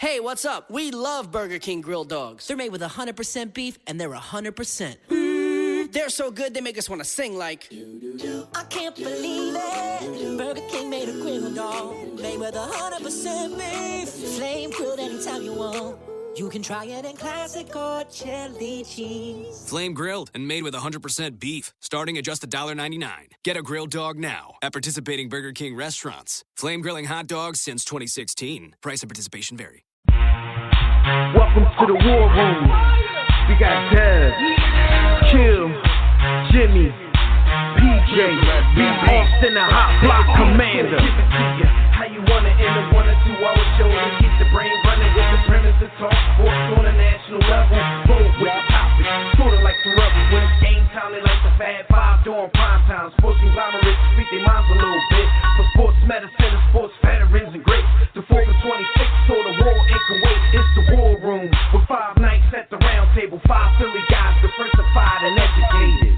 Hey, what's up? We love Burger King grilled dogs. They're made with 100% beef, and they're 100%. They're so good, they make us want to sing like... I can't believe it. Burger King made a grilled dog. Made with 100% beef. Flame grilled anytime you want. You can try it in classic or chili cheese. Flame grilled and made with 100% beef, starting at just $1.99. Get a grilled dog now at participating Burger King restaurants. Flame grilling hot dogs since 2016. Price and participation vary. Welcome to the War Room. We got Dev, Kill, Jimmy, PJ, Big Austin, the Hot Block Commander. How you want it in a 1 or 2 hour show to keep the brain running with the premise to talk sports on a national level. Bold with the topics, sorta like the rebels. When it's game time, they like the Fab Five during prime time. Sports conglomerates speak their minds a little bit. For sports medicine and sports veterans and greats. The 4 for 26 tour the war in Kuwait. It's the War Room with 5 nights at the round table. 5 Philly guys diversified and educated.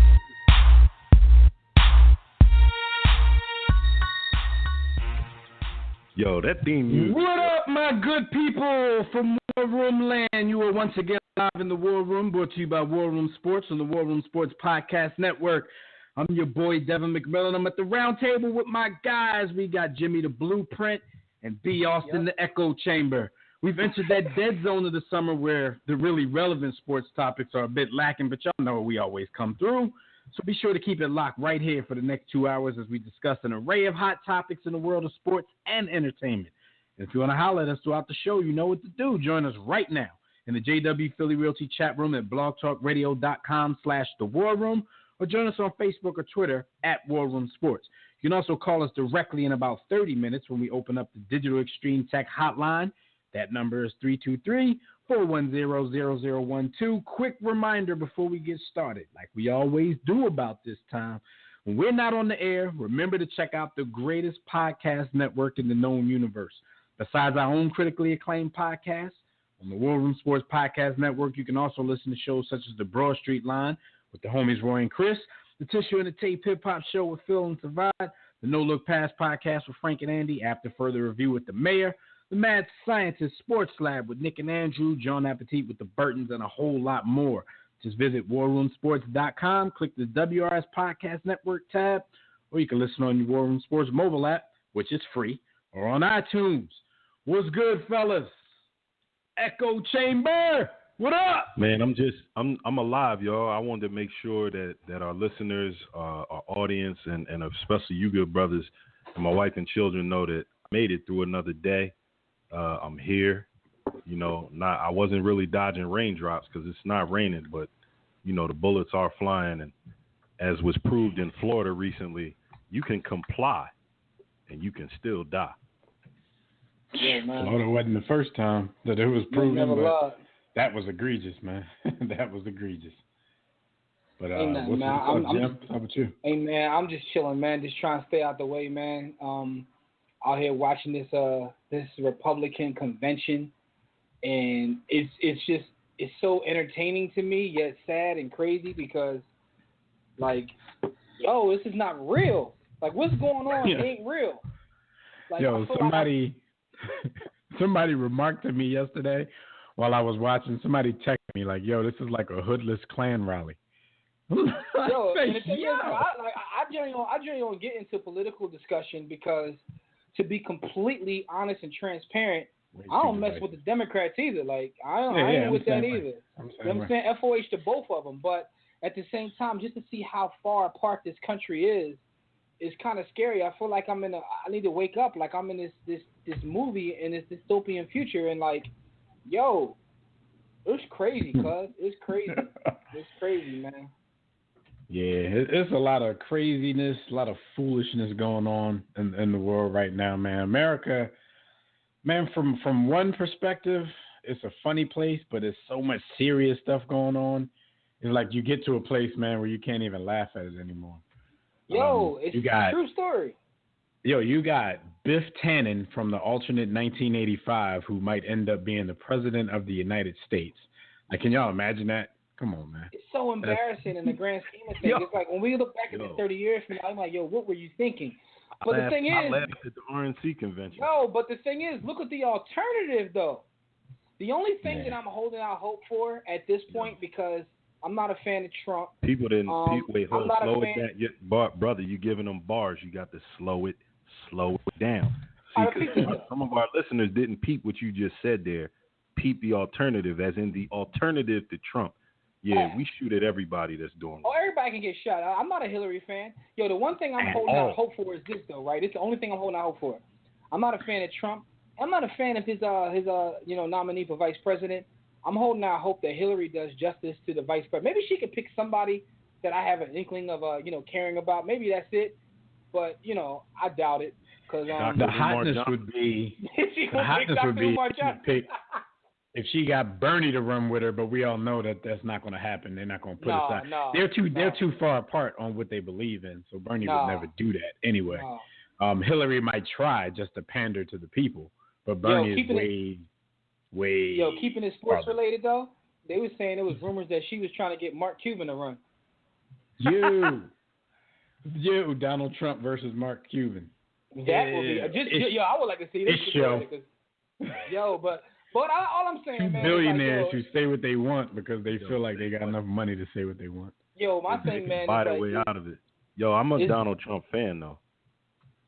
Yo, that theme music. What up, my good people from War Room Land? You are once again live in the War Room, brought to you by War Room Sports on the War Room Sports Podcast Network. I'm your boy, Devin McMillan. I'm at the round table with my guys. We got Jimmy the Blueprint and B. Austin the Echo Chamber. We've entered that dead zone of the summer where the really relevant sports topics are a bit lacking, but y'all know we always come through. So be sure to keep it locked right here for the next 2 hours as we discuss an array of hot topics in the world of sports and entertainment. And if you want to holler at us throughout the show, you know what to do. Join us right now in the JW Philly Realty chat room at blogtalkradio.com/The War Room, or join us on Facebook or Twitter at War Room Sports. You can also call us directly in about 30 minutes when we open up the Digital Extreme Tech Hotline. That number is 323-410-0012. Quick reminder before we get started, like we always do about this time, when we're not on the air, remember to check out the greatest podcast network in the known universe. Besides our own critically acclaimed podcast, on the War Room Sports Podcast Network, you can also listen to shows such as the Broad Street Line with the homies Roy and Chris, the Tissue and the Tape Hip Hop Show with Phil and Tavad, the No Look Pass Podcast with Frank and Andy, After Further Review with the Mayor, the Mad Scientist Sports Lab with Nick and Andrew, John Appetit with the Burtons, and a whole lot more. Just visit warroomsports.com, click the WRS Podcast Network tab, or you can listen on your War Room Sports mobile app, which is free, or on iTunes. What's good, fellas? Echo Chamber, what up? Man, I'm alive, y'all. I wanted to make sure that our listeners, our audience, and especially you good brothers and my wife and children know that I made it through another day. I'm here, I wasn't really dodging raindrops because it's not raining, but, the bullets are flying. And as was proved in Florida recently, you can comply and you can still die. Yeah, man. Florida wasn't the first time that it was proven, but that was egregious, man. That was egregious. But Jim? How about you? Hey, man, I'm just chilling, man. Just trying to stay out the way, man. Out here watching this Republican convention, and it's so entertaining to me, yet sad and crazy because, like, this is not real. Like, what's going on ain't real. Like, somebody remarked to me yesterday while I was watching. Somebody texted me like, this is like a hoodless Klan rally. And the thing is, I generally don't get into political discussion because, to be completely honest and transparent, I don't mess with the Democrats either. Like, I ain't with that either. I'm saying FOH to both of them. But at the same time, just to see how far apart this country is kind of scary. I feel like I need to wake up. Like I'm in this movie in this dystopian future, and like, it's crazy, cuz. It's crazy. It's crazy, man. Yeah, it's a lot of craziness, a lot of foolishness going on in the world right now, man. America, man, from one perspective, it's a funny place, but there's so much serious stuff going on. It's like you get to a place, man, where you can't even laugh at it anymore. It's a true story. You got Biff Tannen from the alternate 1985 who might end up being the president of the United States. Like, can y'all imagine that? Come on, man. It's so embarrassing in the grand scheme of things. It's like when we look back at this 30 years from now, I'm like, what were you thinking? But the thing is, I laughed at the RNC convention. No, but the thing is, look at the alternative, though. The only thing that I'm holding out hope for at this point, because I'm not a fan of Trump. People didn't. Wait, hold on. Slow it down. Brother, you giving them bars. You got to slow it down. See, 'cause some of our listeners didn't peep what you just said there. Peep the alternative, as in the alternative to Trump. Yeah, we shoot at everybody that's doing it. Everybody can get shot. I'm not a Hillary fan. Yo, the one thing I'm holding out hope for is this, though, right? It's the only thing I'm holding out hope for. I'm not a fan of Trump. I'm not a fan of his nominee for vice president. I'm holding out hope that Hillary does justice to the vice president. Maybe she could pick somebody that I have an inkling of, caring about. Maybe that's it. But, I doubt it. Cause, the hotness would be if she got Bernie to run with her, but we all know that that's not going to happen. They're not going to put aside. No, they're too far apart on what they believe in. So Bernie would never do that anyway. Hillary might try just to pander to the people, but Bernie is way. Yo, keeping it sports related though, they were saying there was rumors that she was trying to get Mark Cuban to run. You, Donald Trump versus Mark Cuban. That would be I would like to see this show. But all I'm saying, man, billionaires who say what they want because they feel like they got enough money to say what they want. Yo, my thing, man, buy their way out of it. Yo, I'm a Donald Trump fan though.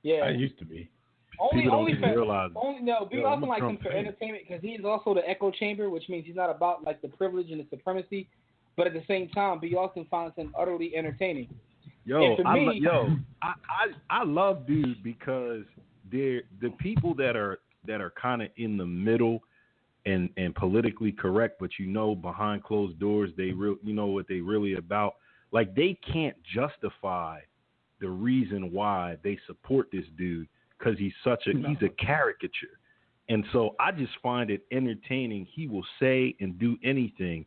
Yeah, I used to be. Only realize. Big Austin likes him for entertainment because he's also the echo chamber, which means he's not about like the privilege and the supremacy, but at the same time, Big Austin finds him utterly entertaining. Yo, I love dude because they're the people that are kind of in the middle and politically correct, but behind closed doors they what they really about. Like they can't justify the reason why they support this dude because he's a caricature, and so I just find it entertaining. He will say and do anything,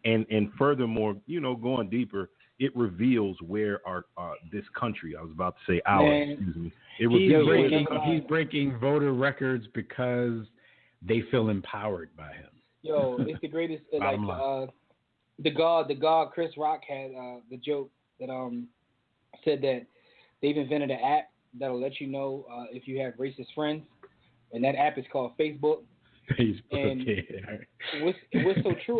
and furthermore, going deeper. It reveals where our this country. I was about to say ours. Excuse me. He's breaking voter records because they feel empowered by him. Yo, it's the greatest. The God Chris Rock had the joke that said that they've invented an app that'll let you know if you have racist friends, and that app is called Facebook. And what's so true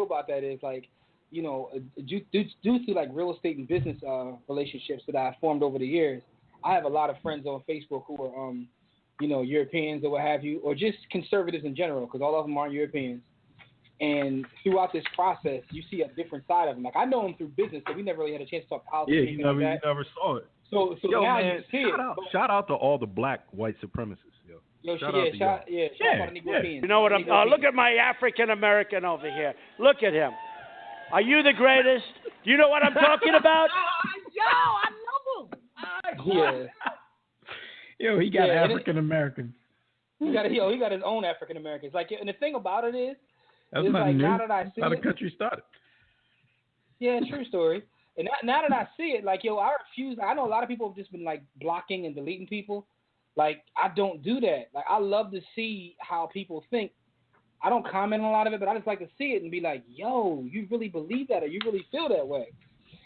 about that is like. Due to like real estate and business relationships that I've formed over the years, I have a lot of friends on Facebook who are, Europeans or what have you, or just conservatives in general, because all of them aren't Europeans. And throughout this process, you see a different side of them. Like I know them through business, so we never really had a chance to talk politics. Yeah, you never saw it. So now you see it. Shout out to all the black white supremicists. Shout out to the Negropeans. You know what? Look at my African American over here. Look at him. Are you the greatest? Do you know what I'm talking about? I love him. Yo, he got African Americans. He got his own African Americans. Like, and the thing about it is, that's not new. Now that I see how the country started. Yeah, true story. And now that I see it, like, I refuse. I know a lot of people have just been like blocking and deleting people. Like, I don't do that. Like, I love to see how people think. I don't comment on a lot of it, but I just like to see it and be like, "Yo, you really believe that, or you really feel that way?"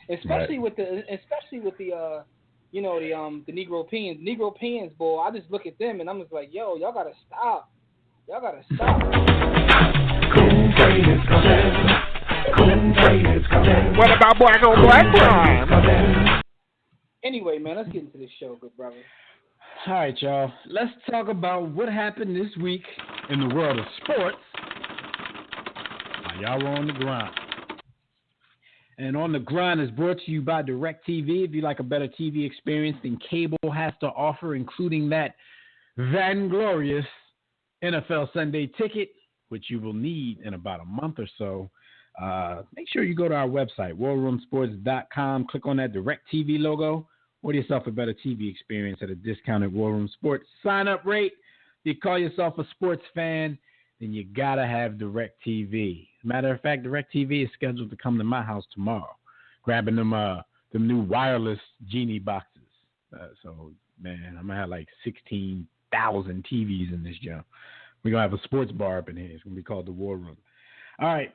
Especially with the Negropeans, boy. I just look at them and I'm just like, "Yo, y'all gotta stop. Y'all gotta stop." What about black on black crime? Anyway, man, let's get into this show, good brother. All right, y'all. Let's talk about what happened this week in the world of sports. Y'all were on the grind. And On the Grind is brought to you by DirecTV. If you like a better TV experience than cable has to offer, including that vainglorious NFL Sunday ticket, which you will need in about a month or so, make sure you go to our website, warroomsports.com. Click on that DirecTV logo. Order yourself a better TV experience at a discounted War Room Sports sign-up rate. If you call yourself a sports fan, then you got to have DirecTV. Matter of fact, DirecTV is scheduled to come to my house tomorrow, grabbing them new wireless Genie boxes. So, man, I'm going to have like 16,000 TVs in this joint. We're going to have a sports bar up in here. It's going to be called the War Room. All right.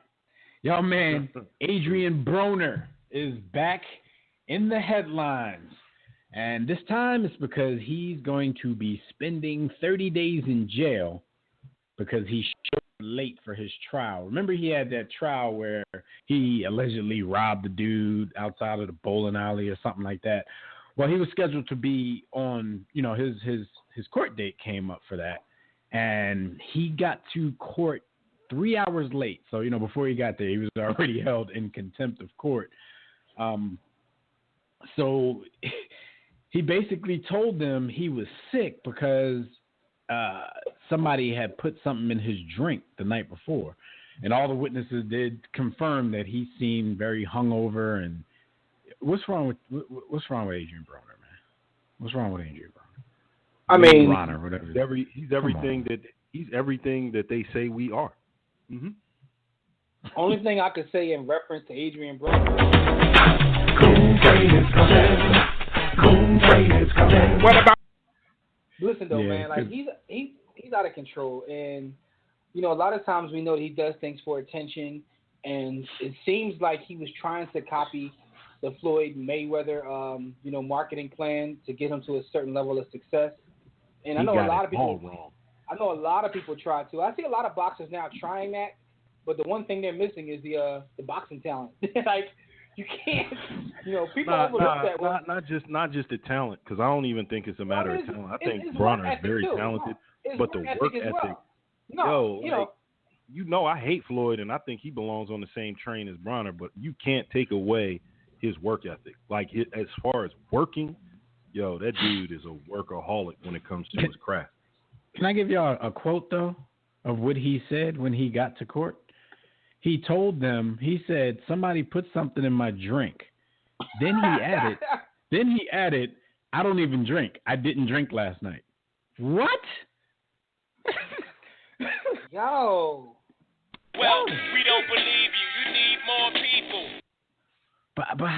Y'all, man, Adrian Broner is back in the headlines. And this time it's because he's going to be spending 30 days in jail because he showed late for his trial. Remember, he had that trial where he allegedly robbed the dude outside of the bowling alley or something like that. Well, he was scheduled to be on, his court date came up for that, and he got to court 3 hours late. So, before he got there, he was already held in contempt of court. So he basically told them he was sick because somebody had put something in his drink the night before. And all the witnesses did confirm that he seemed very hungover. And what's wrong with Adrian Broner, man? What's wrong with Adrian Broner? I mean, Broner, whatever. He's everything that they say we are. Mm-hmm. Only thing I could say in reference to Adrian Broner. What about? Listen though, man, like he's out of control, and a lot of times we know that he does things for attention, and it seems like he was trying to copy the Floyd Mayweather, marketing plan to get him to a certain level of success. And I know a lot of people try to. I see a lot of boxers now trying that, but the one thing they're missing is the boxing talent. Like you can't, people overlook that one. Not just the talent, because I don't even think it's a matter of talent. I think Bronner is very talented, but the work ethic. No, I hate Floyd, and I think he belongs on the same train as Bronner, but you can't take away his work ethic. Like as far as working, that dude is a workaholic when it comes to his craft. Can I give y'all a quote though of what he said when he got to court? He told them, he said, somebody put something in my drink. Then he added, I don't even drink. I didn't drink last night. What? Yo. Well, we don't believe you. You need more people. But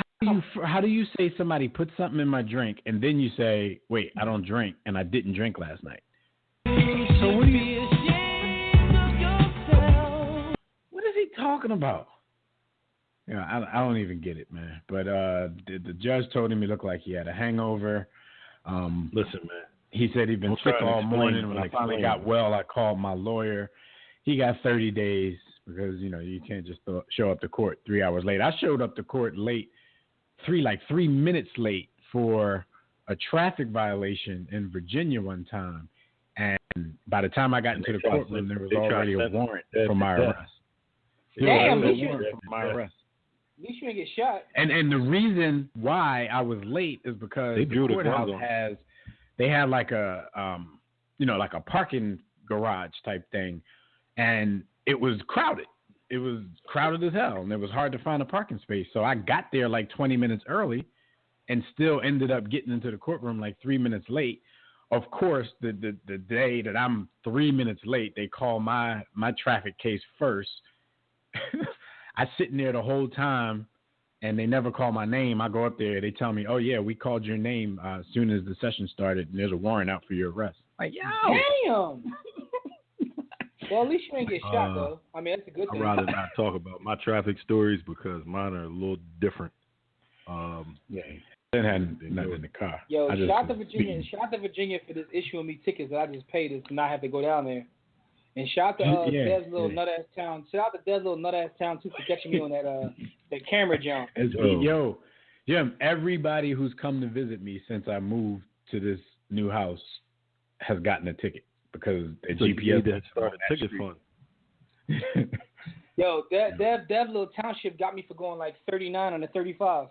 how do you say somebody put something in my drink and then you say, wait, I don't drink and I didn't drink last night? So what is he talking about? I don't even get it, man. But the judge told him he looked like he had a hangover. Listen, man. He said he'd been sick all morning. When I finally got well, I called my lawyer. He got 30 days because, you can't just show up to court 3 hours late. I showed up to court late, 3 minutes late for a traffic violation in Virginia one time. And by the time I got into the courtroom, there was already a warrant for my arrest. Damn, at least you didn't get shot. And the reason why I was late is because the courthouse they had like a like a parking garage type thing, and it was crowded. It was crowded as hell, and it was hard to find a parking space. So I got there like 20 minutes early, and still ended up getting into the courtroom like 3 minutes late. Of course, the day that I'm 3 minutes late, they call my traffic case first. I sitting there the whole time, and they never call my name. I go up there, they tell me, "Oh yeah, we called your name as soon as the session started, and there's a warrant out for your arrest." Like, yo, damn. Well, at least you ain't get shot though. I mean, that's a good thing. I'd rather not talk about my traffic stories because mine are a little different. It had nothing in the car. Yo, shout out to Virginia for this issuing me tickets that I just paid to not have to go down there. And shout out to Dez Little Nut Ass Town. Shout out to Dez Little Nut Ass Town too for catching me on that camera jump. Yo, Jim, everybody who's come to visit me since I moved to this new house has gotten a ticket because the GPS started ticket fund. Yo, Dev Little Township got me for going like 39 on the 35.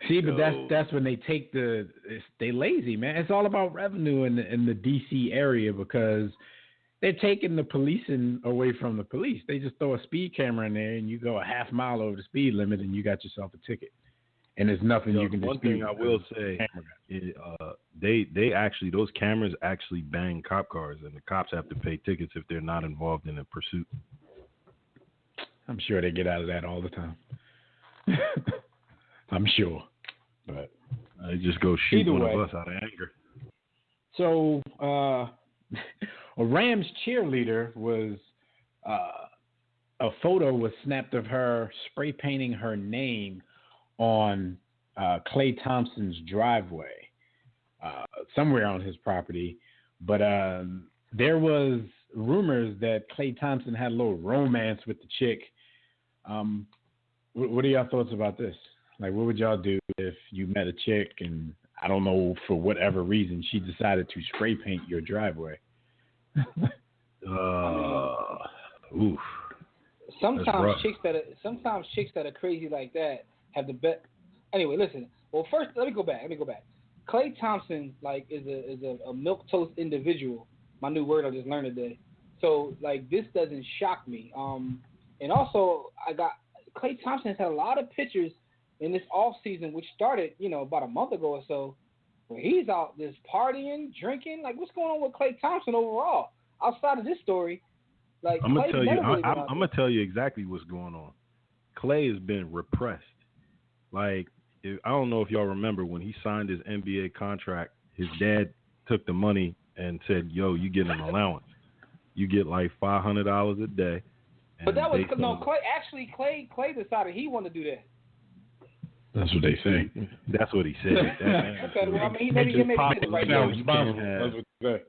See, but that's when they take they lazy, man. It's all about revenue in the DC area because they're taking the policing away from the police. They just throw a speed camera in there and you go a half mile over the speed limit and you got yourself a ticket. And there's nothing you can do. One thing I will say, they actually, those cameras actually bang cop cars, and the cops have to pay tickets if they're not involved in a pursuit. I'm sure they get out of that all the time. I'm sure. But I just go shoot one of us out of anger. So a Rams cheerleader was a photo was snapped of her spray painting her name on Klay Thompson's driveway somewhere on his property. But there was rumors that Klay Thompson had a little romance with the chick. What are y'all thoughts about this? Like, what would y'all do if you met a chick and, I don't know, for whatever reason, she decided to spray paint your driveway? Oof. Sometimes chicks that are crazy like that have the best. Anyway, listen. Well, first, let me go back. Klay Thompson, like, is a milquetoast individual. My new word I just learned today. So, like, this doesn't shock me. And also, Klay Thompson has had a lot of pictures in this off season, which started, about a month ago or so, where he's out just partying, drinking. Like, what's going on with Klay Thompson overall? Outside of this story, like, I'm gonna tell you. Really I'm gonna tell you exactly what's going on. Klay has been repressed. Like, I don't know if y'all remember when he signed his NBA contract. His dad took the money and said, "Yo, you get an allowance. You get like $500 a day." But that was Klay. Actually, Klay decided he wanted to do that. That's what they say. That's what he said. Okay, well, I mean, maybe he did the right thing. That's what they say.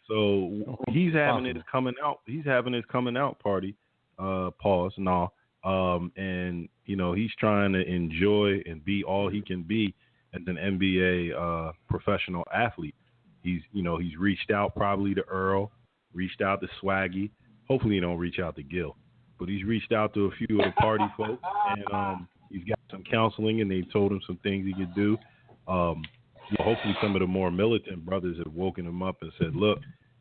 So he's having his coming out. He's having his coming out party. Pause. No. And he's trying to enjoy and be all he can be as an NBA professional athlete. He's reached out probably to Earl, reached out to Swaggy. Hopefully he don't reach out to Gil, but he's reached out to a few of the party folks, and he's got some counseling, and they told him some things he could do. Hopefully some of the more militant brothers have woken him up and said, "Look,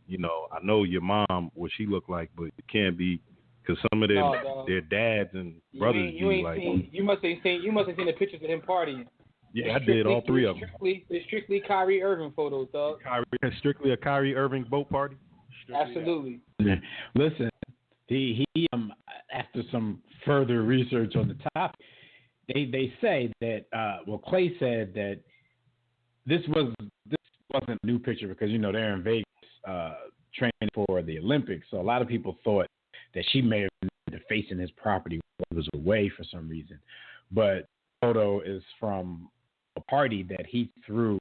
I know your mom, what she looked like, but it can't be." Because some of their dads and brothers you must have seen the pictures of him partying. Yeah, I did all three of them. It's strictly Kyrie Irving photos, dog. Strictly a Kyrie Irving boat party. Absolutely. Listen, he after some further research on the topic, they say that Klay said that this wasn't a new picture because they're in Vegas training for the Olympics, so a lot of people thought that she may have been defacing his property while he was away for some reason. But the photo is from a party that he threw.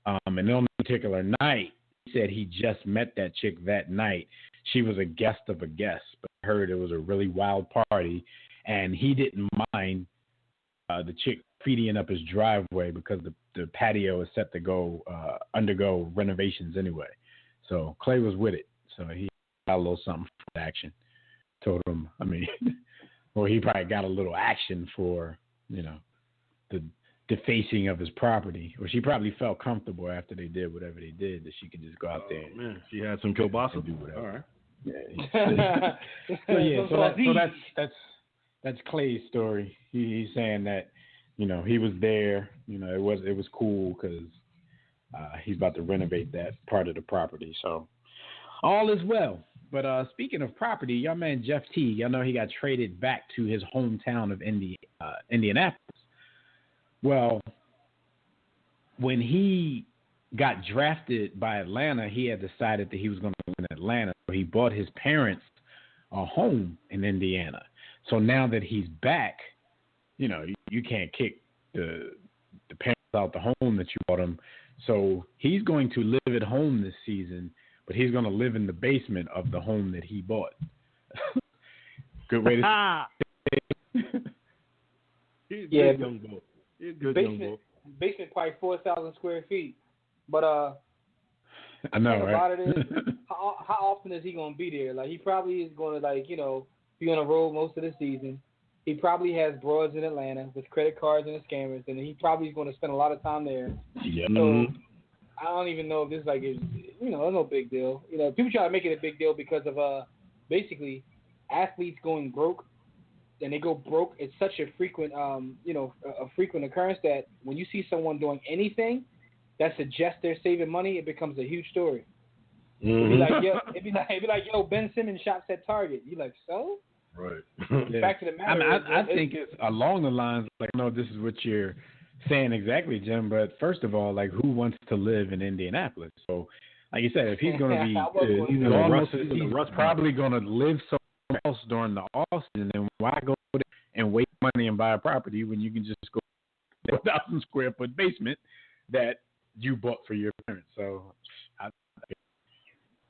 And on a particular night, he said he just met that chick that night. She was a guest of a guest, but heard it was a really wild party. And he didn't mind the chick feeding up his driveway because the patio is set to undergo renovations anyway. So Klay was with it. So he got a little something for action. Told him, or he probably got a little action for, the defacing of his property. Or she probably felt comfortable after they did whatever they did that she could just go out there. Man, she had some kielbasa. Do whatever. All right. Yeah. So that's Klay's story. He's saying that, he was there. It was cool because he's about to renovate that part of the property. So all is well. But speaking of property, your man Jeff T, y'all know he got traded back to his hometown of Indianapolis. Well, when he got drafted by Atlanta, he had decided that he was going to live in Atlanta. So he bought his parents a home in Indiana. So now that he's back, you can't kick the parents out the home that you bought him. So he's going to live at home this season, but he's going to live in the basement of the home that he bought. Good way to He's a good young boy. He's a good young boy. Basement probably 4,000 square feet. But I know, right? About it is, how often is he going to be there? Like, he probably is going to, be on the road most of the season. He probably has broads in Atlanta with credit cards and the scammers, and he probably is going to spend a lot of time there. Yeah. So I don't even know if this is it's no big deal. People try to make it a big deal because of basically athletes going broke, and they go broke. It's such a frequent a frequent occurrence that when you see someone doing anything that suggests they're saving money, it becomes a huge story. Mm-hmm. It'd be like, yo, Ben Simmons shots at Target. You like, so? Right. Back to the matter. I think it's along the lines, like, I know this is what you're saying exactly, Jim, but first of all, like, who wants to live in Indianapolis? So, like you said, if he's going to be, he's probably going to live somewhere else during the off-season, then why go there and waste money and buy a property when you can just go to a 1,000 square foot basement that you bought for your parents? So,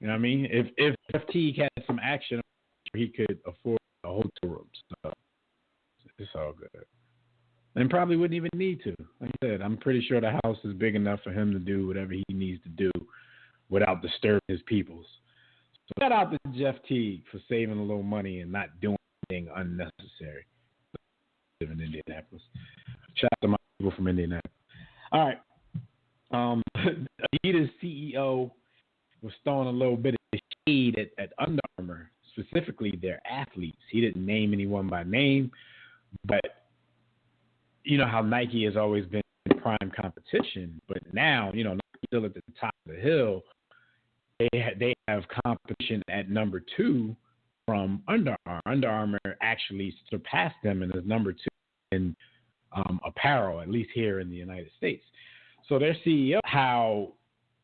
You know what I mean? If Jeff Teague had some action, he could afford a hotel room. So it's all good. And probably wouldn't even need to. Like I said, I'm pretty sure the house is big enough for him to do whatever he needs to do without disturbing his peoples. So shout out to Jeff Teague for saving a little money and not doing anything unnecessary. I live in Indianapolis. Shout out to my people from Indianapolis. All right. Adidas CEO was throwing a little bit of shade at Under Armour, specifically their athletes. He didn't name anyone by name, but you know how Nike has always been in prime competition, but now, you know, Nike's still at the top of the hill. They have competition at number 2 from Under Armour. Under Armour actually surpassed them and is number 2 in apparel, at least here in the United States. So their CEO, how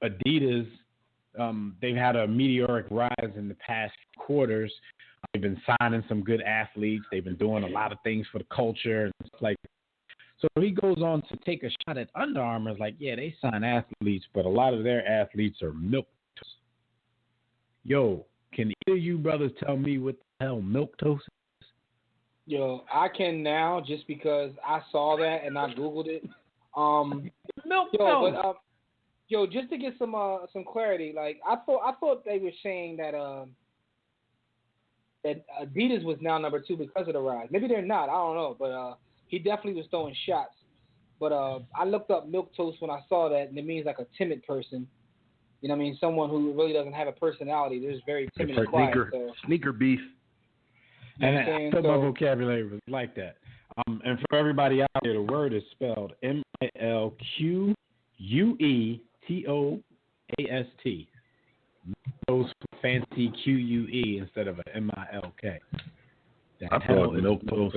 Adidas, they've had a meteoric rise in the past quarters. They've been signing some good athletes. They've been doing a lot of things for the culture and stuff like that. So he goes on to take a shot at Under Armour. Like, yeah, they sign athletes, but a lot of their athletes are milquetoast. Yo, can either of you brothers tell me what the hell milquetoast is? Yo, I can now just because I saw that and I Googled it. Yo, just to get some clarity, like I thought they were saying that that Adidas was now number 2 because of the rise. Maybe they're not. I don't know, but he definitely was throwing shots. But I looked up milquetoast when I saw that, and it means like a timid person. You know what I mean? Someone who really doesn't have a personality. They're just very timid and quiet. Sneaker beef. And I thought my vocabulary was like that. And for everybody out there, the word is spelled MILQUETOAST. Those fancy QUE instead of a MILK. I thought milquetoast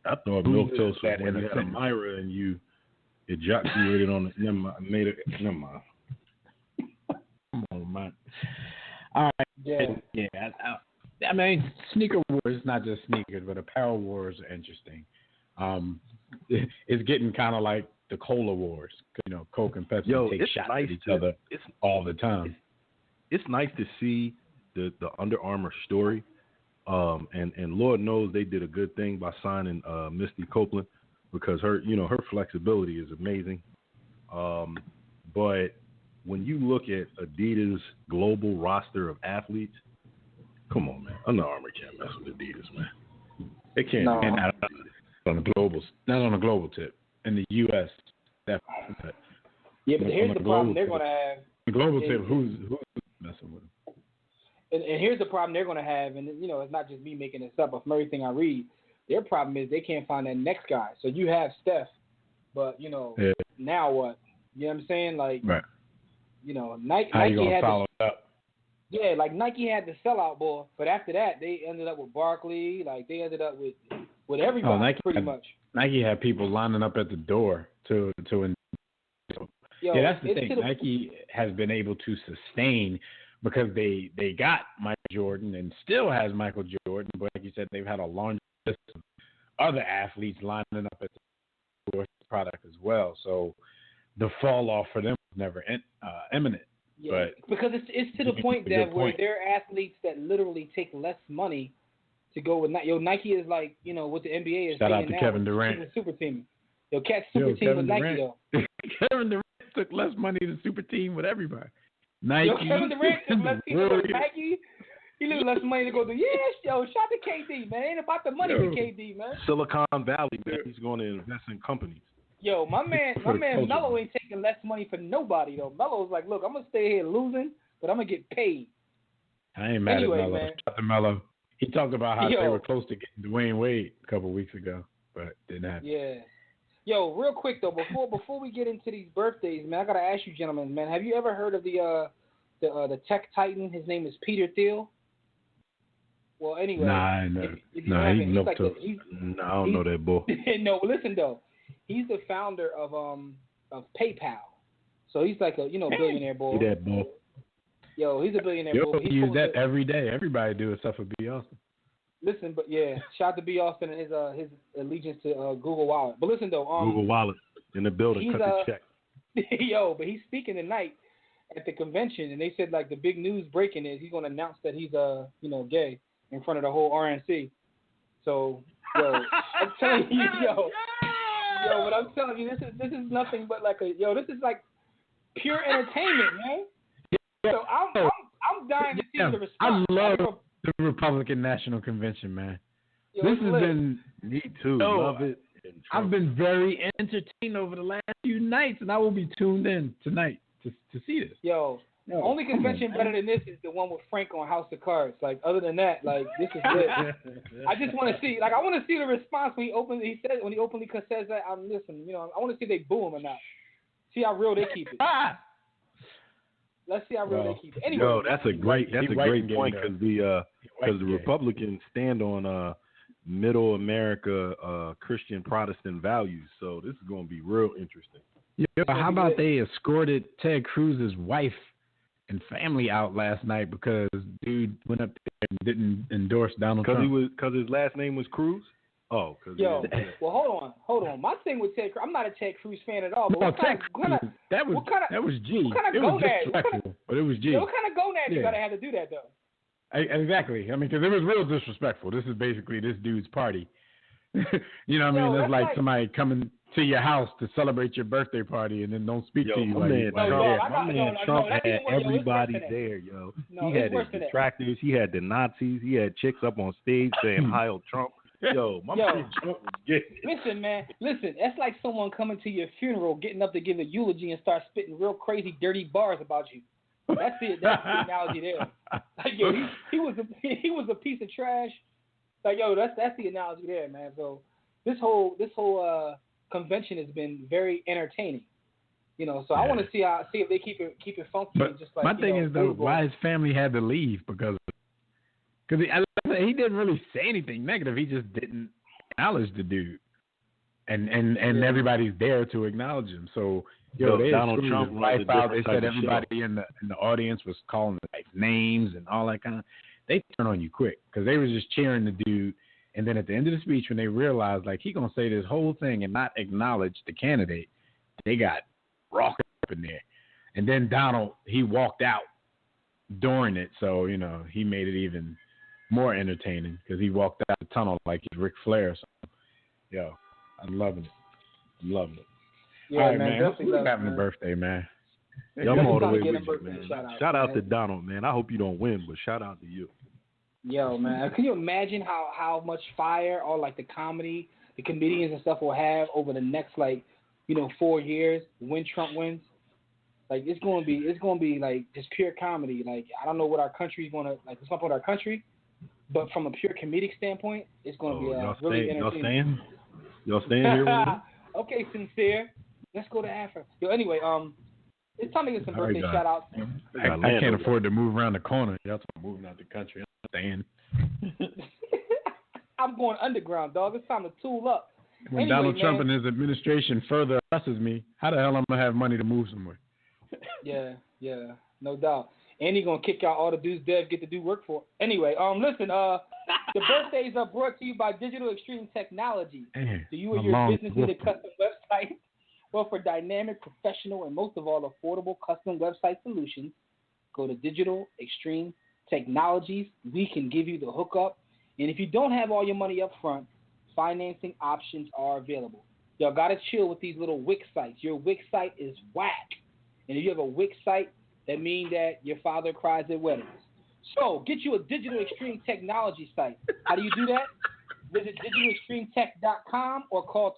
was when you had a Myra and you ejaculated on it. Never mind. Come on, man. All right. Yeah. I mean, sneaker wars, not just sneakers, but apparel wars are interesting. It's getting kind of like the cola wars. You know, Coke and Pepsi take shots at each other all the time. It's nice to see the Under Armour story. And Lord knows they did a good thing by signing Misty Copeland because her flexibility is amazing. But when you look at Adidas' global roster of athletes, come on, man. Under Armour can't mess with Adidas, man. They can't. No. Not on a global tip. In the U.S., definitely. Yeah, but here's the problem they're going to have. The global tip, who's messing with them? And here's the problem they're going to have, and you know, it's not just me making this up. From everything I read, their problem is they can't find that next guy. So you have Steph, but you know, now what? You know what I'm saying? Like, right. You know, Nike gonna had follow it up? Yeah, like Nike had the sellout ball, but after that they ended up with Barkley. Like they ended up with everybody pretty much. Nike had people lining up at the door to. Yo, yeah, that's the thing. Nike has been able to sustain because they got Michael Jordan and still has Michael Jordan, but like you said, they've had a long list of other athletes lining up at the door product as well. So the fall off for them was never imminent. Yeah, but because it's to the point that where there are athletes that literally take less money to go with Nike. Yo, Nike is like, you know, what the NBA is. Shout out to Kevin Durant. Super team. Yo, catch super team with Nike though. Kevin Durant took less money than super team with everybody. Nike. Yo, Kevin Durant took less money with Nike. He took less money to go to. Yes, yo, shout to KD, man. Ain't about the money for KD, man. Silicon Valley, man. He's going to invest in companies. Yo, my man Melo ain't taking less money for nobody though. Melo's like, look, I'm gonna stay here losing, but I'm gonna get paid. I ain't mad anyway, at Melo. Shout to Melo. He talked about how they were close to getting Dwayne Wade a couple weeks ago, but didn't happen. Yeah. Yo, real quick though, before we get into these birthdays, man, I gotta ask you, gentlemen, man, have you ever heard of the tech titan? His name is Peter Thiel. Well, anyway, I don't know that boy. No, listen though, he's the founder of PayPal, so he's like a billionaire boy. He that boy. Yo, he's a billionaire boy. He use that every day. Everybody do except for B. Austin. Listen, but yeah, shout out to B. Austin and his allegiance to Google Wallet. But listen though, Google Wallet in the building, cut the check. Yo, but he's speaking tonight at the convention, and they said like the big news breaking is he's going to announce that he's gay in front of the whole RNC. So, yo, I'm telling you, but I'm telling you, this is nothing but like this is like pure entertainment, man. So I'm dying to see the response. I love the Republican National Convention, man. This has been me too. Love it. I've been very entertained over the last few nights, and I will be tuned in tonight to see this. The only convention better than this is the one with Frank on House of Cards. Like, other than that, like, this is good. I just want to see, I want to see the response when he openly says that. I want to see if they boo him or not. See how real they keep it. Let's see how real they keep it. Anyway, that's a great point because the Republicans stand on Middle America Christian Protestant values. So this is going to be real interesting. Yeah, how about they escorted Ted Cruz's wife and family out last night because dude went up there and didn't endorse Donald Trump? Because his last name was Cruz? Oh, well, hold on. My thing with Ted Cruz, I'm not a Ted Cruz fan at all. But that was G. It was disrespectful, but it was G. What kind of gonad you gotta have to do that though? Exactly. I mean, because it was real disrespectful. This is basically this dude's party. You know what I mean? It's like somebody coming to your house to celebrate your birthday party and then don't speak to you. My man Trump had everybody there, yo. He had the detractors. He had the Nazis. He had chicks up on stage saying Heil Trump. Yo, my man Trump was getting it. Listen, man. That's like someone coming to your funeral, getting up to give a eulogy and start spitting real crazy, dirty bars about you. That's the analogy there. Like, yo, he was a piece of trash. Like, yo, that's the analogy there, man. So this whole convention has been very entertaining. So I want to see if they keep it funky. But just like, my thing is though, why his family had to leave because he didn't really say anything negative. He just didn't acknowledge the dude, and everybody's there to acknowledge him. So they Donald Trump wife out. They said everybody in the audience was calling the wife names and all that kind of. They turn on you quick because they were just cheering the dude. And then at the end of the speech, when they realized like he gonna say this whole thing and not acknowledge the candidate, they got rocking up in there. And then Donald, he walked out during it, so he made it even more entertaining because he walked out the tunnel like he's Ric Flair or something. Yo, I'm loving it. Yeah, all right, man. Who's having a birthday, man? I'm all the way with you, man. Shout out to Donald, man. I hope you don't win, but shout out to you. Yo, man, can you imagine how much fire all like the comedians and stuff will have over the next 4 years when Trump wins? Like it's gonna be like just pure comedy. Like I don't know what our country's gonna like. What's up with our country? But from a pure comedic standpoint, it's gonna be really entertaining. Y'all staying here with me? Okay, sincere. Let's go to Africa. Yo, anyway, it's time to get some birthday shout outs. I can't afford to move around the corner. Y'all talking moving out the country. I'm staying. I'm going underground, dog. It's time to tool up. When Donald Trump and his administration further oppresses me, how the hell am I gonna have money to move somewhere? Yeah, no doubt. And he's gonna kick out all the dudes Dev get to do work for. Anyway, listen, the birthdays are brought to you by Digital Extreme Technology. Do you and your business need a custom website? Well, for dynamic, professional, and most of all, affordable custom website solutions, go to Digital Extreme Technologies. We can give you the hookup. And if you don't have all your money up front, financing options are available. Y'all got to chill with these little Wix sites. Your Wix site is whack. And if you have a Wix site, that means that your father cries at weddings. So get you a Digital Extreme Technology site. How do you do that? Visit digitalextremetech.com or call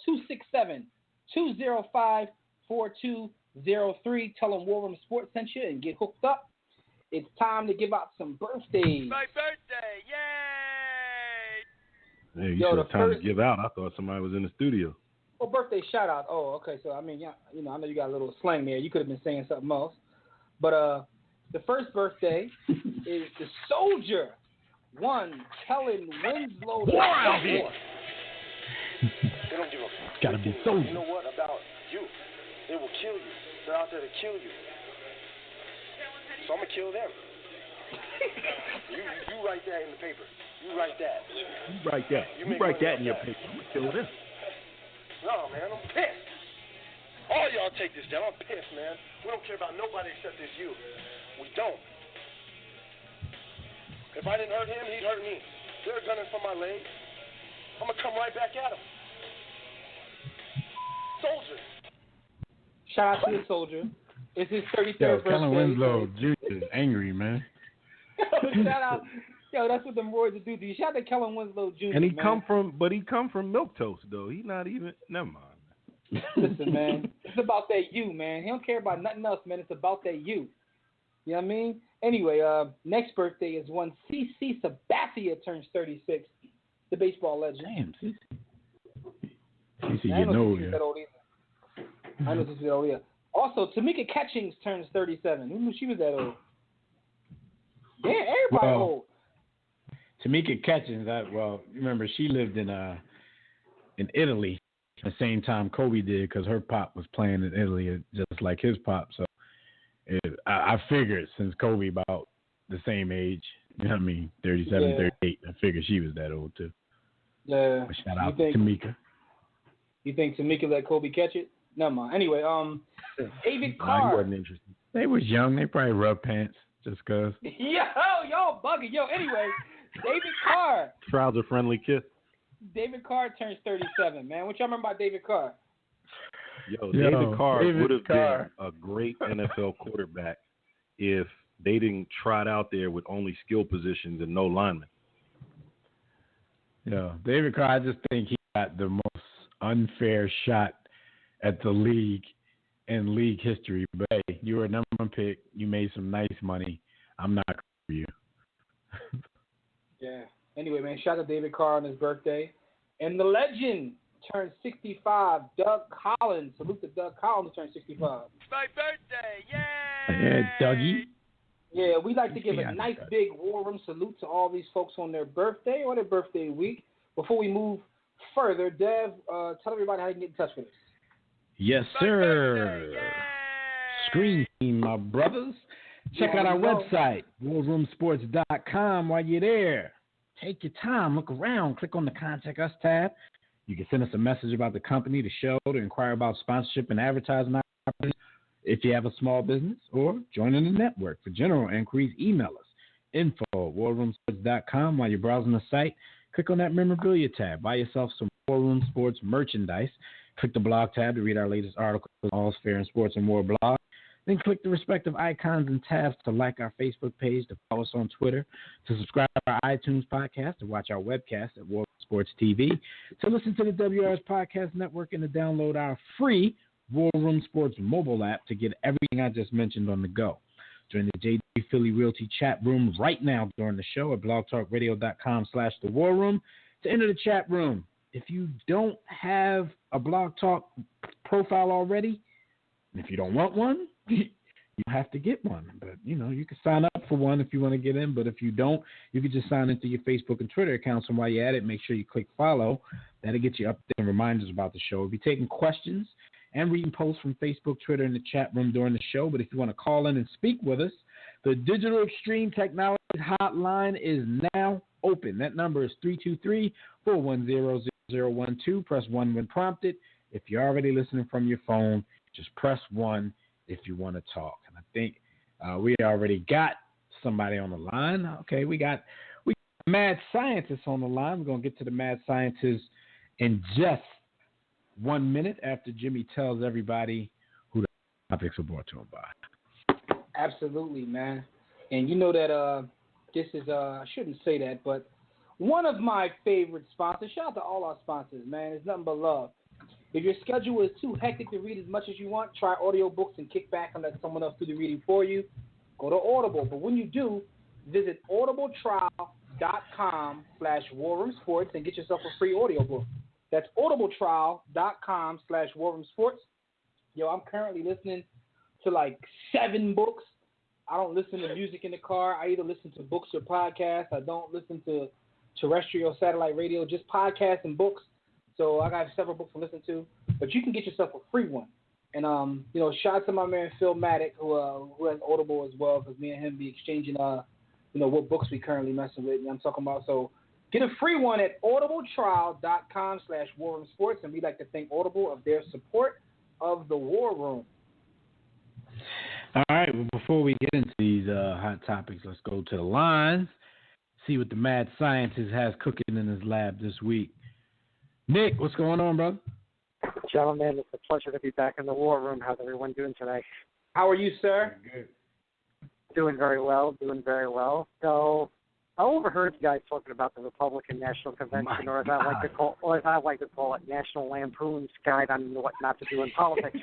267-205-4203. Tell them War Room Sports sent you and get hooked up. It's time to give out some birthdays. My birthday, yay! Hey, you said time to give out. I thought somebody was in the studio. Oh, birthday shout out. Oh, okay. So I mean, yeah, I know you got a little slang there. You could have been saying something else. But the first birthday is the soldier, one Kellen Winslow. War out here. They don't give a fuck. It's gotta be soldier. You know what about you? They will kill you. They're out there to kill you. So I'm gonna kill them. You write that in the paper. You write that. You write that. You write that in your paper. I'm gonna kill them. No, man, I'm pissed. All y'all Y'all take this down. I'm pissed, man. We don't care about nobody except this you. We don't. If I didn't hurt him, he'd hurt me. They're gunning for my leg. I'm gonna come right back at him. Soldier. Shout out to the soldier. It's his 33rd Yo, birthday. Kellen Winslow Jr. is angry, man. Shout out. Yo, that's what them roids do to you. Shout out to Kellen Winslow Jr. And he man. come from milquetoast though. He not even. Never mind. Listen, man. It's about that you, man. He don't care about nothing else, man. It's about that you. You know what I mean? Anyway, next birthday is one CC Sabathia turns 36. The baseball legend. Damn, CC. CC I getting know old, CC's yeah. that old either. I know CC's that old either. Also, Tamika Catchings turns 37. Who knew she was that old? Yeah, everybody old. Tamika Catchings, remember she lived in Italy at the same time Kobe did because her pop was playing in Italy just like his pop. So I figured since Kobe about the same age, you know what I mean, 37, 38, I figured she was that old too. Yeah. But shout out to Tamika. You think Tamika let Kobe catch it? Never mind. Anyway, David Carr. He wasn't interested. They was young. They probably rubbed pants just cause. Yo, y'all bugging. Yo, anyway, David Carr. Trouser friendly kiss. David Carr turns 37, man. What y'all remember about David Carr? David Carr would have been a great NFL quarterback if they didn't trot out there with only skill positions and no linemen. Yeah, David Carr, I just think he got the most unfair shot at the league in league history. But hey, you were a number one pick. You made some nice money. I'm not for you. Yeah. Anyway, man, shout out to David Carr on his birthday. And the legend turned 65, Doug Collins. Salute to Doug Collins who turned 65. It's my birthday. Yay! Yeah, Dougie. Yeah, we like to give a nice big war room salute to all these folks on their birthday or their birthday week. Before we move further, Dev, tell everybody how you can get in touch with us. Yes, sir. Screen Team, my brothers. Check out our website, warroomsports.com. While you're there, take your time, look around, click on the Contact Us tab. You can send us a message about the company, the show, to inquire about sponsorship and advertising opportunities if you have a small business, or join in the network. For general inquiries, email us, info@warroomsports.com. While you're browsing the site, click on that memorabilia tab. Buy yourself some War Room Sports merchandise. Click the blog tab to read our latest articles on All Fair and Sports and More blog. Then click the respective icons and tabs to like our Facebook page, to follow us on Twitter, to subscribe to our iTunes podcast, to watch our webcast at War Room Sports TV, to listen to the WRS Podcast Network, and to download our free War Room Sports mobile app to get everything I just mentioned on the go. Join the JD Philly Realty chat room right now during the show at blogtalkradio.com/The War Room to enter the chat room. If you don't have a Blog Talk profile already, and if you don't want one, you have to get one. But, you can sign up for one if you want to get in. But if you don't, you can just sign into your Facebook and Twitter accounts. And while you're at it, make sure you click follow. That'll get you updates and reminders about the show. We'll be taking questions and reading posts from Facebook, Twitter, and the chat room during the show. But if you want to call in and speak with us, the Digital Extreme Technology Hotline is now open. That number is 323-410-0012. Press 1 when prompted. If you're already listening from your phone, just press 1 if you want to talk. And I think we already got somebody on the line. Okay, we got mad scientists on the line. We're going to get to the mad scientists in just 1 minute after Jimmy tells everybody who the topics are brought to him by. Absolutely, man. And you know that this is, I shouldn't say that, but one of my favorite sponsors, shout out to all our sponsors, man, it's nothing but love. If your schedule is too hectic to read as much as you want, try audiobooks and kick back and let someone else do the reading for you. Go to Audible. But when you do, visit audibletrial.com/warroomsports and get yourself a free audiobook. That's audibletrial.com/warroomsports. Yo, I'm currently listening to like 7 books. I don't listen to music in the car. I either listen to books or podcasts. I don't listen to terrestrial satellite radio, just podcasts and books. So I got several books to listen to, but you can get yourself a free one. And shout out to my man Phil Maddock who has Audible as well, because me and him be exchanging what books we currently messing with. And I'm talking about, so get a free one at audibletrial.com/warroomsports, and we'd like to thank Audible of their support of the War Room. All right, well, before we get into these hot topics, let's go to the lines, see what the mad scientist has cooking in his lab this week. Nick, what's going on, brother? Gentlemen, it's a pleasure to be back in the War Room. How's everyone doing today? How are you, sir? Good. Doing very well. So I overheard you guys talking about the Republican National Convention, or as I like to call it, National Lampoon's Guide on What Not to Do in Politics.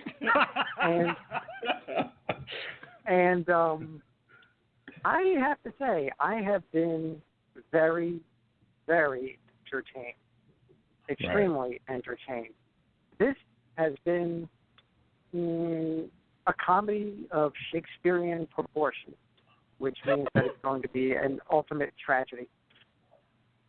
and I have to say, I have been very, very entertained, extremely entertained. This has been a comedy of Shakespearean proportions, which means that it's going to be an ultimate tragedy.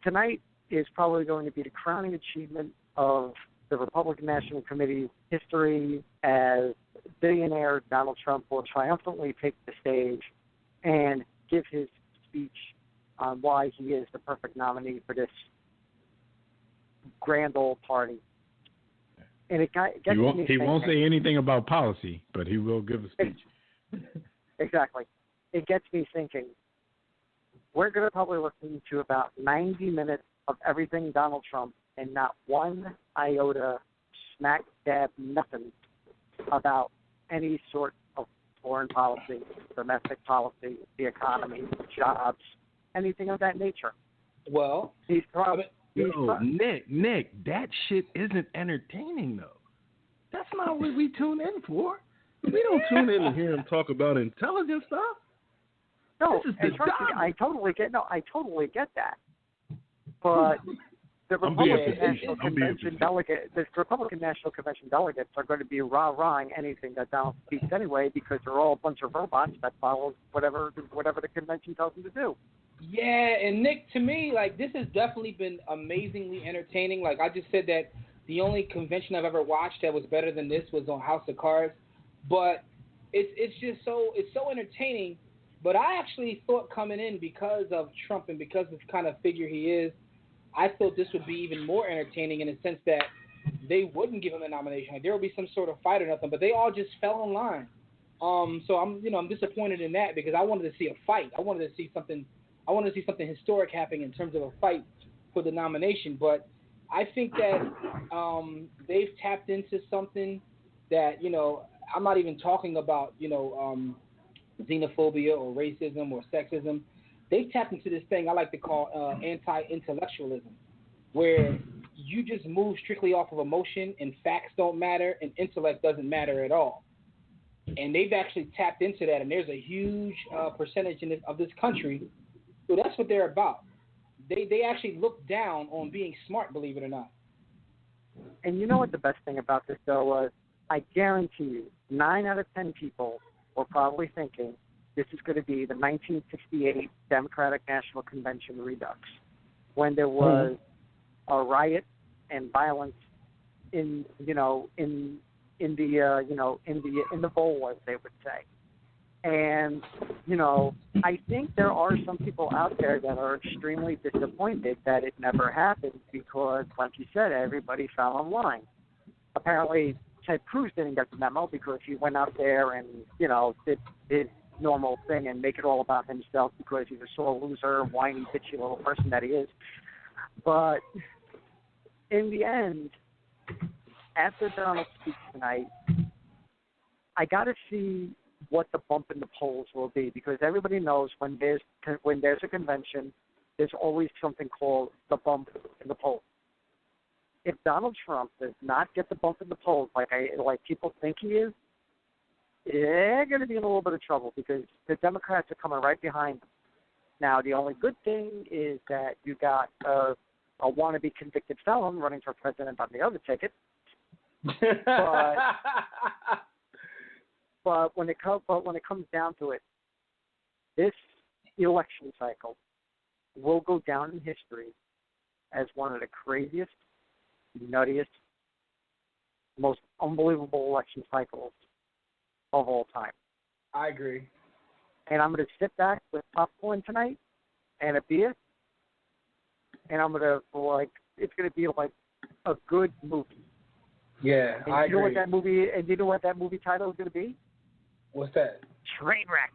Tonight is probably going to be the crowning achievement of the Republican National Committee's history, as billionaire Donald Trump will triumphantly take the stage and give his speech on why he is the perfect nominee for this grand old party. And he won't say anything about policy, but he will give a speech. Exactly. It gets me thinking. We're going to probably listen to about 90 minutes of everything Donald Trump and not one iota, smack dab, nothing about any sort of foreign policy, domestic policy, the economy, jobs, anything of that nature. Well, Nick, that shit isn't entertaining, though. That's not what we tune in for. We don't tune in to hear him talk about intelligent stuff. No, and trust me, I totally get that. But the Republican National Convention delegates are going to be rah-rahing anything that Donald speaks anyway, because they're all a bunch of robots that follow whatever the convention tells them to do. Yeah, and Nick, to me, like, this has definitely been amazingly entertaining. Like, I just said that the only convention I've ever watched that was better than this was on House of Cards, but it's just so entertaining. But I actually thought coming in, because of Trump and because of the kind of figure he is, I thought this would be even more entertaining in the sense that they wouldn't give him the nomination. Like, there would be some sort of fight or nothing, but they all just fell in line. So I'm disappointed in that, because I wanted to see a fight. I wanted to see something historic happening in terms of a fight for the nomination. But I think that they've tapped into something that, I'm not even talking about, xenophobia or racism or sexism. They've tapped into this thing I like to call anti-intellectualism, where you just move strictly off of emotion and facts don't matter and intellect doesn't matter at all. And they've actually tapped into that, and there's a huge percentage of this country. So that's what they're about. They actually look down on being smart, believe it or not. And you know what the best thing about this, though, was? I guarantee you, 9 out of 10 people were probably thinking this is going to be the 1968 Democratic National Convention redux, when there was a riot and violence in the bowl, as they would say. And, I think there are some people out there that are extremely disappointed that it never happened, because, like you said, everybody fell in line. Apparently, Ted Cruz didn't get the memo because he went out there and, did normal thing and make it all about himself, because he's a sore loser, whiny, bitchy little person that he is. But in the end, after Donald speaks tonight, I got to see what the bump in the polls will be, because everybody knows when there's a convention, there's always something called the bump in the polls. If Donald Trump does not get the bump in the polls like people think he is, they're going to be in a little bit of trouble, because the Democrats are coming right behind them. Now, the only good thing is that you got a wannabe convicted felon running for president on the other ticket. But when it comes down to it, this election cycle will go down in history as one of the craziest, nuttiest, most unbelievable election cycles of all time. I agree. And I'm going to sit back with popcorn tonight and a beer, and I'm going to it's going to be like a good movie. Yeah, And I you know agree. what that movie? And you know what that movie title is going to be? What's that? Trainwreck.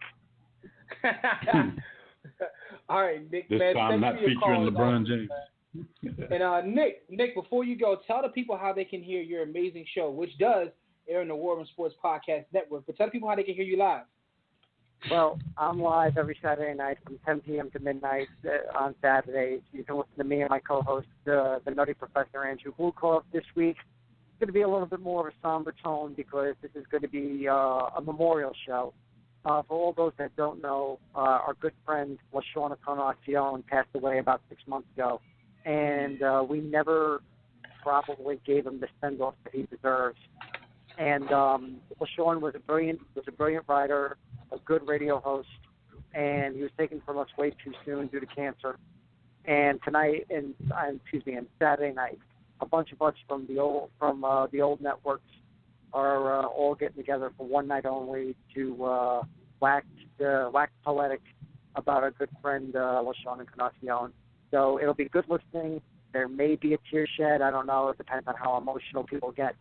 All right, Nick. This man, time thanks not for your featuring call, LeBron man. James. And Nick, before you go, tell the people how they can hear your amazing show, which does air in the War Room Sports Podcast Network. But tell the people how they can hear you live. Well, I'm live every Saturday night from 10 p.m. to midnight on Saturdays. You can listen to me and my co-host, the Nutty Professor Andrew Glukov. This week, it's going to be a little bit more of a somber tone because this is going to be a memorial show. For all those that don't know, our good friend LaShawn Encarnacion passed away about 6 months ago, and we never probably gave him the send-off that he deserves. And LaShawn was a brilliant writer, a good radio host, and he was taken from us way too soon due to cancer. And Saturday night, a bunch of us from the old networks are all getting together for one night only to wax poetic about our good friend LaShawn Encarnacion. So it'll be good listening. There may be a tear shed. I don't know. It depends on how emotional people get.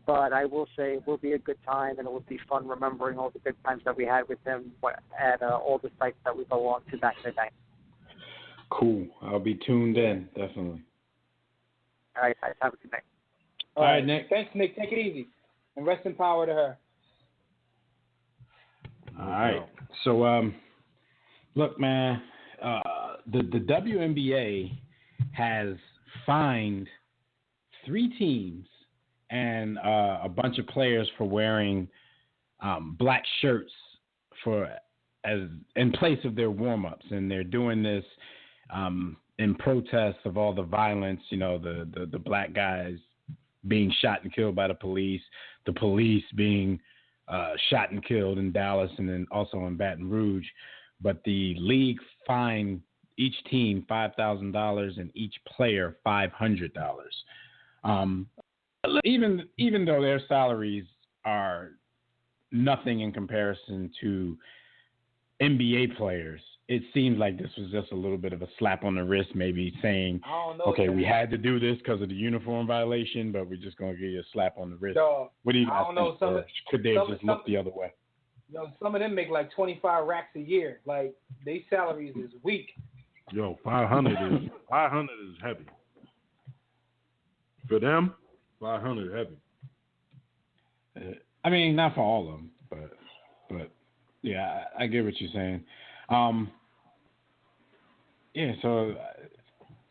But I will say it will be a good time, and it will be fun remembering all the good times that we had with him at all the sites that we belonged to back in the day. Cool. I'll be tuned in, definitely. All right, guys. Have a good night. All right, Nick. Thanks, Nick. Take it easy. And rest in power to her. All right. So, look, man, the WNBA has fined 3 teams and a bunch of players for wearing black shirts as in place of their warm-ups, and they're doing this in protest of all the violence. You know, the black guys being shot and killed by the police being shot and killed in Dallas and then also in Baton Rouge. But the league fined each team $5,000 and each player $500. Even though their salaries are nothing in comparison to NBA players, it seems like this was just a little bit of a slap on the wrist, maybe saying, okay, we had to do this because of the uniform violation, but we're just going to give you a slap on the wrist. What do you guys think? Could they have just looked the other way? Some of them make like 25 racks a year. Like, their salaries is weak. Yo, 500 is heavy. For them, 500 is heavy. I mean, not for all of them, but yeah, I get what you're saying. Yeah. So,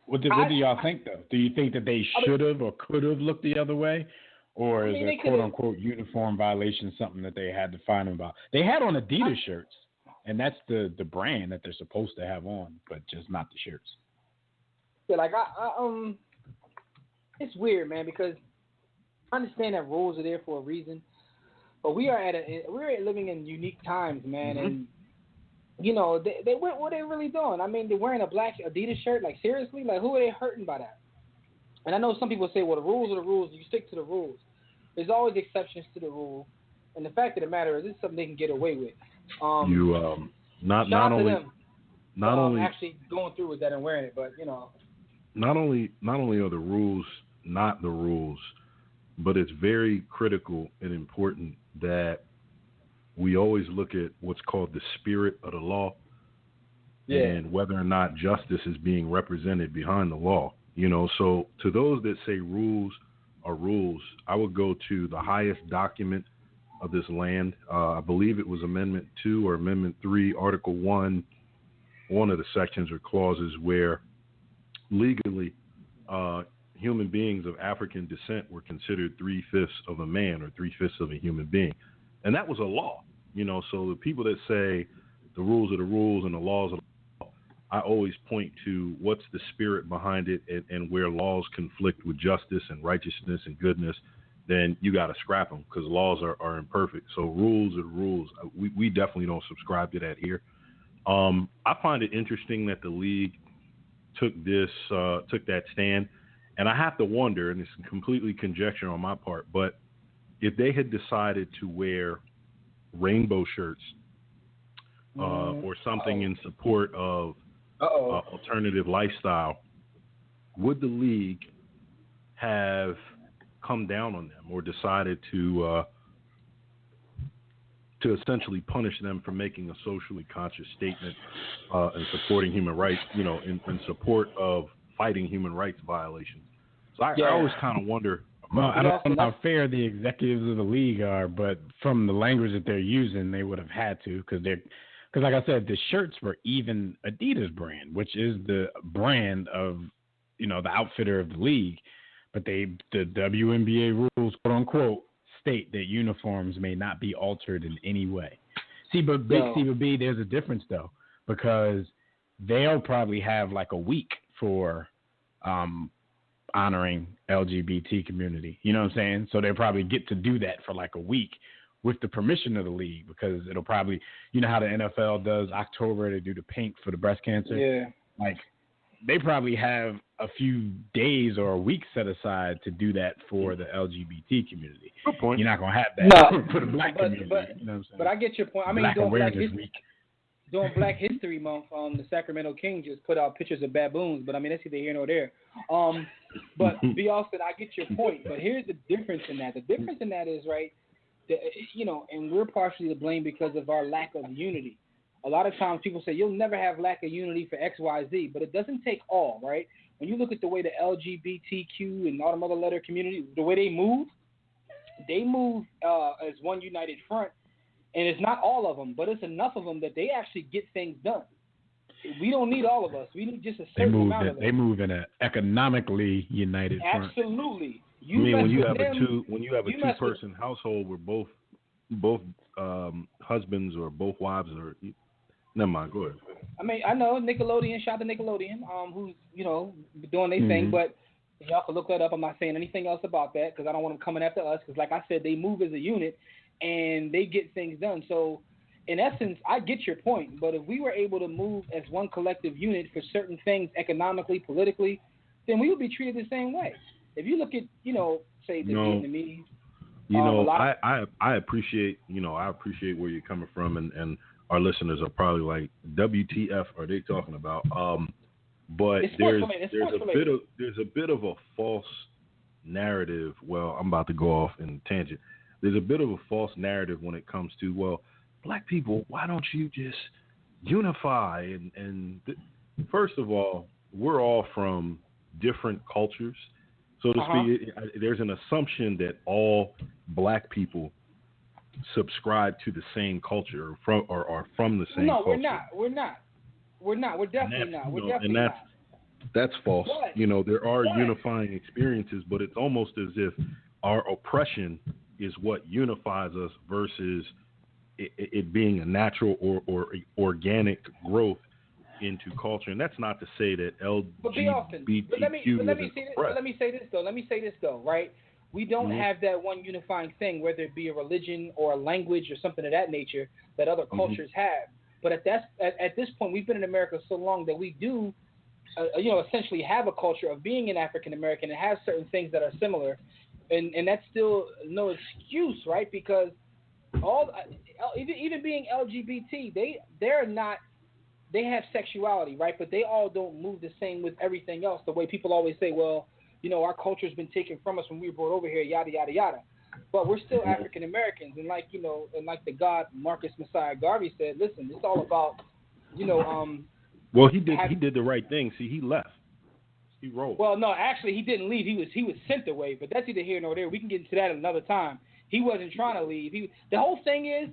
what do y'all think though? Do you think that they should have or could have looked the other way, or is a quote unquote uniform violation something that they had to fine them about? They had on Adidas shirts, and that's the brand that they're supposed to have on, but just not the shirts. Yeah, like it's weird, man, because I understand that rules are there for a reason, but we're living in unique times, man, and you know what are they really doing? I mean, they're wearing a black Adidas shirt. Like, seriously, like, who are they hurting by that? And I know some people say, well, the rules are the rules. You stick to the rules. There's always exceptions to the rule, and the fact of the matter is, this is something they can get away with. Not only actually going through with that and wearing it, but you know. Not only are the rules not the rules, but it's very critical and important that we always look at what's called the spirit of the law, and whether or not justice is being represented behind the law. You know, so to those that say rules are rules, I would go to the highest document of this land. I believe it was Amendment 2 or Amendment 3, Article 1, one of the sections or clauses where legally human beings of African descent were considered 3/5 of a man or 3/5 of a human being. And that was a law, you know. So the people that say the rules are the rules and the laws are the law, I always point to what's the spirit behind it, and where laws conflict with justice and righteousness and goodness, then you got to scrap them because laws are imperfect. So rules are the rules. We definitely don't subscribe to that here. I find it interesting that the league took that stand, and I have to wonder, and it's completely conjecture on my part, but if they had decided to wear rainbow shirts or something in support of alternative lifestyle, would the league have come down on them or decided to essentially punish them for making a socially conscious statement and supporting human rights, in support of fighting human rights violations. So I always kind of wonder. Well, I don't know how fair the executives of the league are, but from the language that they're using, they would have had to because like I said, the shirts were even Adidas brand, which is the brand of, the outfitter of the league. But the WNBA rules, quote unquote, state that uniforms may not be altered in any way. But there's a difference though, because they'll probably have like a week for honoring LGBT community. You know what I'm saying? So they'll probably get to do that for like a week with the permission of the league, because it'll probably, how the NFL does October, they do the pink for the breast cancer. Yeah. Like they probably have a few days or a week set aside to do that for the LGBT community. Good point. You're not going to have that for the black community. But, you know what I'm saying? But I get your point. I mean, during Black History Month, the Sacramento Kings just put out pictures of baboons, but I mean, that's either here nor there. But B. Austin, I get your point. But here's the difference in that. The difference in that is, right, and we're partially to blame because of our lack of unity. A lot of times people say you'll never have lack of unity for X, Y, Z, but it doesn't take all, right? When you look at the way the LGBTQ and all the other letter community, the way they move as one united front, and it's not all of them, but it's enough of them that they actually get things done. We don't need all of us. We need just a certain amount of them. They move in an economically united front. Absolutely. When you have a two-person household where both husbands or both wives are. Never mind. Go ahead. I mean, I know Nickelodeon. Shout out to Nickelodeon, who's doing their thing. But y'all can look that up. I'm not saying anything else about that because I don't want them coming after us. Because like I said, they move as a unit and they get things done. So in essence, I get your point. But if we were able to move as one collective unit for certain things economically, politically, then we would be treated the same way. If you look at say the Vietnamese. I appreciate I appreciate where you're coming from, and our listeners are probably like, WTF are they talking about? But there's a bit of a false narrative. Well, I'm about to go off in a tangent. There's a bit of a false narrative when it comes to, well, black people, why don't you just unify? First of all, we're all from different cultures, so to speak. There's an assumption that all black people subscribe to the same culture or are from the same culture. No, we're not. We're definitely not. That's false. There are unifying experiences, but it's almost as if our oppression is what unifies us versus it being a natural or organic growth into culture. And that's not to say that LGBTQ Let me say this though, right? We don't have that one unifying thing, whether it be a religion or a language or something of that nature that other cultures have. But at this point, we've been in America so long that we do, essentially have a culture of being an African American and have certain things that are similar, and that's still no excuse, right? Because even being LGBT, they have sexuality, right? But they all don't move the same with everything else. The way people always say, well, our culture's been taken from us when we were brought over here, yada yada yada. But we're still African Americans, and like the God Marcus Messiah Garvey said, listen, it's all about, Well, he did the right thing. See, he left. He rolled. Well, no, actually, he didn't leave. He was sent away. But that's either here nor there. We can get into that another time. He wasn't trying to leave. The whole thing is,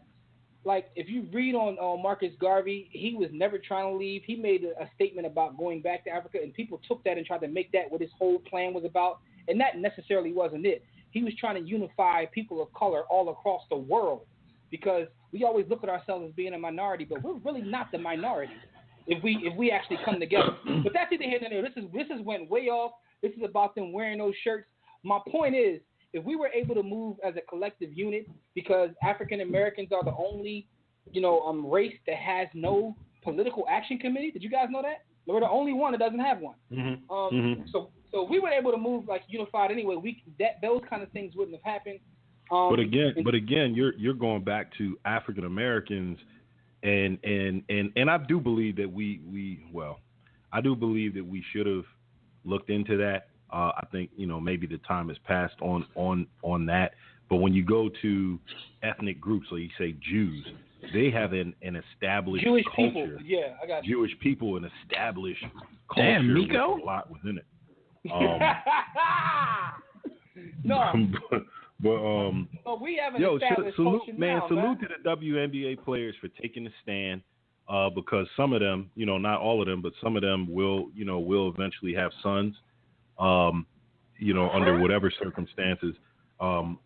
like, if you read on Marcus Garvey, he was never trying to leave. He made a statement about going back to Africa, and people took that and tried to make that what his whole plan was about, and that necessarily wasn't it. He was trying to unify people of color all across the world, because we always look at ourselves as being a minority, but we're really not the minority if we actually come together. But that's either here nor there. This is went way off. This is about them wearing those shirts. My point is, if we were able to move as a collective unit, because African Americans are the only, race that has no political action committee. Did you guys know that? We're the only one that doesn't have one. So if we were able to move like unified anyway, those kind of things wouldn't have happened. But again, you're going back to African Americans, and I do believe that we should have looked into that. I think maybe the time has passed on that. But when you go to ethnic groups, like you say Jews, they have an established Jewish culture. people. Yeah, I got you. Jewish people, an established culture. Damn, Miko? With a lot within it. No. But we have an established culture now, salute to the WNBA players for taking the stand, because some of them, not all of them, but some of them will eventually have sons, under whatever circumstances, and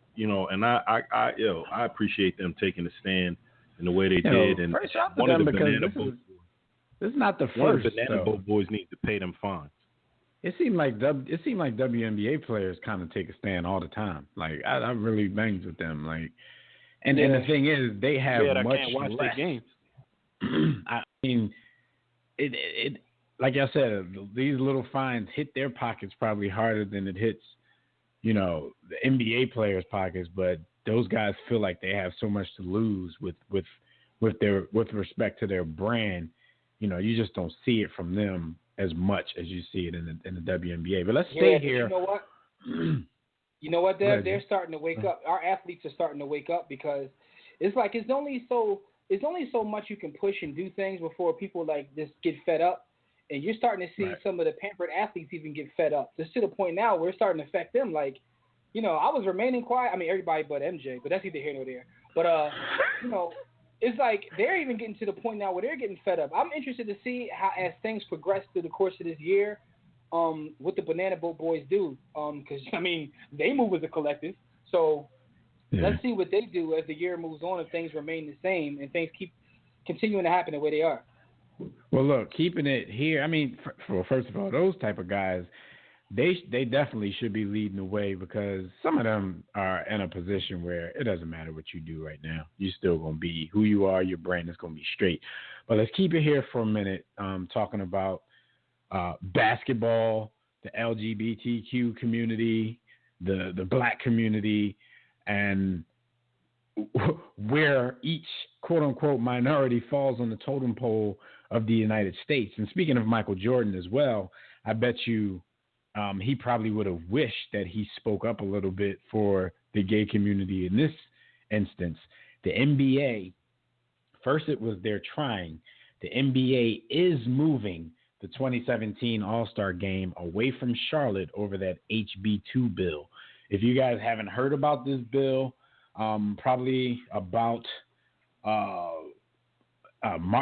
I appreciate them taking the stand in the way they did. And one of the Banana Boat, this is not the first. One of the Banana Boat boys need to pay them fines. It seemed like WNBA players kind of take a stand all the time. Like I really bangs with them. Like, and the thing is, they have much I can't watch less. their games. I mean, it like I said, these little fines hit their pockets probably harder than it hits, the NBA players' pockets. But those guys feel like they have so much to lose with respect to their brand. You just don't see it from them as much as you see it in the WNBA. But let's stay here. You know what? You know what, Dev? They're starting to wake up. Our athletes are starting to wake up because it's like it's only so much you can push and do things before people just get fed up. And you're starting to see some of the pampered athletes even get fed up. Just to the point now where it's starting to affect them. Like, I was remaining quiet. I mean, everybody but MJ, but that's neither here nor there. But, it's like they're even getting to the point now where they're getting fed up. I'm interested to see how, as things progress through the course of this year, what the Banana Boat boys do. Because, they move as a collective. So let's see what they do as the year moves on, if things remain the same and things keep continuing to happen the way they are. Well, look, keeping it here, first of all, those type of guys, they definitely should be leading the way, because some of them are in a position where it doesn't matter what you do right now. You're still going to be who you are. Your brand is going to be straight. But let's keep it here for a minute, talking about basketball, the LGBTQ community, the black community, and where each quote-unquote minority falls on the totem pole of the United States. And speaking of Michael Jordan as well, I bet you he probably would have wished that he spoke up a little bit for the gay community in this instance. The NBA, first it was they're trying. The NBA is moving the 2017 All-Star Game away from Charlotte over that HB2 bill. If you guys haven't heard about this bill, probably about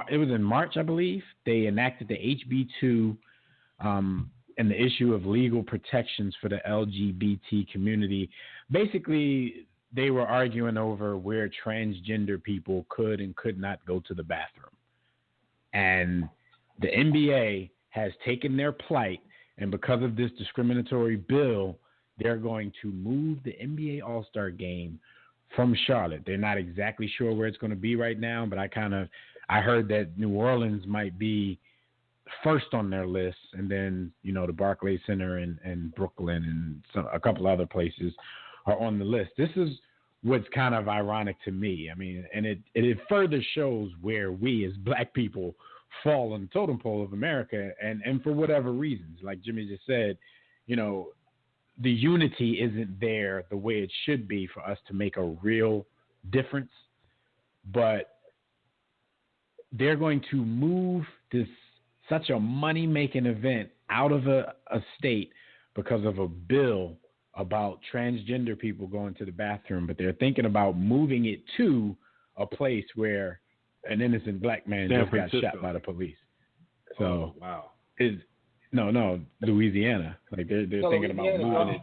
it was in March, I believe. They enacted the HB2 and the issue of legal protections for the LGBT community. Basically, they were arguing over where transgender people could and could not go to the bathroom. And the NBA has taken their plight, and because of this discriminatory bill, they're going to move the NBA All-Star Game from Charlotte. They're not exactly sure where it's going to be right now, but I heard that New Orleans might be first on their list, and then the Barclays Center and Brooklyn and a couple other places are on the list. This is what's kind of ironic to me. And it further shows where we as black people fall on the totem pole of America, and for whatever reasons, like Jimmy just said, the unity isn't there the way it should be for us to make a real difference. But they're going to move such a money-making event out of a state because of a bill about transgender people going to the bathroom, but they're thinking about moving it to a place where an innocent black man just got shot by the police. So, wow. No, Louisiana. Like they're thinking about moving it.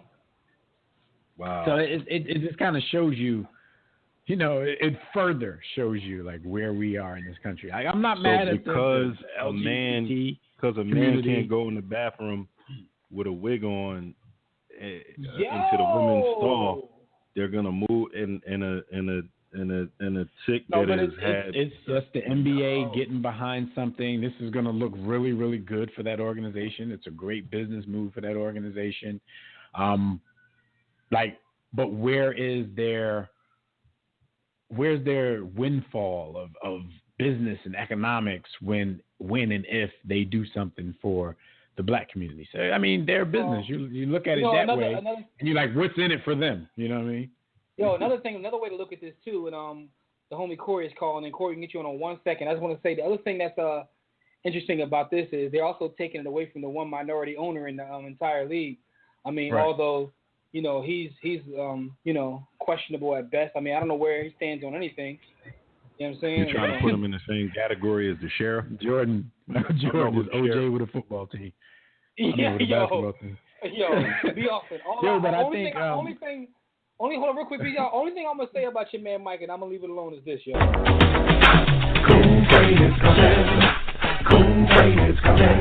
Wow. So it just kind of shows you, it further shows you like where we are in this country. I'm not mad at because the a man can't go in the bathroom with a wig on into the women's stall. They're gonna move in a chick that has had. It's just the NBA getting behind something. This is gonna look really, really good for that organization. It's a great business move for that organization. But where's their windfall of business and economics when and if they do something for the black community. So I mean, they're business. You look at it that way, and you're like, what's in it for them? You know what I mean? Yo, another way to look at this too, and the homie Corey is calling, and Corey can get you on 1 second. I just want to say the other thing that's interesting about this is they're also taking it away from the one minority owner in the entire league. I mean, although he's questionable at best. I mean, I don't know where he stands on anything. You know what I'm saying? You're trying to put him in the same category as the sheriff? Jordan is OJ with a football team. Yeah, with a basketball team. Be often. Hold on real quick, y'all. Only thing I'm gonna say about your man Mike, and I'm gonna leave it alone, is this, yo.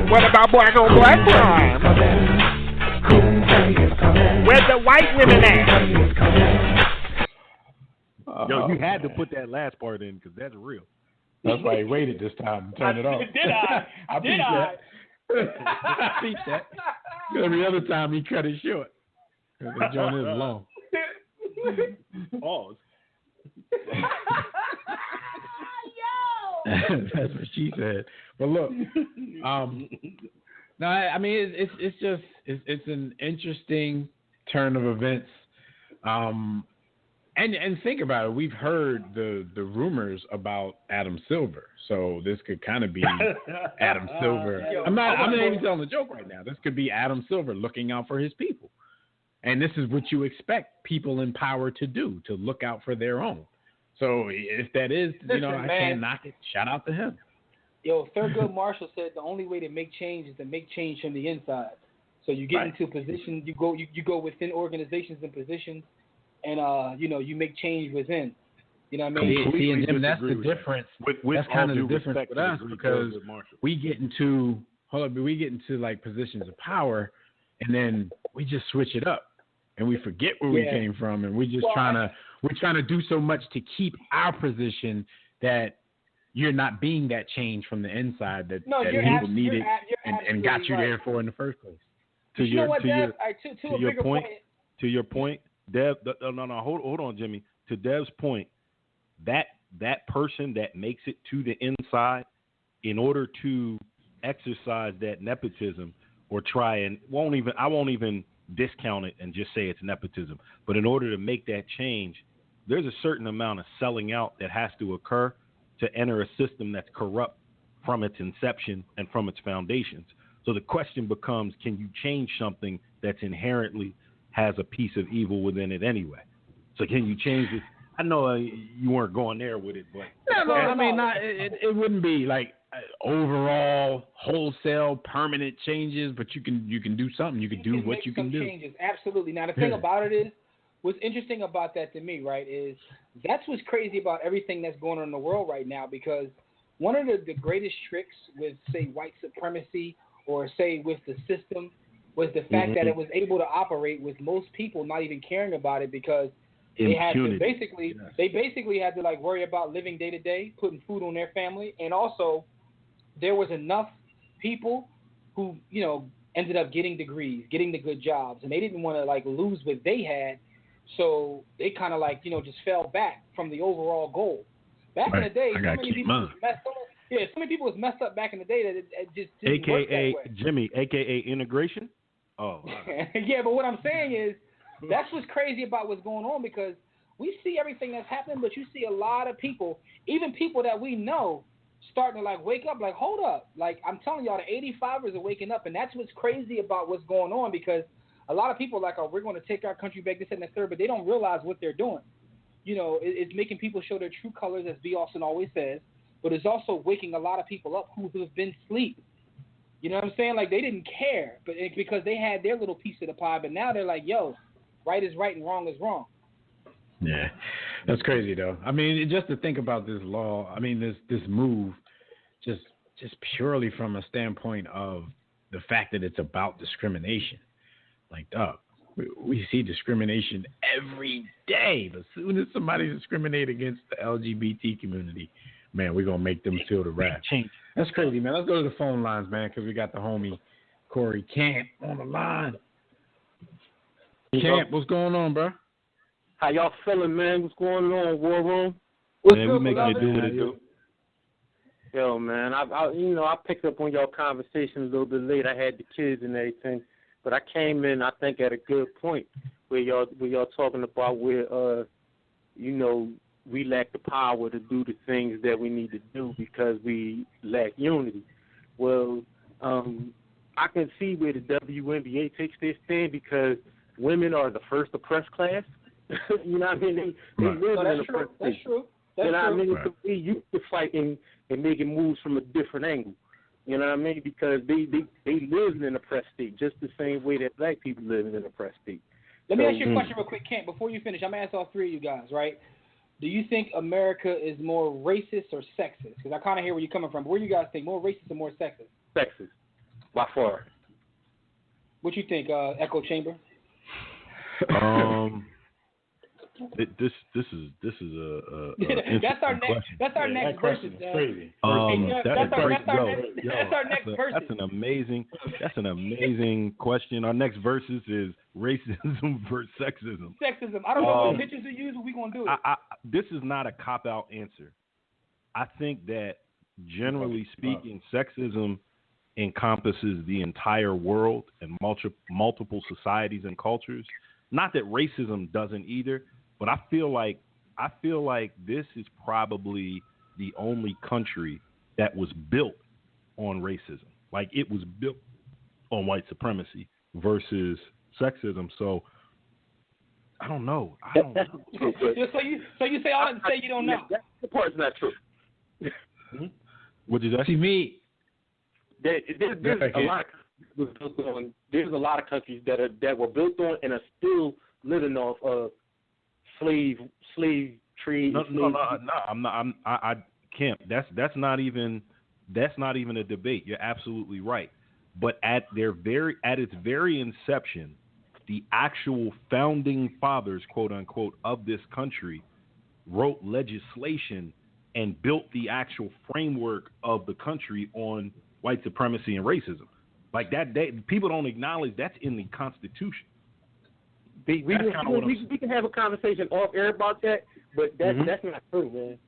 What about black on black crime? Where's the white women at? Yo, you had to put that last part in because that's real. That's why he waited this time to turn it off. Did I? I peeped that. Every other time he cut it short. Because the joint is long. Pause. That's what she said. But look, no, I mean it's an interesting turn of events. And think about it. We've heard the rumors about Adam Silver, so this could kind of be Adam Silver. I'm not even telling a joke right now. This could be Adam Silver looking out for his people, and this is what you expect people in power to do, to look out for their own. So if that is, I can't knock it. Shout out to him. Yo, Thurgood Marshall said the only way to make change is to make change from the inside. So you get into a position, you go within organizations and positions, and you make change within. You know what I mean? See, and Jim, that's the difference. That's kind of the difference with us, because we get into like positions of power, and then we just switch it up, and we forget where we came from, and we're trying to do so much to keep our position that you're not being that change from the inside that people needed and got you there for in the first place. To your point, Dev. No, hold on, Jimmy. To Dev's point, that person that makes it to the inside, in order to exercise that nepotism or try and I won't even discount it and just say it's nepotism. But in order to make that change, there's a certain amount of selling out that has to occur to enter a system that's corrupt from its inception and from its foundations. So the question becomes, can you change something that's inherently has a piece of evil within it anyway? So can you change it? I know you weren't going there with it, but it wouldn't be like overall wholesale permanent changes, but you can do something. You can do what you can do. Changes, absolutely. Now the thing about it is, what's interesting about that to me, right, is that's what's crazy about everything that's going on in the world right now, because one of the greatest tricks with, say, white supremacy or, say, with the system was the fact that it was able to operate with most people not even caring about it, because they had to basically had to like worry about living day to day, putting food on their family, and also there was enough people who ended up getting degrees, getting the good jobs, and they didn't want to like lose what they had, so they kind of like just fell back from the overall goal. Back in the day, so many people was messed up back in the day that it just didn't work that way. Jimmy, AKA integration. Oh, yeah, but what I'm saying is, that's what's crazy about what's going on, because we see everything that's happening, but you see a lot of people, even people that we know, starting to like wake up, like, hold up. Like, I'm telling y'all, the 85ers are waking up, and that's what's crazy about what's going on, because a lot of people are like, oh, we're going to take our country back, this and that third, but they don't realize what they're doing. It's making people show their true colors, as B. Austin always says, but it's also waking a lot of people up who have been asleep. You know what I'm saying? Like, they didn't care, but because they had their little piece of the pie, but now they're like, yo, right is right and wrong is wrong. Yeah, that's crazy though. I mean, just to think about this law, I mean, this move, just purely from a standpoint of the fact that it's about discrimination. Like, dog, we see discrimination every day. As soon as somebody discriminates against the LGBT community, man, we're gonna make them feel the wrath. That's crazy, man. Let's go to the phone lines, man, because we got the homie Corey Camp on the line. Camp, what's going on, bro? How y'all feeling, man? What's going on, War Room? Man, we making it do what it do. Yo, man, I picked up on y'all conversation a little bit late. I had the kids and everything, but I came in, I think, at a good point where y'all talking about where, we lack the power to do the things that we need to do because we lack unity. Well, I can see where the WNBA takes their stand because women are the first oppressed class. You know what I mean? They live in an oppressed state. That's true. You know what I mean? So we used to fighting and making moves from a different angle. You know what I mean? Because they live in an oppressed state just the same way that black people live in an oppressed state. Let me ask you a question real quick, Kent. Before you finish, I'm going to ask all three of you guys, right? Do you think America is more racist or sexist? Because I kind of hear where you're coming from. But where do you guys think, more racist or more sexist? Sexist, by far. What you think, Echo Chamber? This is a that's our next question. That's our next versus. Crazy. That's our next versus. That's an amazing question. Our next versus is racism versus sexism. Sexism. I don't know what pictures to use, but we're gonna do it. This is not a cop-out answer. I think that generally speaking, sexism encompasses the entire world and multiple societies and cultures. Not that racism doesn't either, but I feel like this is probably the only country that was built on racism. Like it was built on white supremacy versus sexism. So I don't know. So you say all that to say you don't know. That part's not true. What did that? See me. There's a lot of countries that were built on and are still living off of slave trade. No, I'm not. I can't. That's not even a debate. You're absolutely right. But at its very inception, the actual founding fathers, quote unquote, of this country wrote legislation and built the actual framework of the country on white supremacy and racism. Like that, people don't acknowledge that's in the Constitution. We can have a conversation off air about that, but that's not true, man.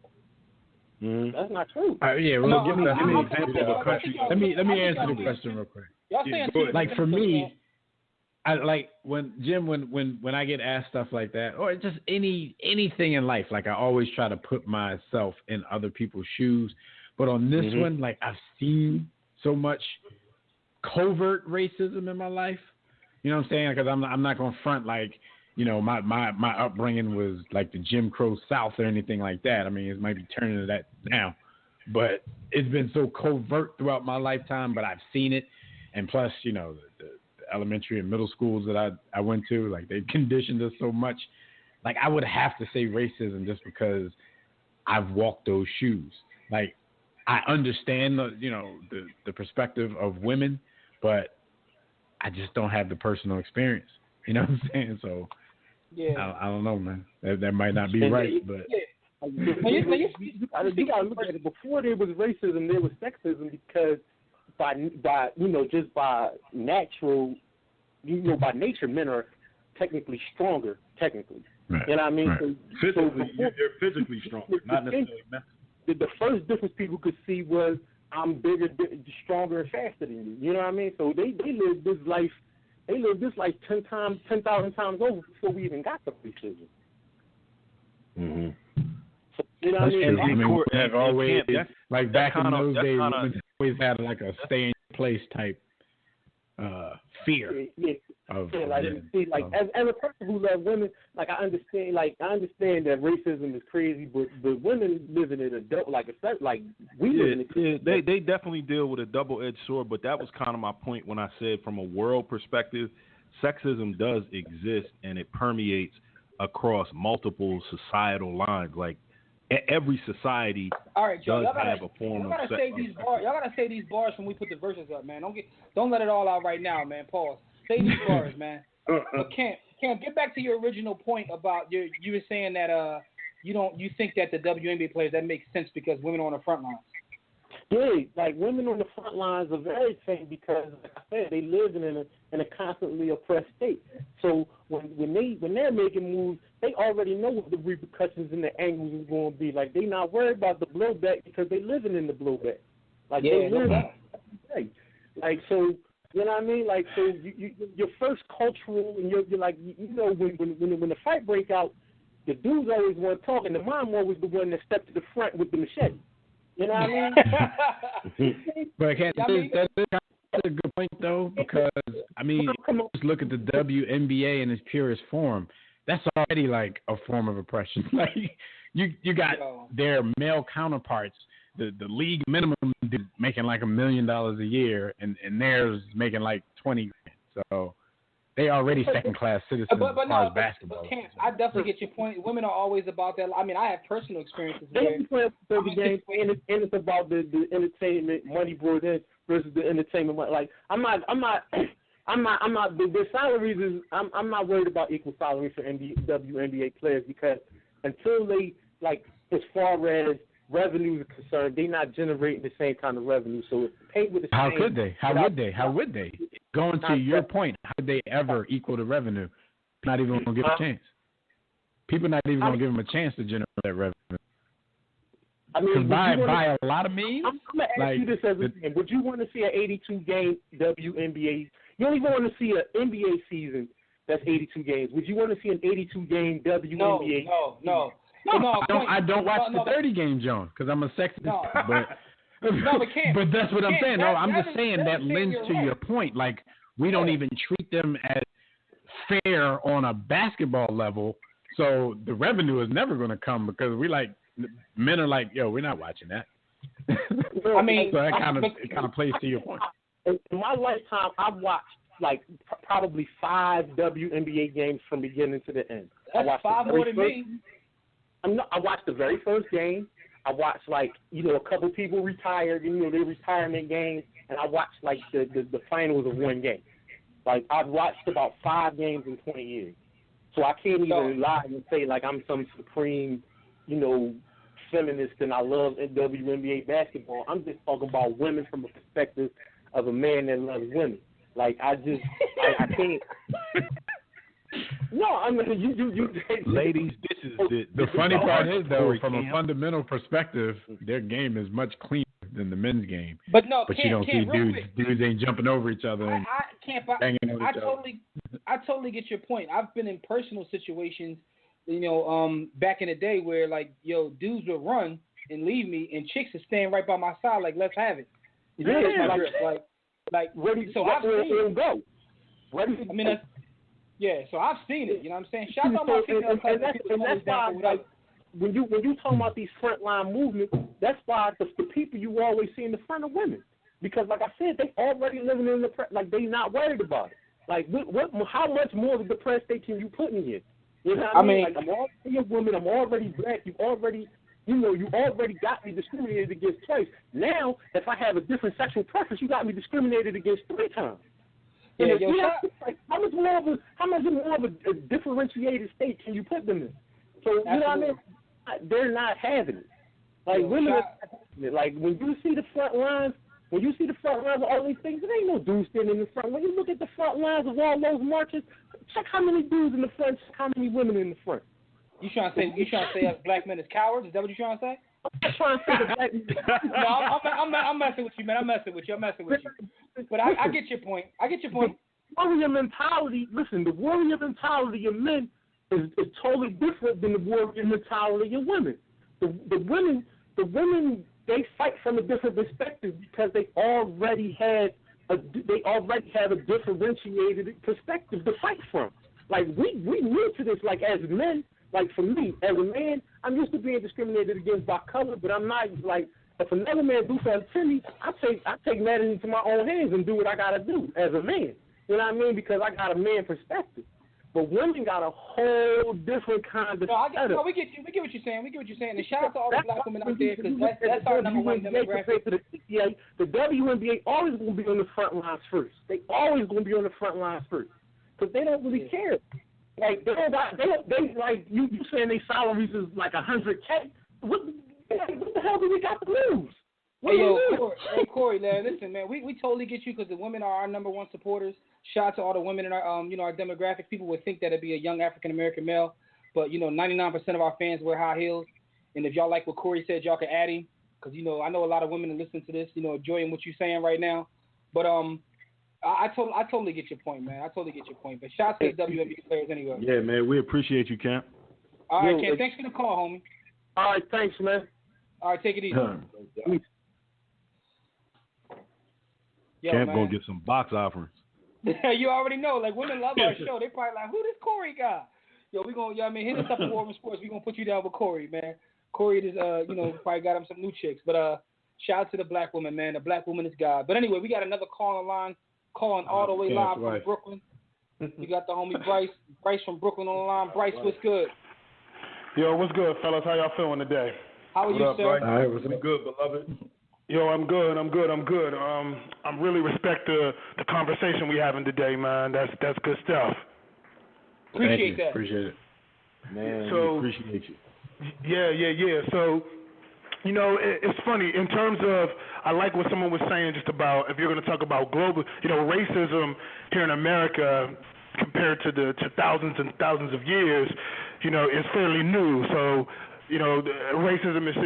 Mm-hmm. That's not true. Give me an example of a country. Let me answer the question real quick. Like for me, I like when I get asked stuff like that, or just anything in life. Like I always try to put myself in other people's shoes. But on this one, like I've seen so much covert racism in my life. You know what I'm saying? Because I'm not gonna front like, my upbringing was like the Jim Crow South or anything like that. I mean, it might be turning to that now, but it's been so covert throughout my lifetime. But I've seen it, and plus, the elementary and middle schools that I went to, like they conditioned us so much. Like I would have to say racism just because I've walked those shoes. Like I understand the perspective of women, but I just don't have the personal experience. You know what I'm saying? So yeah, I don't know, man. That might not be right, but you gotta look at it. Before there was racism, there was sexism because by nature, men are technically stronger. Technically, right. You know what I mean? Right. You're physically stronger, not necessarily mentally. The first difference people could see was I'm bigger, stronger, and faster than you. You know what I mean? So they lived this life. They lived this life 10,000 times over before we even got to racism. Mm-hmm. So, you know what I mean? I mean, we have always like back in those days, women always had like a stay in place type fear of women. As a person who loves women, like I understand that racism is crazy, but women live in it we live in it. They definitely deal with a double-edged sword, but that was kind of my point when I said from a world perspective, sexism does exist and it permeates across multiple societal lines. Like every society does have a form of sexism. Y'all gotta say these bars when we put the verses up, man. Don't let it all out right now, man. Pause. Say these bars, man. But Cam, get back to your original point about you were saying that you think that the WNBA players that makes sense because women are on the front lines. Yeah, like women on the front lines of everything because, like I said, they live in a constantly oppressed state. So when they're making moves, they already know what the repercussions and the angles is going to be. Like they not worried about the blowback because they living in the blowback. Like they live every day. Like so, you know what I mean? Like so, your first cultural and you're like when the fight break out, the dudes always want to talk and the mom always the one that stepped to the front with the machete. You know what I mean? But that's a good point, though, because, I mean, just look at the WNBA in its purest form. That's already like a form of oppression. Like, you got their male counterparts, the league minimum making like $1 million a year, and theirs making like $20,000. So they already second-class citizens as far as basketball. I definitely get your point. Women are always about that. I mean, I have personal experiences they play 30 games, and it's about the entertainment money brought in versus the entertainment money. Like I'm not. The salaries is. I'm not worried about equal salary for WNBA players because until they like as far as revenues are concerned, they're not generating the same kind of revenue. So it's paid with the same. How could they? How would they? Going to your point, how could they ever equal the revenue? Not even going to give a chance. People not even going to give them a chance to generate that revenue. I mean, by a lot of means. I'm going to ask you this as a thing. Would you want to see an 82-game WNBA? You don't even want to see an NBA season that's 82 games. Would you want to see an 82-game WNBA? No. I don't watch the 30-game Jones because I'm a sexist. But that's what I'm saying. No, I'm just saying that lends to your point. Like, we don't even treat them as fair on a basketball level. So the revenue is never going to come because men are like, yo, we're not watching that. I mean, so it kind of plays to your point. In my lifetime, I've watched like probably 5 WNBA games from beginning to the end. That's 5 more than me. I watched the very first game. I watched a couple people retired, their retirement games, and I watched the finals of one game. Like I've watched about 5 games in 20 years, so I can't even lie and say like I'm some supreme, feminist and I love WNBA basketball. I'm just talking about women from a perspective of a man that loves women. Like I can't. No, I mean you. Ladies, this is the funny part is though, from a fundamental perspective, their game is much cleaner than the men's game. But you don't see dudes ain't jumping over each other. And banging on each other. I totally get your point. I've been in personal situations, back in the day where dudes would run and leave me, and chicks would stand right by my side like, let's have it. Where do you go? So I've seen it. You know what I'm saying? Shout out my female and that's why, when you talk about these frontline movements, that's why the people you always see in the front are women. Because, like I said, they already living in they not worried about it. Like, how much more of a depressed state can you put in here? You know what I mean? Like, I'm already a woman. I'm already black. You already got me discriminated against twice. Now, if I have a different sexual preference, you got me discriminated against 3 times. How much more of a differentiated state can you put them in? So you know what I mean? They're not having it. Like women, like when you see the front lines of all these things, there ain't no dudes standing in the front. When you look at the front lines of all those marches, check how many dudes in the front, check how many women in the front. You trying to say us black men as cowards? Is that what you trying to say? I'm not trying to say that black men. No, I'm messing with you, man. I'm messing with you. But I get your point. The warrior mentality. Listen, the warrior mentality of men is totally different than the warrior mentality of women. The women, they fight from a different perspective because they already have a differentiated perspective to fight from. Like we new to this. Like as men, like for me as a man, I'm used to being discriminated against by color, but I'm not like. If another man do something to me, I take matters into my own hands and do what I gotta do as a man. You know what I mean? Because I got a man perspective. But women got a whole different kind of. No, we get you. We get what you're saying. And shout out to all the black women out there because that's our number one demographic. The WNBA always going to be on the front lines first. They always going to be on the front lines first because they don't really care. Like they like you saying their salaries is like $100K. What the hell do we got to lose? Corey, man, listen, man, we totally get you because the women are our number one supporters. Shout out to all the women in our, our demographic. People would think that it'd be a young African American male, but 99% of our fans wear high heels. And if y'all like what Corey said, y'all can add him because I know a lot of women are listening to this, enjoying what you're saying right now. But I totally get your point, man. I totally get your point. But shout out to the WNBA players anyway. Yeah, man, we appreciate you, Camp. All right, Camp. Thanks for the call, homie. All right, thanks, man. All right, take it easy. Camp gonna get some box offerings. You already know, like women love our show. They probably like, who this Corey guy? Yo, we gonna, hit us up at War Room Sports. We gonna put you down with Corey, man. Corey is, probably got him some new chicks. But shout out to the black woman, man. The black woman is God. But anyway, we got another call on line, calling all the way live from Brooklyn. We got the homie Bryce from Brooklyn on the line. Bryce, what's good? Yo, what's good, fellas? How y'all feeling today? How are you, sir? All right, what's good, beloved? Yo, I'm good. I'm really respect the conversation we having today, man. That's good stuff. Appreciate that. Appreciate it. Man, so, we appreciate you. Yeah. So, it's funny in terms of, I like what someone was saying just about, if you're going to talk about global, racism here in America compared to thousands and thousands of years, is fairly new. So, racism is,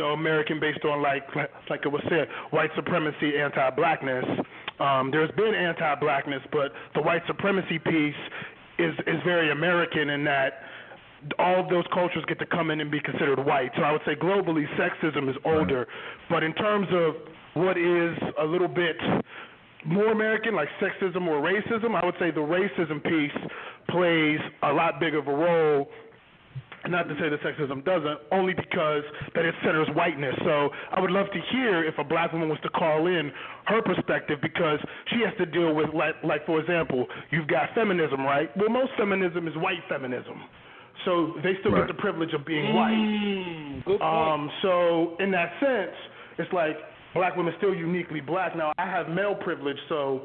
American based on like it was said, white supremacy, anti-blackness. There's been anti-blackness, but the white supremacy piece is very American in that all of those cultures get to come in and be considered white. So I would say globally, sexism is older. But in terms of what is a little bit more American, like sexism or racism, I would say the racism piece plays a lot bigger of a role. Not to say that sexism doesn't, only because that it centers whiteness. So I would love to hear if a black woman was to call in her perspective, because she has to deal with, like for example, you've got feminism, right? Well, most feminism is white feminism. So they still get the privilege of being white. Good point. So in that sense, it's like black women still uniquely black. Now, I have male privilege, so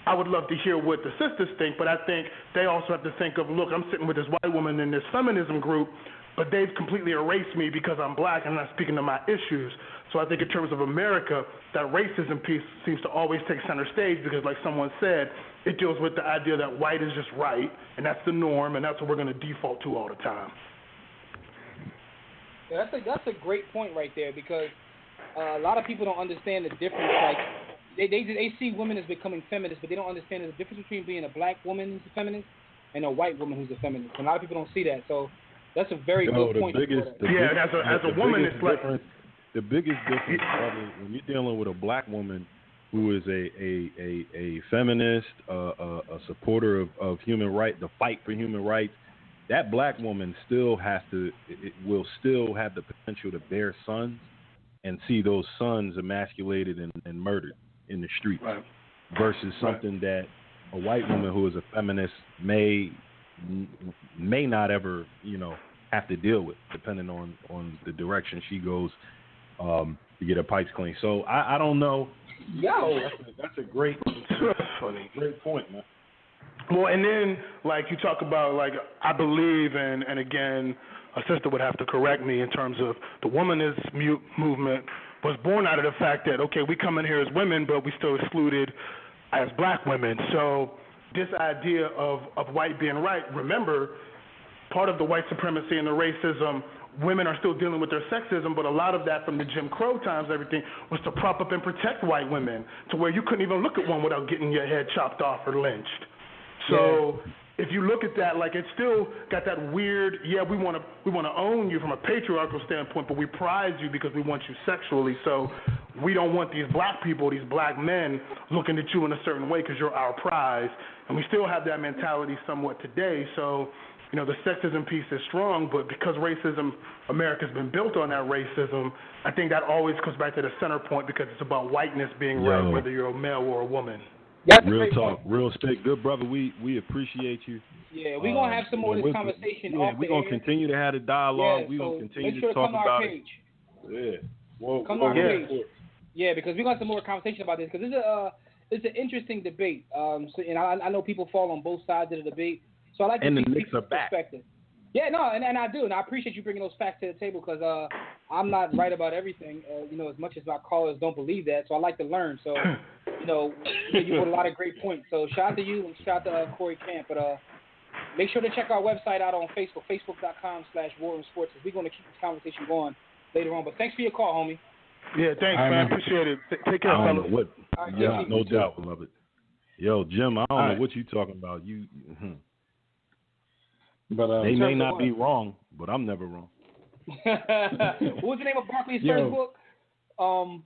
I would love to hear what the sisters think, but I think they also have to think of, look, I'm sitting with this white woman in this feminism group, but they've completely erased me because I'm black and I'm not speaking to my issues. So I think in terms of America, that racism piece seems to always take center stage because, like someone said, it deals with the idea that white is just right, and that's the norm, and that's what we're going to default to all the time. Yeah, that's a great point right there, because a lot of people don't understand the difference. Like they see women as becoming feminists, but they don't understand the difference between being a black woman who's a feminist and a white woman who's a feminist. And a lot of people don't see that. So that's a very good point. As a woman, it's like the biggest difference, brother, when you're dealing with a black woman who is a feminist, a supporter of human rights, the fight for human rights, that black woman still will still have the potential to bear sons and see those sons emasculated and murdered in the streets, versus something that a white woman who is a feminist may not ever, have to deal with, depending on the direction she goes to get her pipes clean. So I don't know. That's a great point, man. Well, and then, like, you talk about, like, I believe, and again, a sister would have to correct me in terms of the womanist movement was born out of the fact that, okay, we come in here as women, but we still excluded as black women. So this idea of white being right, remember, part of the white supremacy and the racism, women are still dealing with their sexism, but a lot of that from the Jim Crow times, everything, was to prop up and protect white women to where you couldn't even look at one without getting your head chopped off or lynched. So if you look at that, like, it's still got that weird, we want to own you from a patriarchal standpoint, but we prize you because we want you sexually. So we don't want these black people, these black men, looking at you in a certain way because you're our prize. And we still have that mentality somewhat today. So, the sexism piece is strong, but because racism, America's been built on that racism, I think that always comes back to the center point because it's about whiteness being right, whether you're a male or a woman. Real talk, real stick. Good brother, we appreciate you. Yeah, we're going to have some more of this conversation. Yeah, we're going to continue to have the dialogue. Yeah, we're going to continue to talk about it. Yeah. Come on our page. Yeah, because we're going to have some more conversation about this, because it's an interesting debate. And I know people fall on both sides of the debate. So I like to see people's perspective. Yeah, no, and I do, and I appreciate you bringing those facts to the table, because I'm not right about everything. As much as my callers don't believe that, so I like to learn. So, you put a lot of great points. So shout out to you and shout out to Corey Camp. But make sure to check our website out on Facebook, facebook.com/WarRoomSports. We're going to keep this conversation going later on. But thanks for your call, homie. Yeah, thanks, man. Appreciate it. Take care, I don't fellas. know what. All right, Yeah, thank no you. doubt, beloved. Yo, Jim, I don't All know right. what you talking about. But they in may terms of not what? be wrong, but I'm never wrong. What was the name of Barkley's first book?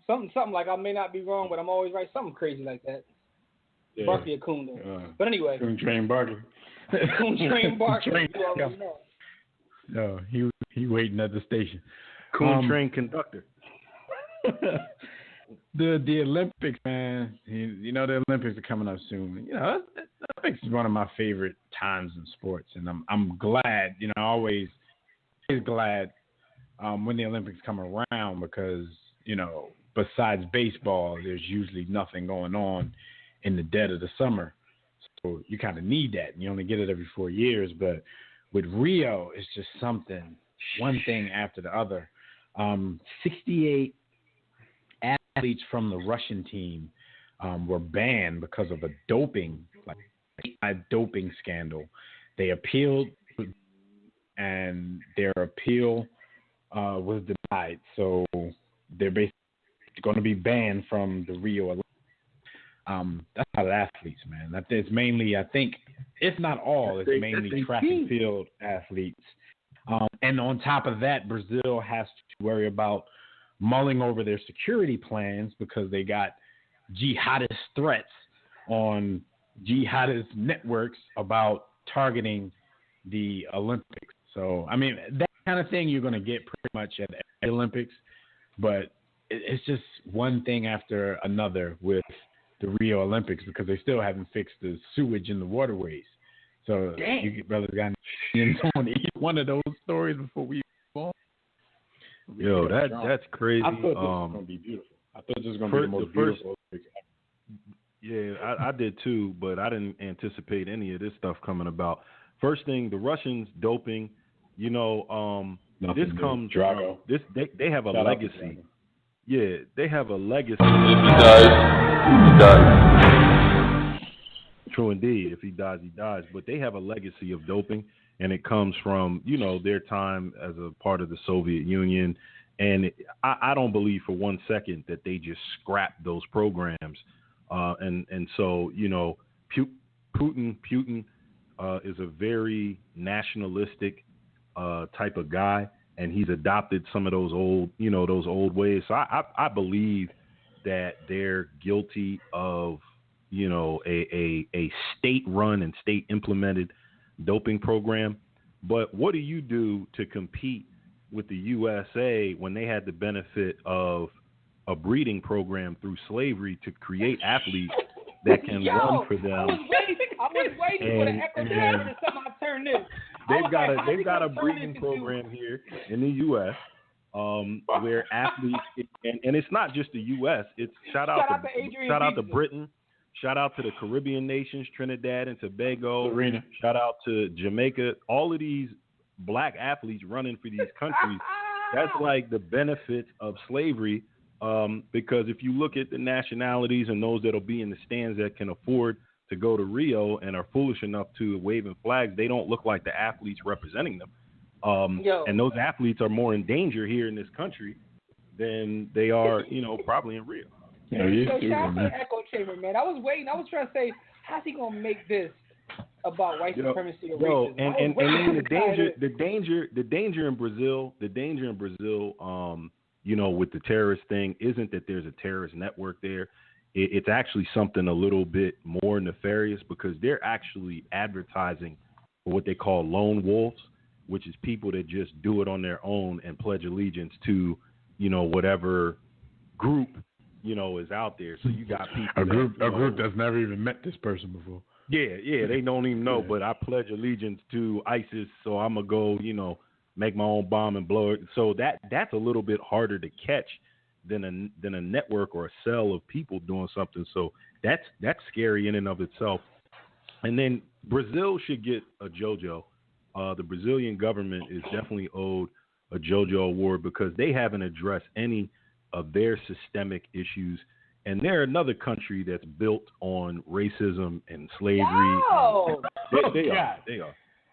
Something like I may not be wrong, but I'm always right. Something crazy like that. Yeah. Barkley or Coon, though. But anyway. Coon Train Barkley. Coon Train Barkley. Train- You already know. No, he waiting at the station. Coon train conductor. The Olympics, man. The Olympics are coming up soon. The Olympics is one of my favorite times in sports, and I'm glad. Always glad when the Olympics come around because besides baseball, there's usually nothing going on in the dead of the summer, so you kind of need that. You only get it every 4 years, but with Rio, it's just something, one thing after the other. 68 athletes from the Russian team were banned because of a doping scandal. They appealed, and their appeal was denied. So they're basically going to be banned from the Rio Olympics. That's not athletes, man. It's mainly, I think, if not all, it's mainly track and field athletes. And on top of that, Brazil has to worry about mulling over their security plans because they got jihadist threats on jihadist networks about targeting the Olympics. So, that kind of thing you're going to get pretty much at the Olympics, but it's just one thing after another with the Rio Olympics because they still haven't fixed the sewage in the waterways. So you brothers got on each one of those stories before we move on. Yo, that's crazy. I thought this was going to be beautiful. I thought this was going to be the most beautiful Olympics ever. Yeah, I did too, but I didn't anticipate any of this stuff coming about. First thing, the Russians doping, this comes Drago. They have a Shout out to legacy. Drago. Yeah, they have a legacy. He dies. True indeed. If he dies, he dies. But they have a legacy of doping, and it comes from, their time as a part of the Soviet Union. And I don't believe for 1 second that they just scrapped those programs. And so, Putin is a very nationalistic type of guy, and he's adopted some of those old ways. So I believe that they're guilty of a state-run and state-implemented doping program. But what do you do to compete with the USA when they had the benefit of a breeding program through slavery to create athletes that can run for them? I was waiting for the echo chamber to somehow turn this. They've got a breeding program here in the U.S. Where athletes and it's not just the U.S. It's shout out to Britain, shout out to the Caribbean nations, Trinidad and Tobago, Serena. Shout out to Jamaica. All of these black athletes running for these countries. That's like the benefits of slavery. Because if you look at the nationalities and those that'll be in the stands that can afford to go to Rio and are foolish enough to waving flags, they don't look like the athletes representing them. And those athletes are more in danger here in this country than they are, probably in Rio. So shout out to the echo chamber, man. I was waiting. I was trying to say, how's he gonna make this about white supremacy or racism? And then the danger in Brazil, with the terrorist thing, isn't that there's a terrorist network there. It's actually something a little bit more nefarious because they're actually advertising for what they call lone wolves, which is people that just do it on their own and pledge allegiance to, whatever group, is out there. So you got people. A group that's never even met this person before. Yeah, they don't even know. But I pledge allegiance to ISIS, so I'm gonna go, make my own bomb and blow it. So that's a little bit harder to catch than a network or a cell of people doing something. So that's scary in and of itself. And then Brazil should get a JoJo. The Brazilian government is definitely owed a JoJo Award because they haven't addressed any of their systemic issues. And they're another country that's built on racism and slavery. No! They are.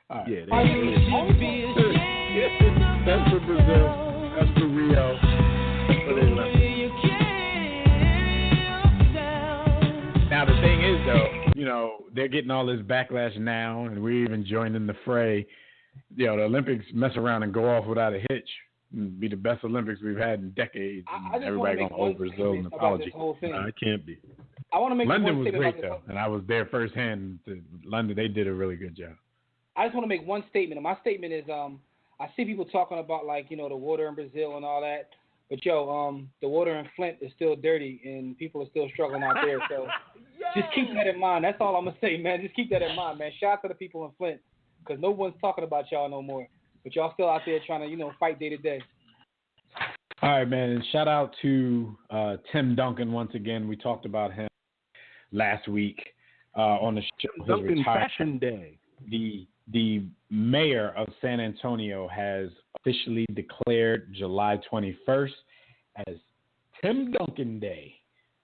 All right. Yeah, That's for Brazil. That's for Rio. Now the thing is, though, they're getting all this backlash now, and we're even joining the fray. The Olympics mess around and go off without a hitch. It'd be the best Olympics we've had in decades. And everybody gonna owe Brazil an apology. It can't be. I want to make London one was statement great though, and I was there firsthand. London, they did a really good job. I just want to make one statement, and my statement is, I see people talking about the water in Brazil and all that, but the water in Flint is still dirty, and people are still struggling out there. So just keep that in mind. That's all I'm gonna say, man. Just keep that in mind, man. Shout out to the people in Flint, because no one's talking about y'all no more. But y'all still out there trying to, fight day to day. All right, man. And shout out to Tim Duncan once again. We talked about him last week on the show. Duncan Fashion Day. The mayor of San Antonio has officially declared July 21st as Tim Duncan Day.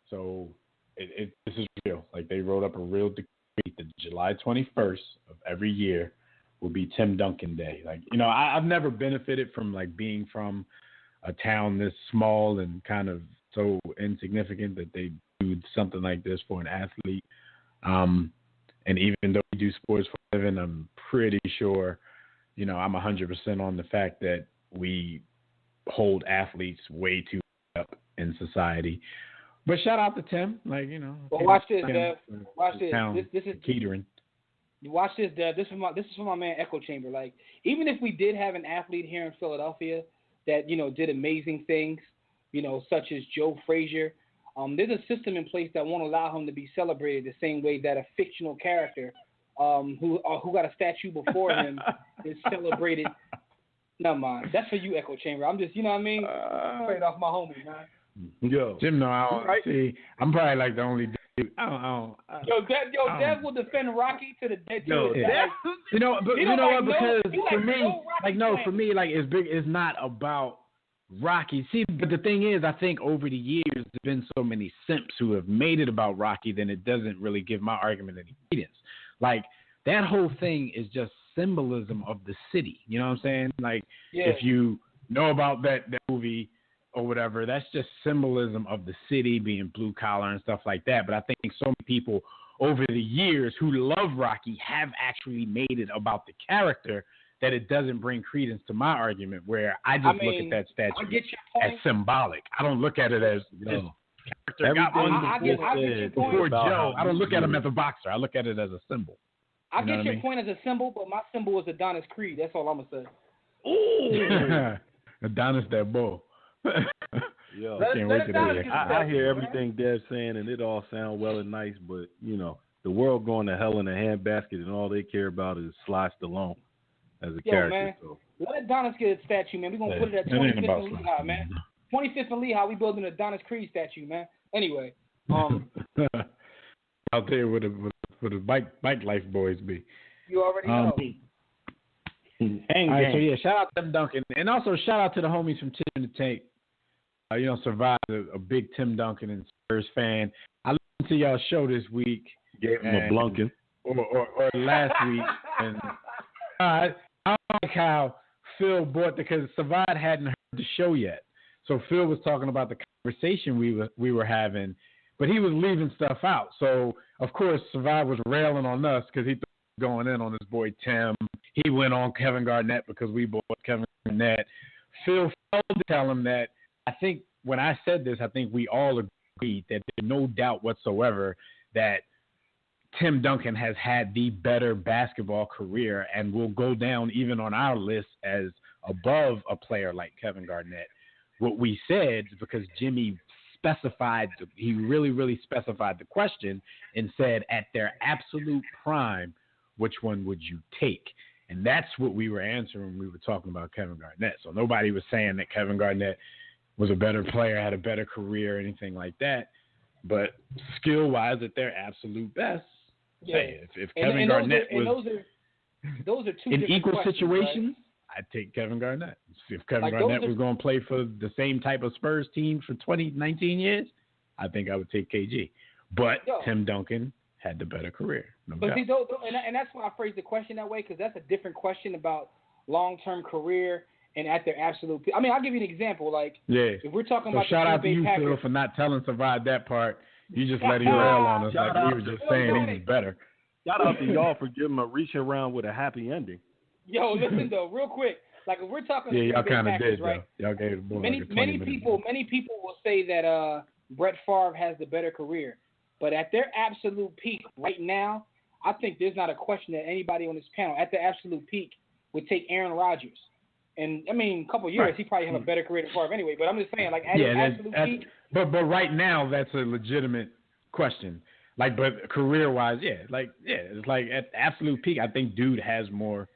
So this is real. Like, they wrote up a real decree that July 21st of every year will be Tim Duncan Day. Like, I've never benefited from being from a town this small and kind of so insignificant that they do something like this for an athlete. And even though we do sports for a living, I'm pretty sure, I'm 100% on the fact that we hold athletes way too up in society. But shout out to Tim, Well, watch this, Dev. Watch this. This is catering. Watch this, Dev. This is from my man Echo Chamber. Like, even if we did have an athlete here in Philadelphia that did amazing things, such as Joe Frazier, there's a system in place that won't allow him to be celebrated the same way that a fictional character who got a statue before him is celebrated. Never mind. That's for you, Echo Chamber. I'm just, Straight off my homie, man. Yo, Jim, no, I don't see. I'm probably like the only dude. Dev will defend Rocky to the dead. Because for me, it's not about Rocky. See, but the thing is, I think over the years there's been so many simps who have made it about Rocky, then it doesn't really give my argument any credence. Like, that whole thing is just symbolism of the city. You know what I'm saying? Like, if you know about that movie or whatever, that's just symbolism of the city being blue collar and stuff like that. But I think so many people over the years who love Rocky have actually made it about the character that it doesn't bring credence to my argument, where I just look at that statue as symbolic. I don't look at it as character got one before Joe. I don't look at him as a boxer. I look at it as a symbol. I get your point as a symbol, but my symbol is Adonis Creed. That's all I'm going to say. Ooh. Adonis that bull. Yo, I can't wait to hear. I hear everything Dev's saying, and it all sounds well and nice, but, the world going to hell in a handbasket, and all they care about is Sly Stallone as a character. Man, let Adonis get a statue, man. We're going to put it at 25th and Lehigh, man. 25th and Lehigh, we building an Adonis Creed statue, man. Anyway. Out there with the bike life boys be. You already know. All right, so yeah, shout out to Tim Duncan, and also shout out to the homies from Tim the Tank. Survived a big Tim Duncan and Spurs fan. I listened to y'all show this week. Gave him a blunking. Or last week, and I like how Phil brought because Savad hadn't heard the show yet, so Phil was talking about the conversation we were having, but he was leaving stuff out. So of course Savad was railing on us because he thought he was going in on his boy Tim. He went on Kevin Garnett because we bought Kevin Garnett. Phil failed to tell him that. I think when I said this, I think we all agreed that there's no doubt whatsoever that Tim Duncan has had the better basketball career and will go down even on our list as above a player like Kevin Garnett. What we said, because Jimmy specified, he really, really specified the question and said at their absolute prime, which one would you take? And that's what we were answering when we were talking about Kevin Garnett. So nobody was saying that Kevin Garnett was a better player, had a better career, anything like that. But skill-wise, at their absolute best, if Kevin Garnett was those are two in equal situations, right? I'd take Kevin Garnett. If Kevin Like, Garnett those are- was going to play for the same type of Spurs team for 19 years, I think I would take KG. But Tim Duncan had the better career. No But doubt. see, and that's why I phrased the question that way, because that's a different question about long-term career and at their absolute peak. I mean, I'll give you an example. Like, Yeah. if we're talking So about shout the out to Green you, Bay Packers, Phil, for not telling Survive that part. You just let him rail on us Shout like we out were to just Phil. saying he was better. Shout out to y'all for giving a reaching around with a happy ending. yo, listen though, real quick. Like, if we're talking Yeah, the y'all Green Bay kind of Packers, did, right? though. Y'all gave the boy Many like a 20 many people will say that Brett Favre has the better career, but at their absolute peak right now, I think there's not a question that anybody on this panel at the absolute peak would take Aaron Rodgers. And I mean, a couple of years, Right. he probably have a better career than Favre anyway. But I'm just saying, like, at Yeah, his that's, absolute that's, peak, but right now that's a legitimate question. Like, but career wise, it's like at absolute peak, I think dude has more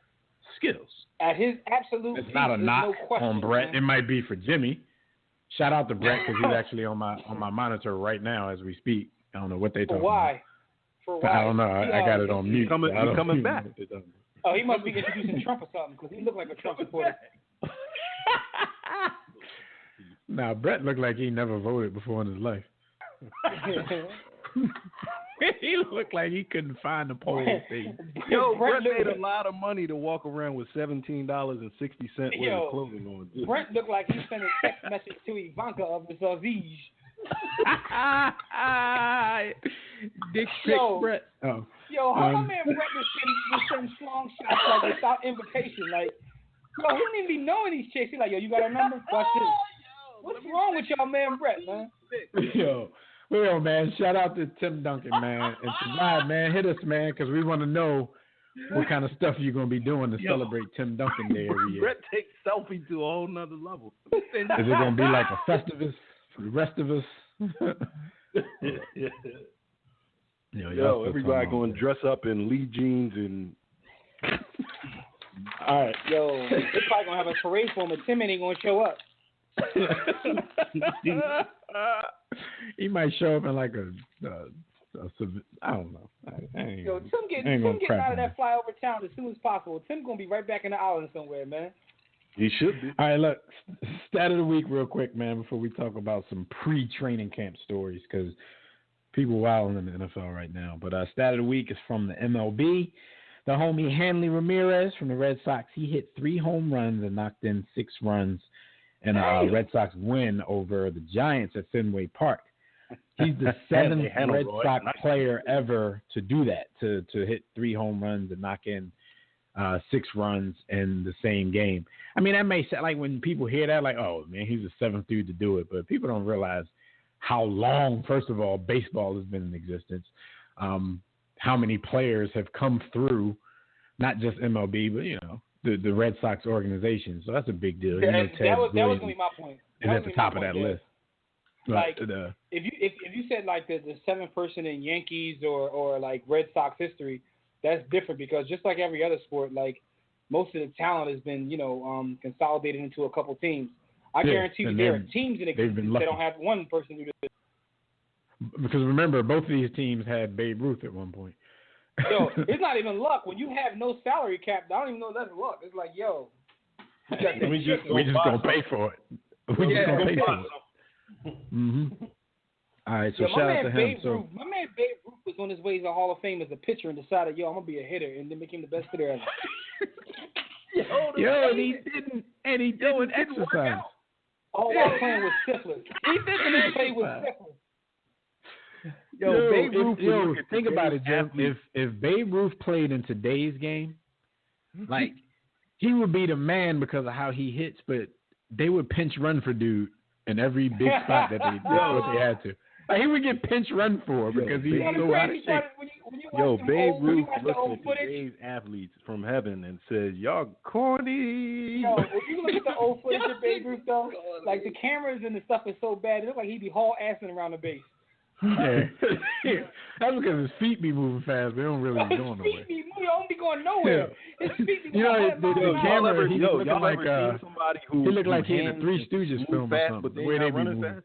skills. at his absolute It's peak, not a there's knock no question, on Brett. man. It might be for Jimmy. Shout out to Brett because he's actually on my monitor right now as we speak. I don't know what they For talking why? For about. why? I don't know. I got it on mute. He's coming back. Oh, he must be introducing Trump or something because he looked like a Trump supporter. Nah, Brett looked like he never voted before in his life. He looked like he couldn't find the poll station. Yo, Brett Brett made looked- a lot of money to walk around with $17.60 worth Yo, of clothing on. Brent looked like he sent a text message to Ivanka of the Savige. Dick pic Yo. Brett. Oh. Yo, how my man Brett was sending strong shots like without invitation? Like, yo, he didn't even be knowing these chicks. He like, yo, you got a number? Watch this. What's wrong with y'all, man, Brett, man? Yo, man, shout out to Tim Duncan, man. And Survive, man, hit us, man, because we want to know what kind of stuff you're going to be doing to celebrate Tim Duncan Day every year. Brett takes selfie to a whole nother level. Is it going to be like a Festivus for the rest of us? Yo, everybody going to dress up in Lee jeans and. All right. Yo, they probably going to have a parade for him, and Tim ain't going to show up. He might show up in like a I don't know. I ain't Yo, Tim gonna getting crap out of on that flyover town as soon as possible. Tim going to be right back in the island somewhere, man. He should be. All right, look, stat of the week real quick, man, before we talk about some pre-training camp stories, because people wilding in the NFL right now. But stat of the week is from the MLB. The homie Hanley Ramirez from the Red Sox, he hit 3 home runs and knocked in 6 runs in a Red Sox win over the Giants at Fenway Park. He's the 7th Red Sox player ever to do that, to hit 3 home runs and knock in 6 runs in the same game. I mean, that may sound like when people hear that, like, oh, man, he's the 7th dude to do it. But people don't realize how long, first of all, baseball has been in existence, how many players have come through, not just MLB, but, you know, the Red Sox organization. So that's a big deal. Yeah, you know, that was going to be my point. Is at the top of that list. Like, But, if you said like the 7th person in Yankees or like Red Sox history, that's different because just like every other sport, like most of the talent has been, you know, consolidated into a couple teams. I guarantee you there are teams in existence that don't have one person do this. Because remember, both of these teams had Babe Ruth at one point. Yo, it's not even luck. When you have no salary cap, I don't even know that's luck. It's like, yo, we just gonna pay for it. We just gonna pay for it. All right, so shout out to him. My man Babe Ruth was on his way to the Hall of Fame as a pitcher and decided, yo, I'm gonna be a hitter, and then became the best hitter ever. and he didn't exercise. All while playing with syphilis. He didn't play with syphilis. Yo, Babe Ruth. Think about it, Jim. If Babe Ruth played in today's game, like he would be the man because of how he hits, but they would pinch run for dude in every big spot that they had to. Like, he would get pinch run for because he's so out of shape. Yo, Babe Ruth looked at today's athletes from heaven and said, "Y'all corny." Yo, if you look at the old footage of Babe Ruth, though, like the cameras and the stuff is so bad, it looks like he'd be haul-assing around the base. Yeah. That's because his feet be moving fast. They don't really be going nowhere. His feet be moving. They don't be going nowhere. His feet be You know, the camera, he y'all looking like ever seen somebody who he looked like he in a hands Three Stooges move film fast, or something. but The they way not they be running moving. fast?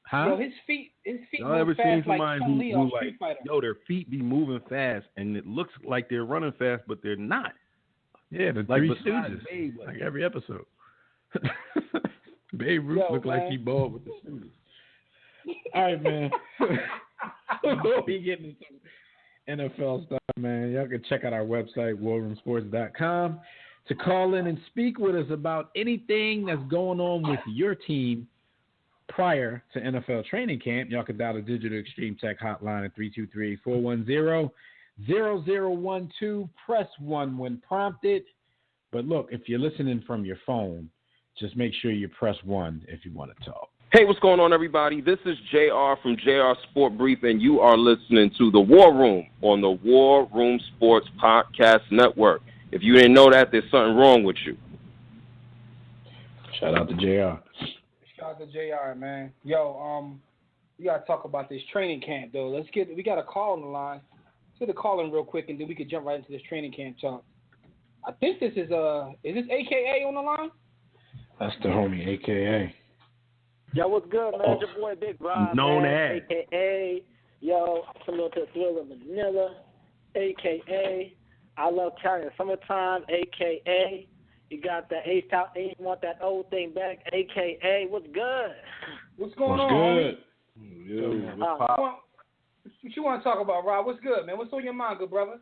Huh? Yo, his feet Y'all ever move seen fast like somebody Chun-Li who on like, Street Fighter. yo, their feet be moving fast and it looks like they're running fast, but they're not. Yeah, the Like Three besides Stooges. Babe, like- Like every episode. Babe Ruth looked like he balled with the Stooges. All right, man. Before we get into NFL stuff, man, y'all can check out our website, warroomsports.com, to call in and speak with us about anything that's going on with your team prior to NFL training camp. Y'all can dial the Digital Extreme Tech hotline at 323-410-0012. Press 1 when prompted. But look, if you're listening from your phone, just make sure you press 1 if you want to talk. Hey, what's going on, everybody? This is JR from JR Sport Brief, and you are listening to The War Room on the War Room Sports Podcast Network. If you didn't know that, there's something wrong with you. Shout out to JR. Shout out to JR, man. Yo, we gotta talk about this training camp though. We got a call on the line. Let's get the call in real quick, and then we can jump right into this training camp talk. I think this is this AKA on the line? That's the homie, AKA. Yo, what's good, man? It's your boy Big Rob, Known man, as. AKA, yo, similar to Thriller Manila, AKA, I love Cali in summertime, AKA, you got that Ace out, you want that old thing back, AKA, what's good? What's going What's on, good? What you want to talk about, Rob? What's good, man? What's on your mind, good brother?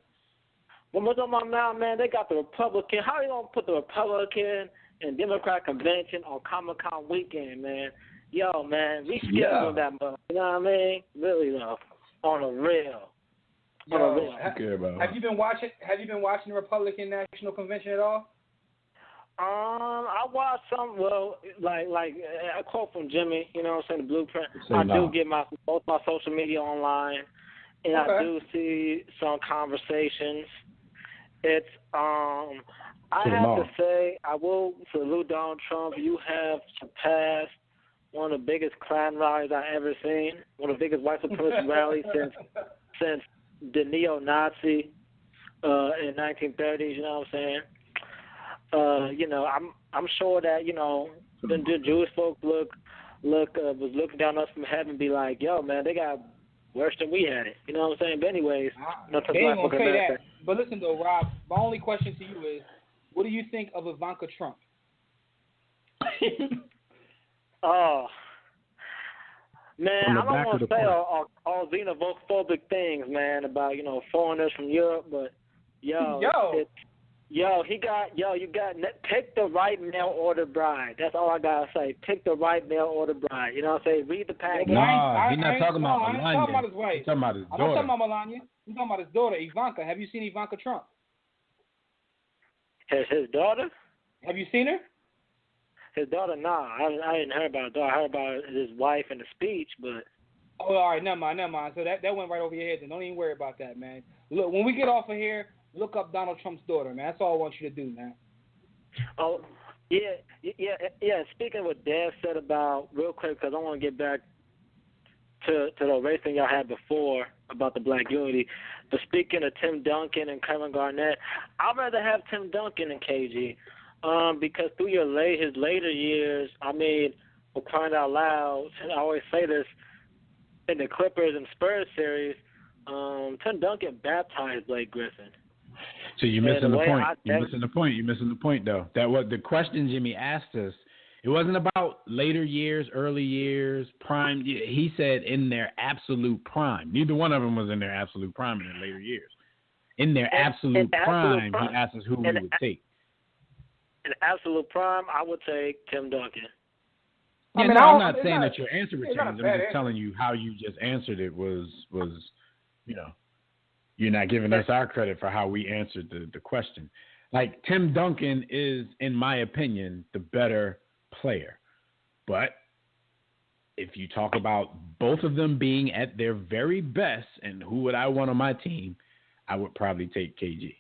Well, what's on my mind, man? They got the Republican. How you gonna put the Republican and Democrat convention on Comic-Con weekend, man? Yo, man, we skipped on that, you know what I mean? Really though, on a real. Have you been watching the Republican National Convention at all? I watched some. Well, like a quote from Jimmy. You know what I'm saying? The blueprint. Say no. Do get both my social media online, and Okay. I do see some conversations. It's I have to say I will salute Donald Trump. You have surpassed one of the biggest Klan rallies I've ever seen. One of the biggest white supremacist rallies since the neo-Nazi in 1930s. You know what I'm saying? You know, I'm sure that the Jewish folks was looking down on us from heaven, and be like, "Yo, man, they got worse than we had it." You know what I'm saying? But anyways, They ain't gonna say that. But listen though, Rob, my only question to you is, what do you think of Ivanka Trump? Oh, man, From the I don't back want of to the say point. all xenophobic things, man, about foreigners from Europe, but you pick the right mail order bride. That's all I gotta say. Pick the right mail order bride. You know what I'm saying? Read the package. Nah, he's not talking about I'm Melania. talking about his wife. He's talking about his I'm daughter. not talking about Melania. I'm talking about his daughter, Ivanka. Have you seen Ivanka Trump? His daughter? Have you seen her? His daughter? Nah, I didn't hear about his daughter. I heard about his wife in the speech, but. Oh, all right, never mind. So that went right over your head. Then don't even worry about that, man. Look, when we get off of here, look up Donald Trump's daughter, man. That's all I want you to do, man. Oh, yeah. Speaking of what Dad said about, real quick, because I want to get back to the race thing y'all had before about the Black Unity. But speaking of Tim Duncan and Kevin Garnett, I'd rather have Tim Duncan than KG, because through his later years, I mean, for crying out loud, and I always say this, in the Clippers and Spurs series, Tim Duncan baptized Blake Griffin. So you're missing the point. You're I- missing the point, though. That was the question Jimmy asked us. It wasn't about later years, early years, prime. He said in their absolute prime. Neither one of them was in their absolute prime in their later years. In their absolute prime, he asked us who we would take. In absolute prime, I would take Tim Duncan. Yeah, I mean, I'm not saying that your answer would it's change. not a I'm bad just answer. telling you how you just answered it was you're not giving us our credit for how we answered the question. Like, Tim Duncan is, in my opinion, the better player. But if you talk about both of them being at their very best and who would I want on my team, I would probably take KG.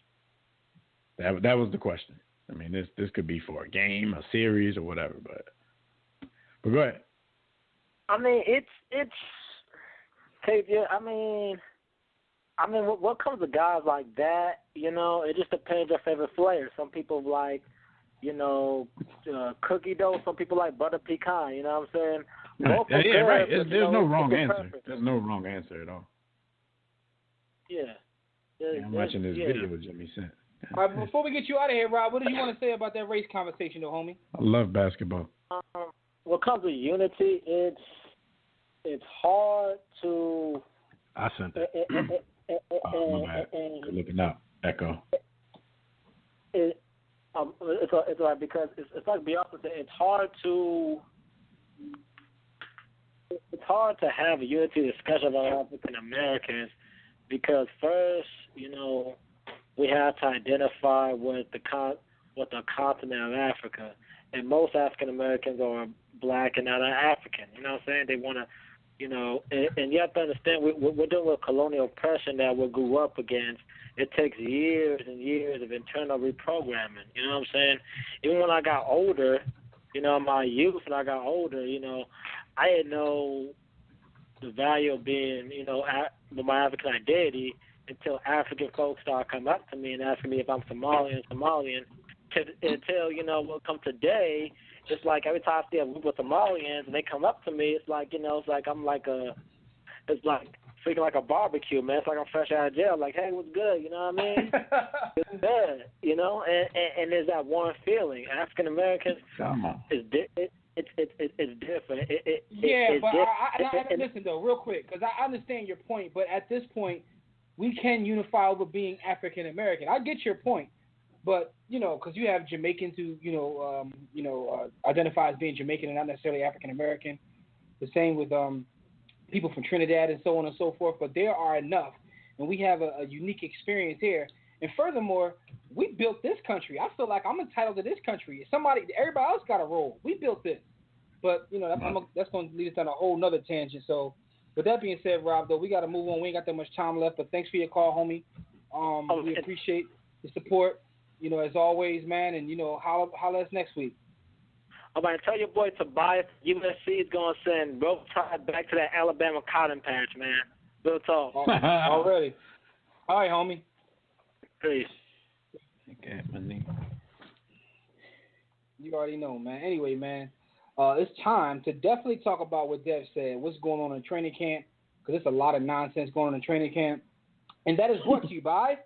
That was the question. I mean, this could be for a game, a series, or whatever, but go ahead. I mean, it's KG. I mean, what comes to guys like that? It just depends your favorite flavor. Some people like, cookie dough. Some people like butter pecan. You know what I'm saying? Both are good, right. but, There's no wrong it's a answer. preference. There's no wrong answer at all. Yeah. I'm watching this video Jimmy sent. All right, before we get you out of here, Rob, what do you want to say about that race conversation, though, homie? I love basketball. When it comes to unity, it's hard to. I sent it. My bad. Good looking up. Echo. It's like because it's like Beyonce said, it's hard to have a unity discussion about African Americans because first, we have to identify what the continent of Africa, and most African Americans are black and not African. You know what I'm saying? They want to, and you have to understand we're dealing with colonial oppression that we grew up against. It takes years and years of internal reprogramming. You know what I'm saying? Even when I got older, my youth, when I got older, I didn't know the value of being, with my African identity until African folks started coming up to me and asking me if I'm Somalian. Until, what come today, it's like every time I see a group of Somalians and they come up to me, it's like, it's like I'm like it's like freaking like a barbecue, man. It's like I'm fresh out of jail. Like, hey, what's good? You know what I mean? It's good, and there's that warm feeling. African Americans is it's different. Listen though, real quick, because I understand your point, but at this point, we can unify over being African American. I get your point, but because you have Jamaicans who identify as being Jamaican and not necessarily African American. The same with people from Trinidad and so on and so forth. But there are enough, and we have a unique experience here. And furthermore, we built this country. I feel like I'm entitled to this country. Everybody else got a role. We built this. But, that's going to lead us down a whole nother tangent. So, with that being said, Rob, though, we got to move on. We ain't got that much time left. But thanks for your call, homie. We appreciate the support, as always, man. And, holla us next week. I'm going to tell your boy Tobias, USC is going to send Roll Tide back to that Alabama cotton patch, man. Real talk. Already. All right, homie. Peace. Okay, my name. You already know, man. Anyway, man, it's time to definitely talk about what Dev said. What's going on in training camp? Because there's a lot of nonsense going on in training camp. And that is brought to you by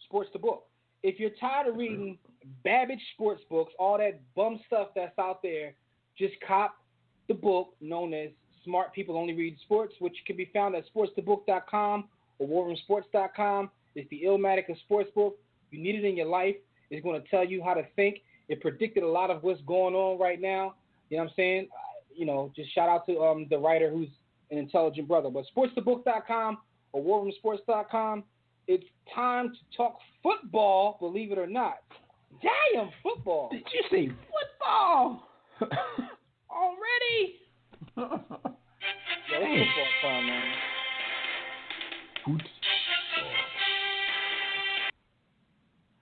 Sports to Book. If you're tired of reading Babbage sports books, all that bum stuff that's out there, just cop the book known as Smart People Only Read Sports, which can be found at sportstobook.com or warroomsports.com. It's the Illmatic of sports book. You need it in your life. It's going to tell you how to think. It predicted a lot of what's going on right now. You know what I'm saying? Just shout out to the writer who's an intelligent brother. But sportstobook.com or warroomsports.com. It's time to talk football, believe it or not. Damn, football. Did you say football? Already? Yeah, it's football time, man.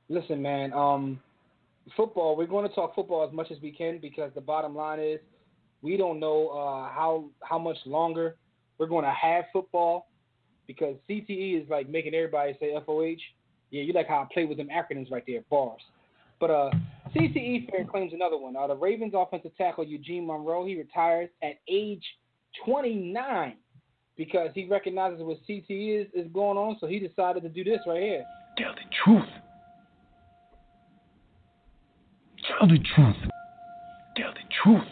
Listen, man, football, we're going to talk football as much as we can because the bottom line is we don't know how much longer we're going to have football because CTE is like making everybody say FOH. Yeah, you like how I play with them acronyms right there, bars. But CTE fair claims another one. The Ravens offensive tackle Eugene Monroe, he retires at age 29 because he recognizes what CTE is going on, so he decided to do this right here. Tell the truth. Tell the truth. Tell the truth.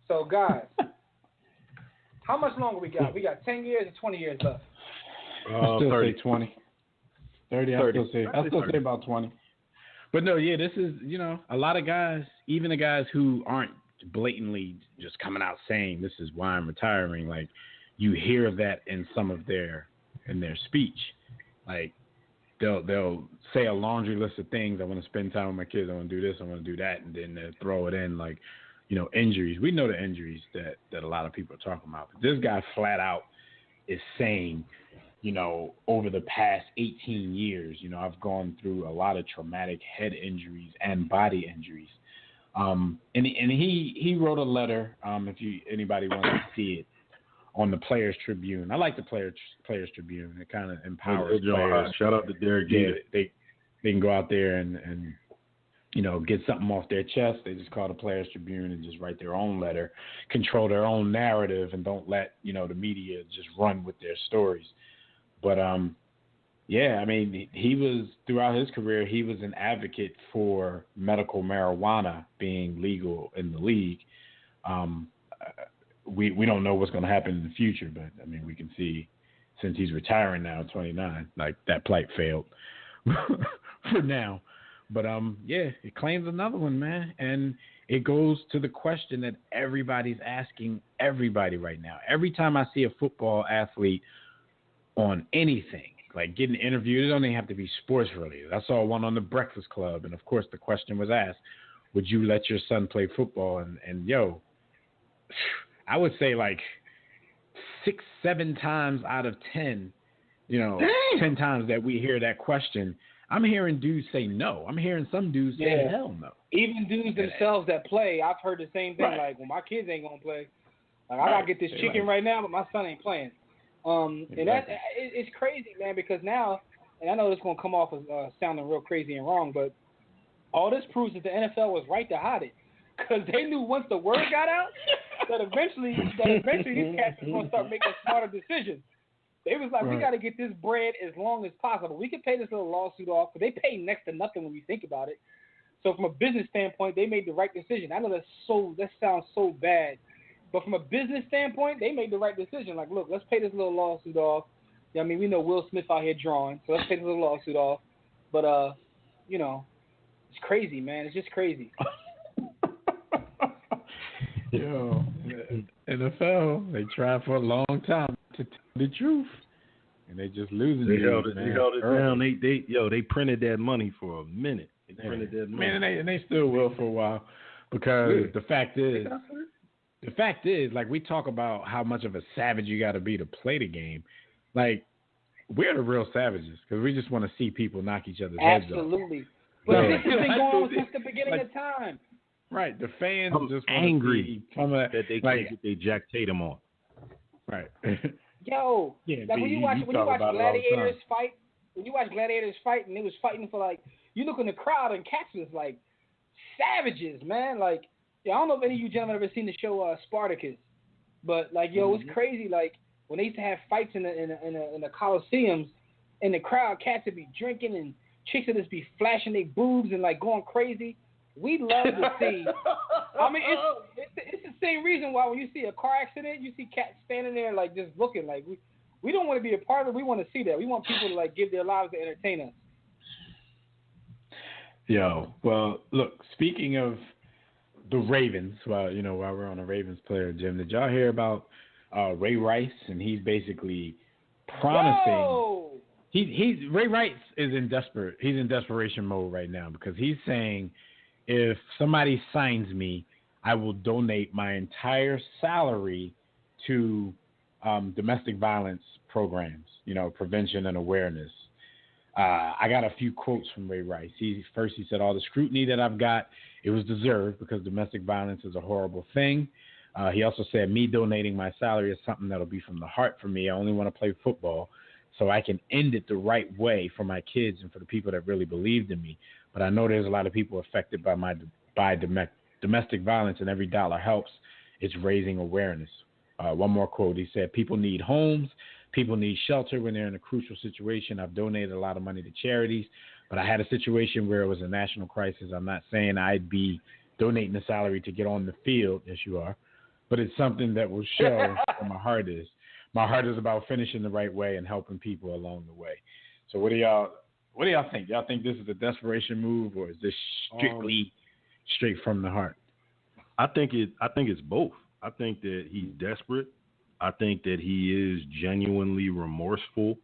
So, guys, how much longer we got? We got 10 years or 20 years left? I still 30. say 20. 30, I still say about 20. But no, yeah, this is, a lot of guys, even the guys who aren't blatantly just coming out saying this is why I'm retiring, like you hear that in some of their speech. Like they'll say a laundry list of things. I want to spend time with my kids. I want to do this. I want to do that. And then they'll throw it in like, injuries. We know the injuries that a lot of people are talking about. But this guy flat out is saying, over the past 18 years, I've gone through a lot of traumatic head injuries and body injuries. And he wrote a letter, if anybody wants to see it, on the Players Tribune. I like the Players Tribune. It kind of empowers players. Shout out to Derek Jeter. They can go out there and get something off their chest. They just call the Players Tribune and just write their own letter, control their own narrative, and don't let the media just run with their stories. But Yeah, I mean, he was throughout his career, he was an advocate for medical marijuana being legal in the league. We don't know what's going to happen in the future, but I mean, we can see since he's retiring now, 29, like that plight failed for now. But yeah, it claims another one, man, and it goes to the question that everybody's asking everybody right now. Every time I see a football athlete on anything, like getting interviewed, it don't even have to be sports related. I saw one on the Breakfast Club, and of course the question was asked, would you let your son play football? And yo, I would say like 6-7 times out of 10, 10 times that we hear that question, I'm hearing dudes say no. I'm hearing some dudes say hell no. Even dudes themselves that play, I've heard the same thing. Right. Like, well, my kids ain't gonna play. Like, I gotta get this chicken right now, but my son ain't playing. And it's crazy, man, because now, and I know it's gonna come off as sounding real crazy and wrong, but all this proves that the NFL was right to hide it, because they knew once the word got out that eventually these cats were gonna start making smarter decisions. They was like, we got to get this bread as long as possible. We can pay this little lawsuit off, but they pay next to nothing when we think about it. So from a business standpoint, they made the right decision. I know that sounds so bad, but from a business standpoint, they made the right decision. Like, look, let's pay this little lawsuit off. I mean, we know Will Smith out here drawing, so let's pay this little lawsuit off. But it's crazy, man. It's just crazy. Yo, NFL, they tried for a long time to tell the truth, and they just losing. They held it down. They printed that money for a minute. They printed that money, and they still will for a while, because the fact is, like, we talk about how much of a savage you got to be to play the game. Like, we're the real savages because we just want to see people knock each other's heads off. Absolutely. But this has been going on since the beginning of time. Right, the fans just angry that they can't get their Jack Tatum on. Right. Yo, like when you watch Gladiators fight, and they was fighting for, like, you look in the crowd and cats was like savages, man. Like, I don't know if any of you gentlemen ever seen the show Spartacus, but like, yo, it's crazy. Like, when they used to have fights in the Coliseums, in the crowd, cats would be drinking and chicks would just be flashing their boobs and like going crazy. We love to see. I mean, it's the same reason why when you see a car accident, you see cats standing there like just looking. Like, we don't want to be a part of it. We want to see that. We want people to like give their lives to entertain us. Yo, well, look. Speaking of the Ravens, while we're on a Ravens player, Jim, did y'all hear about Ray Rice? And he's basically promising. Whoa! Ray Rice is in desperation mode right now, because he's saying, if somebody signs me, I will donate my entire salary to domestic violence programs, prevention and awareness. I got a few quotes from Ray Rice. He said, all the scrutiny that I've got, it was deserved, because domestic violence is a horrible thing. He also said, me donating my salary is something that'll be from the heart for me. I only want to play football so I can end it the right way for my kids and for the people that really believed in me. But I know there's a lot of people affected by domestic violence, and every dollar helps. It's raising awareness. One more quote. He said, people need homes. People need shelter when they're in a crucial situation. I've donated a lot of money to charities, but I had a situation where it was a national crisis. I'm not saying I'd be donating the salary to get on the field, yes you are, but it's something that will show where my heart is. My heart is about finishing the right way and helping people along the way. So what do y'all think? Y'all think this is a desperation move, or is this strictly straight from the heart? I think it's both. I think that he's desperate. I think that he is genuinely remorseful.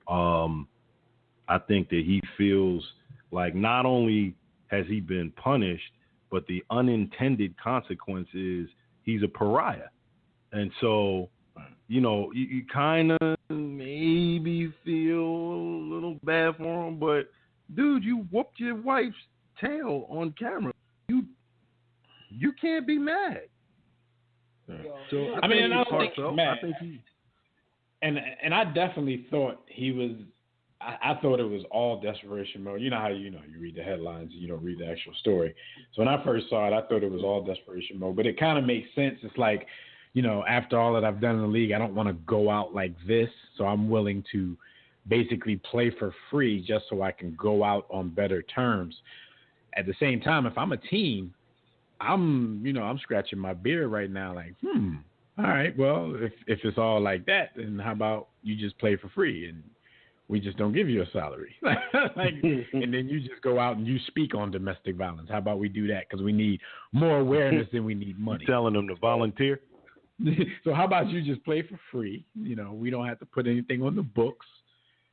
I think that he feels like not only has he been punished, but the unintended consequence is he's a pariah. And so, you kind of maybe feel a little bad for him, but dude, you whooped your wife's tail on camera. You can't be mad. So I don't think he's mad. And I definitely thought he was. I thought it was all desperation mode. You know how you read the headlines and you don't read the actual story. So when I first saw it, I thought it was all desperation mode. But it kind of makes sense. It's like, after all that I've done in the league, I don't want to go out like this. So I'm willing to basically play for free just so I can go out on better terms. At the same time, if I'm a team, I'm scratching my beard right now like, all right, well, if it's all like that, then how about you just play for free and we just don't give you a salary? And then you just go out and you speak on domestic violence. How about we do that? Because we need more awareness than we need money. You're telling them to volunteer? So how about you just play for free? We don't have to put anything on the books,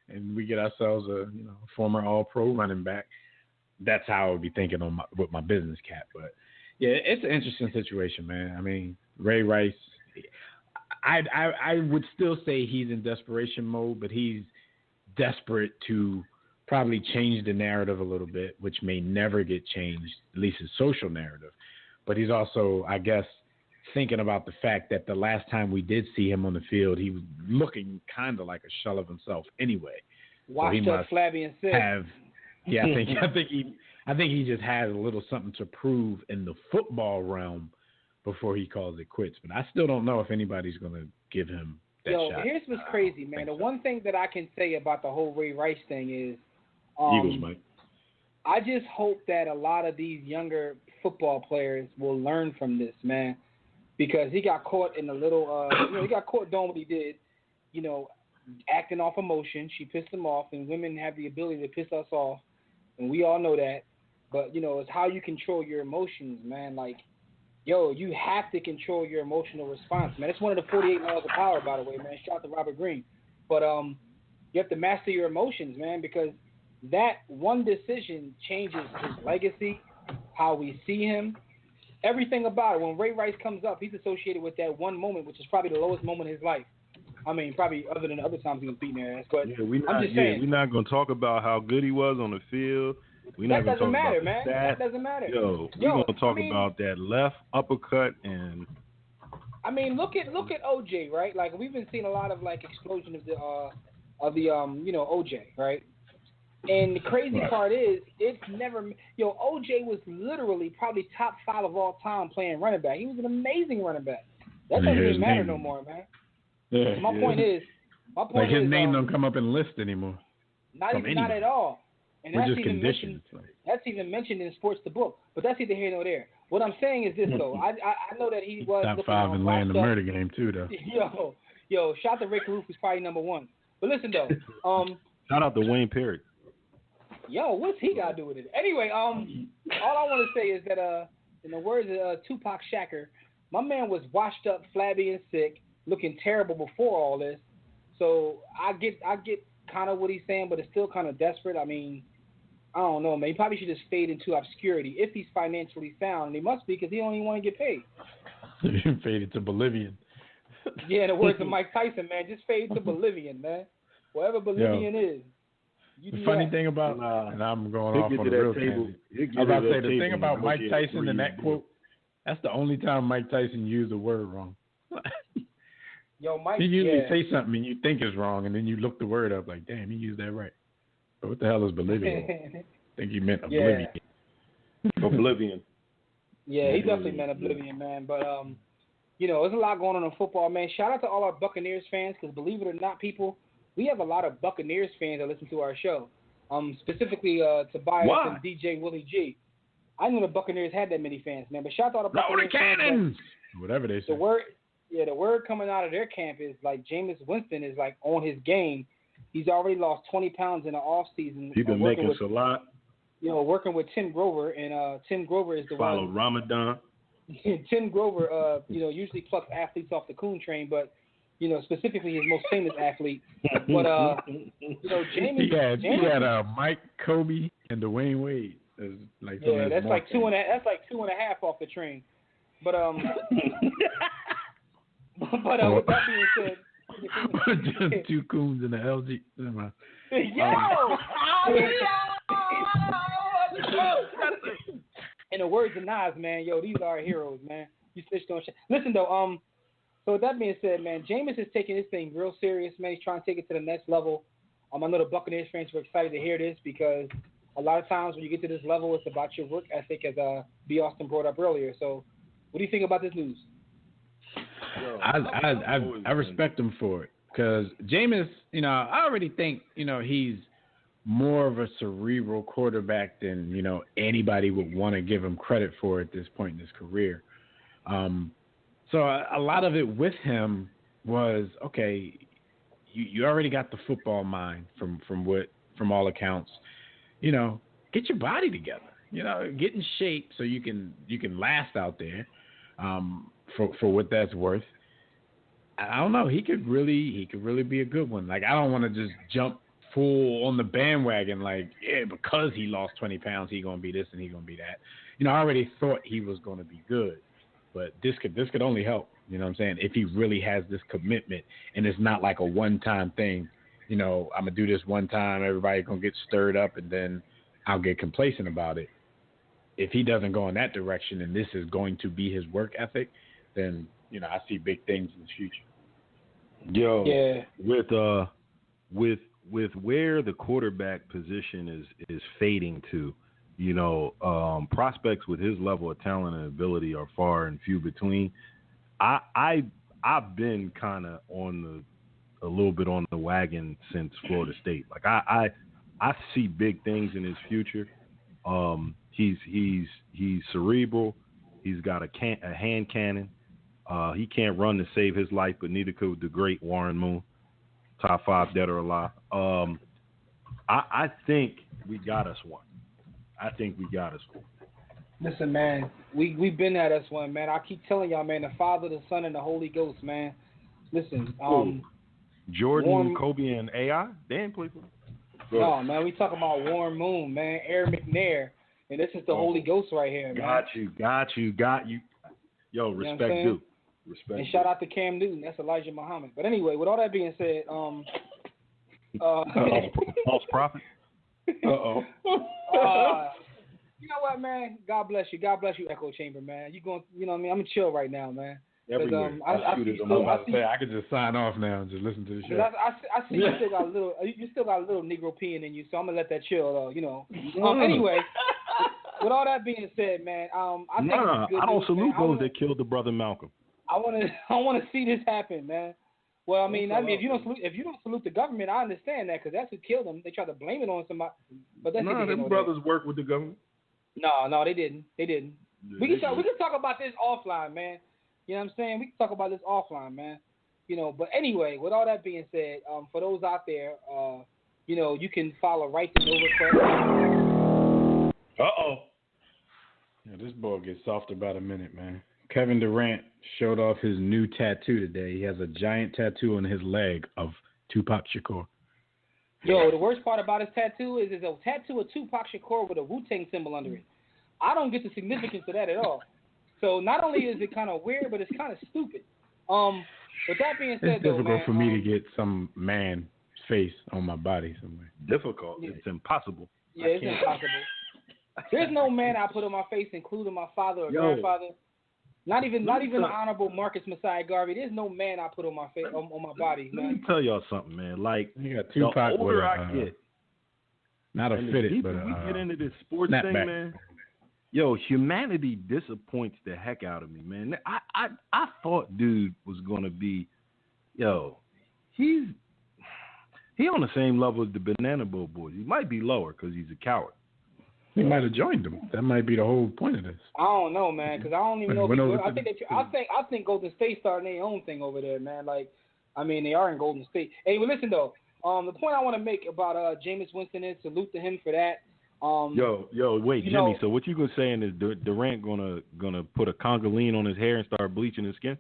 and we get ourselves a former All-Pro running back. That's how I would be thinking with my business cap. But yeah, it's an interesting situation, man. I mean, Ray Rice, I would still say he's in desperation mode, but he's desperate to probably change the narrative a little bit, which may never get changed, at least his social narrative. But he's also, I guess, thinking about the fact that the last time we did see him on the field, he was looking kind of like a shell of himself anyway. Washed up, flabby, and sick. Yeah, I think he just has a little something to prove in the football realm before he calls it quits. But I still don't know if anybody's going to give him that shot. Here's what's crazy, man. The one thing that I can say about the whole Ray Rice thing is, Eagles, Mike. I just hope that a lot of these younger football players will learn from this, man, because he got caught in a little, he got caught doing what he did, acting off emotion. She pissed him off, and women have the ability to piss us off, and we all know that. But, it's how you control your emotions, man. Like, you have to control your emotional response, man. It's one of the 48 laws of power, by the way, man. Shout out to Robert Greene. But you have to master your emotions, man, because that one decision changes his legacy, how we see him, everything about it. When Ray Rice comes up, he's associated with that one moment, which is probably the lowest moment in his life. I mean, probably other than the other times he was beating their ass. But I'm just saying. We're not going to talk about how good he was on the field. That doesn't matter, man. That doesn't matter. We're going to talk about that left uppercut and. I mean, look at OJ, right? Like, we've been seeing a lot of explosion of the OJ, right? And the crazy part is, it's never. OJ was literally probably top 5 of all time playing running back. He was an amazing running back. That doesn't even matter no more, man. Yeah, my point is, his name don't come up in the list anymore. Not at all. And we're that's just even conditioned. That's even mentioned in Sports the Book. But that's either here nor there. What I'm saying is this, though. I know that he was top 5 in laying the murder game too, though. Yo, shout out to Rick Roof, who's probably number 1. But listen, though. Shout out to Wayne Perry. Yo, what's he got to do with it? Anyway, all I want to say is that, in the words of Tupac Shakur, my man was washed up, flabby, and sick, looking terrible before all this. So I get kind of what he's saying, but it's still kind of desperate. I mean, I don't know, man. He probably should just fade into obscurity if he's financially sound, and he must be because he don't even want to get paid. Faded to Bolivian. Yeah, in the words of Mike Tyson, man, just fade to Bolivian, man. Wherever Bolivian is. The funny thing about, and I'm going off on the real tangent. I was about to say, the thing about Mike Tyson and that quote, that's the only time Mike Tyson used a word wrong. Yo, Mike, he usually say something and you think is wrong, and then you look the word up like, damn, he used that right. But what the hell is Bolivian? I think he meant Oblivion. Oblivion. Yeah, he definitely meant Oblivion, man. But, there's a lot going on in football, man. Shout out to all our Buccaneers fans, because believe it or not, people, we have a lot of Buccaneers fans that listen to our show. Specifically, Tobias and DJ Willie G. I didn't know the Buccaneers had that many fans, man. But shout out to Buccaneers fans. Whatever they say. The word coming out of their camp is like Jameis Winston is like on his game. He's already lost 20 pounds in the off season. He's been making us a lot. Working with Tim Grover, and Tim Grover is the Follow one. Ramadan. Tim Grover, usually plucks athletes off the coon train, but specifically his most famous athlete. But Jameis. He had Mike, Kobe, and Dwayne Wade. That's like 2.5. That's like 2.5 off the train. But But with that being said, just 2 coons in the LG. In the words of Nas, man, these are our heroes, man. You switched on shit. Listen though, so with that being said, man, Jameis is taking this thing real serious, man. He's trying to take it to the next level. I know the Buccaneers fans were excited to hear this because a lot of times when you get to this level, it's about your work ethic, as B. Austin brought up earlier. So, what do you think about this news? I respect him for it. because Jameis, I already think, he's more of a cerebral quarterback than, anybody would want to give him credit for at this point in his career. So a lot of it with him was, okay, you already got the football mind from all accounts. Get your body together. Get in shape so you can last out there. For what that's worth. I don't know. He could really be a good one. Like, I don't want to just jump full on the bandwagon. Like, yeah, because he lost 20 pounds, he gonna be this and he gonna be that. I already thought he was gonna be good, but this could only help. You know what I'm saying? If he really has this commitment and it's not like a one-time thing. I'm gonna do this one time. Everybody gonna get stirred up and then I'll get complacent about it. If he doesn't go in that direction and this is going to be his work ethic, then I see big things in the future. Yo, yeah. With where the quarterback position is fading to, prospects with his level of talent and ability are far and few between. I've been kind of a little bit on the wagon since Florida State. Like I see big things in his future. He's cerebral. He's got a hand cannon. He can't run to save his life, but neither could the great Warren Moon. Top 5 dead or alive. I think we got us one. Listen, man, we've been at us one, man. I keep telling y'all, man, the Father, the Son, and the Holy Ghost, man. Listen, Jordan, Kobe, and AI, they ain't play for. No, man, we talking about Warren Moon, man, Aaron McNair, and this is the Holy Ghost right here, man. Got you. Yo, respect due. Respect. And shout out to Cam Newton. That's Elijah Muhammad. But anyway, with all that being said, false prophet. You know what, man? God bless you. God bless you, Echo Chamber, man. You know what I mean? I'm chill right now, man. Everywhere. I could just sign off now and just listen to the show. I see you still got a little Negro peeing in you, so I'm gonna let that chill. Anyway, with all that being said, man, I think I don't salute those that killed the brother Malcolm. I want to see this happen, man. Well, I mean, if you don't salute the government, I understand that because that's who killed them. They try to blame it on somebody, but that's them brothers work with the government. No, they didn't. They didn't. We can talk about this offline, man. You know what I'm saying? We can talk about this offline, man. But anyway, with all that being said, for those out there, you can follow Right to Know Request. Yeah, this ball gets soft about a minute, man. Kevin Durant showed off his new tattoo today. He has a giant tattoo on his leg of Tupac Shakur. Yo, the worst part about his tattoo is it's a tattoo of Tupac Shakur with a Wu-Tang symbol under it. I don't get the significance of that at all. So not only is it kind of weird, but it's kind of stupid. With that being said, it's difficult for me to get some man's face on my body somewhere. Difficult? Yeah. It's impossible. Yeah, it's impossible. There's no man I put on my face, including my father or grandfather. Not even the Honorable Marcus Messiah Garvey. There's no man I put on my face on my body, man. Let me tell y'all something, man. Like, you got Tupac the older I get, not a fitted, but we get into this sports thing, man. Yo, humanity disappoints the heck out of me, man. I thought dude was gonna be, he on the same level as the Banana Boat Boys. He might be lower because he's a coward. He might have joined them. That might be the whole point of this. I don't know, man, because I don't even know. I think Golden State starting their own thing over there, man. Like, I mean, they are in Golden State. Hey, well, listen though. The point I want to make about Jameis Winston is salute to him for that. Wait, Jimmy. So what you gonna saying is Durant gonna put a conga lean on his hair and start bleaching his skin?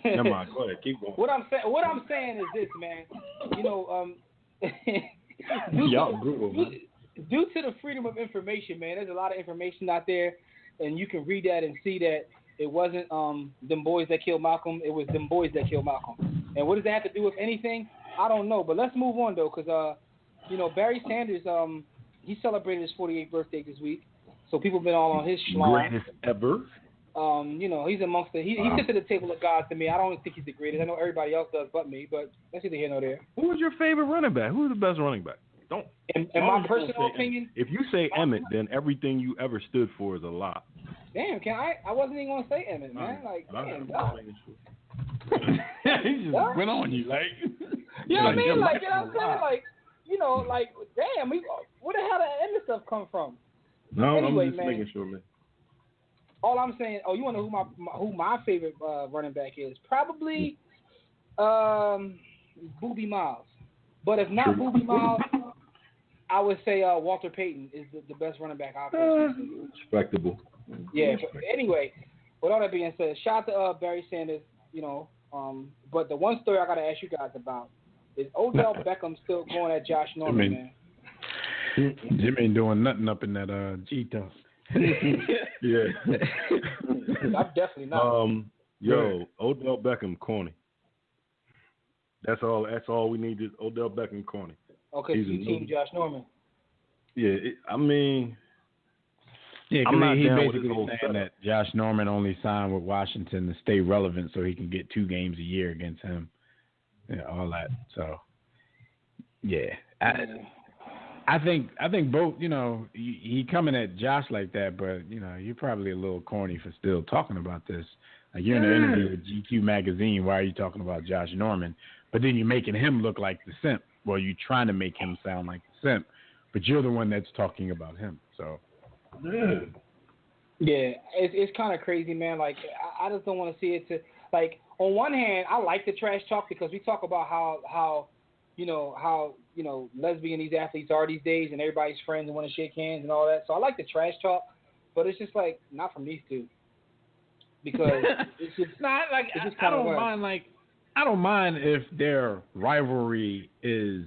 Never mind. Go ahead. Keep going. What I'm saying is this, man. Y'all Google, man. Due to the freedom of information, man, there's a lot of information out there, and you can read that and see that it wasn't them boys that killed Malcolm. It was them boys that killed Malcolm. And what does that have to do with anything? I don't know. But let's move on though, because Barry Sanders he celebrated his 48th birthday this week, so people have been all on his schlong. Greatest ever. He's amongst he sits at the table of gods to me. I don't think he's the greatest. I know everybody else does but me, but that's neither here nor there. Who was your favorite running back? Who's the best running back? Don't. In my personal opinion, if you say Emmett, then everything you ever stood for is a lie. Damn, I wasn't even gonna say Emmett, man. Like, damn, dog. He just went on you, like. You know what I mean? Like, you know what I'm saying? Like, you know, like, damn, where the hell did that stuff come from? No, anyway, I'm just man, making sure, man. All I'm saying, you want to know who my favorite running back is? Probably Boobie Miles. But if not Boobie Miles, I would say Walter Payton is the best running back I've ever seen. Respectable. Yeah. But anyway, with all that being said, shout out to Barry Sanders. You know, but the one story I gotta ask you guys about is Odell Beckham still going at Josh Norman, man? Jimmy ain't doing nothing up in that G-Tough. Yeah. I'm definitely not. Odell Beckham corny. That's all we need is Odell Beckham corny. Okay, so you team Josh Norman. Yeah, I'm because he down with basically his whole saying setup. that Josh Norman only signed with Washington to stay relevant so he can get 2 games a year against him. Yeah, all that. So, yeah. I think both, you know, he coming at Josh like that, but, you know, you're probably a little corny for still talking about this. Like, you're in an interview with GQ magazine. Why are you talking about Josh Norman? But then you're making him look like the simp. Well, you're trying to make him sound like the simp, but you're the one that's talking about him. So, yeah, it's kind of crazy, man. Like, I just don't want to see it to, like, on one hand, I like the trash talk because we talk about how lesbian these athletes are these days and everybody's friends and want to shake hands and all that. So I like the trash talk, but it's just like not from these two because it's just not like it's just I don't mind. Like, I don't mind if their rivalry is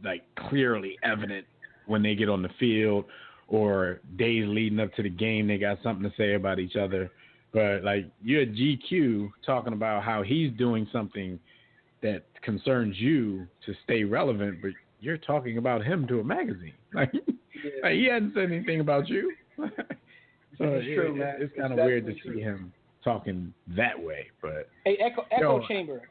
like clearly evident when they get on the field or days leading up to the game. They got something to say about each other. But, like, you're at GQ talking about how he's doing something that concerns you to stay relevant, but you're talking about him to a magazine. Like, like he hadn't said anything about you. So it's true, man. It's kind of weird to see him talking that way. But hey, Echo Chamber,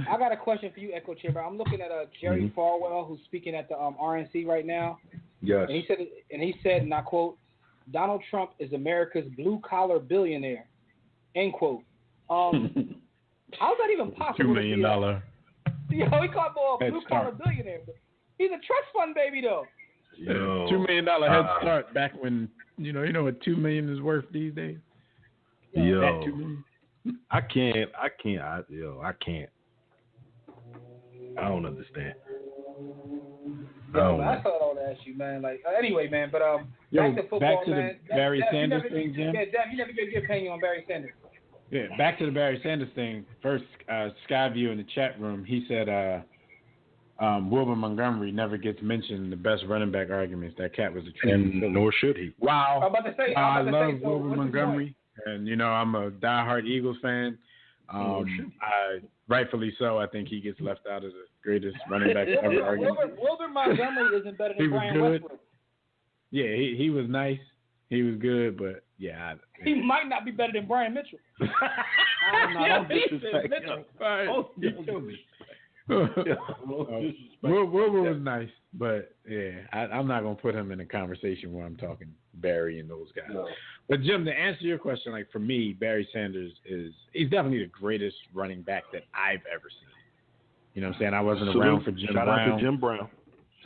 I got a question for you, Echo Chamber. I'm looking at Jerry Falwell, who's speaking at the RNC right now. Yes. And he said, and I quote, Donald Trump is America's blue-collar billionaire, end quote. How's that even possible? $2 million. Yo, he called him a blue-collar billionaire. But he's a trust fund baby, though. Yo. $2 million head start back when, you know what $2 million is worth these days? Yo. That $2 million. I can't. I don't understand. That's all I want to ask you, man. Like, anyway, man. But back to football, back to man. the Barry Sanders thing, Jim. Yeah, Dev, you never gave your opinion on Barry Sanders. Yeah, back to the Barry Sanders thing. First, Skyview in the chat room, he said Wilbur Montgomery never gets mentioned in the best running back arguments. That cat was a true. And nor should he. Wow. I'm about to say, I love Wilbur Montgomery, and you know I'm a diehard Eagles fan. Rightfully so. I think he gets left out as the greatest running back ever argument. Wilbur Montgomery isn't better than Brian Westbrook. Yeah, he was nice. He was good, but yeah. He might not be better than Brian Mitchell. Don't disrespect him. Wilbur was nice, but yeah, I'm not gonna put him in a conversation where I'm talking Barry and those guys. No. But Jim, to answer your question, like for me, Barry Sanders he's definitely the greatest running back that I've ever seen. You know what I'm saying? I wasn't around for Jim Brown. Shout out to Jim Brown.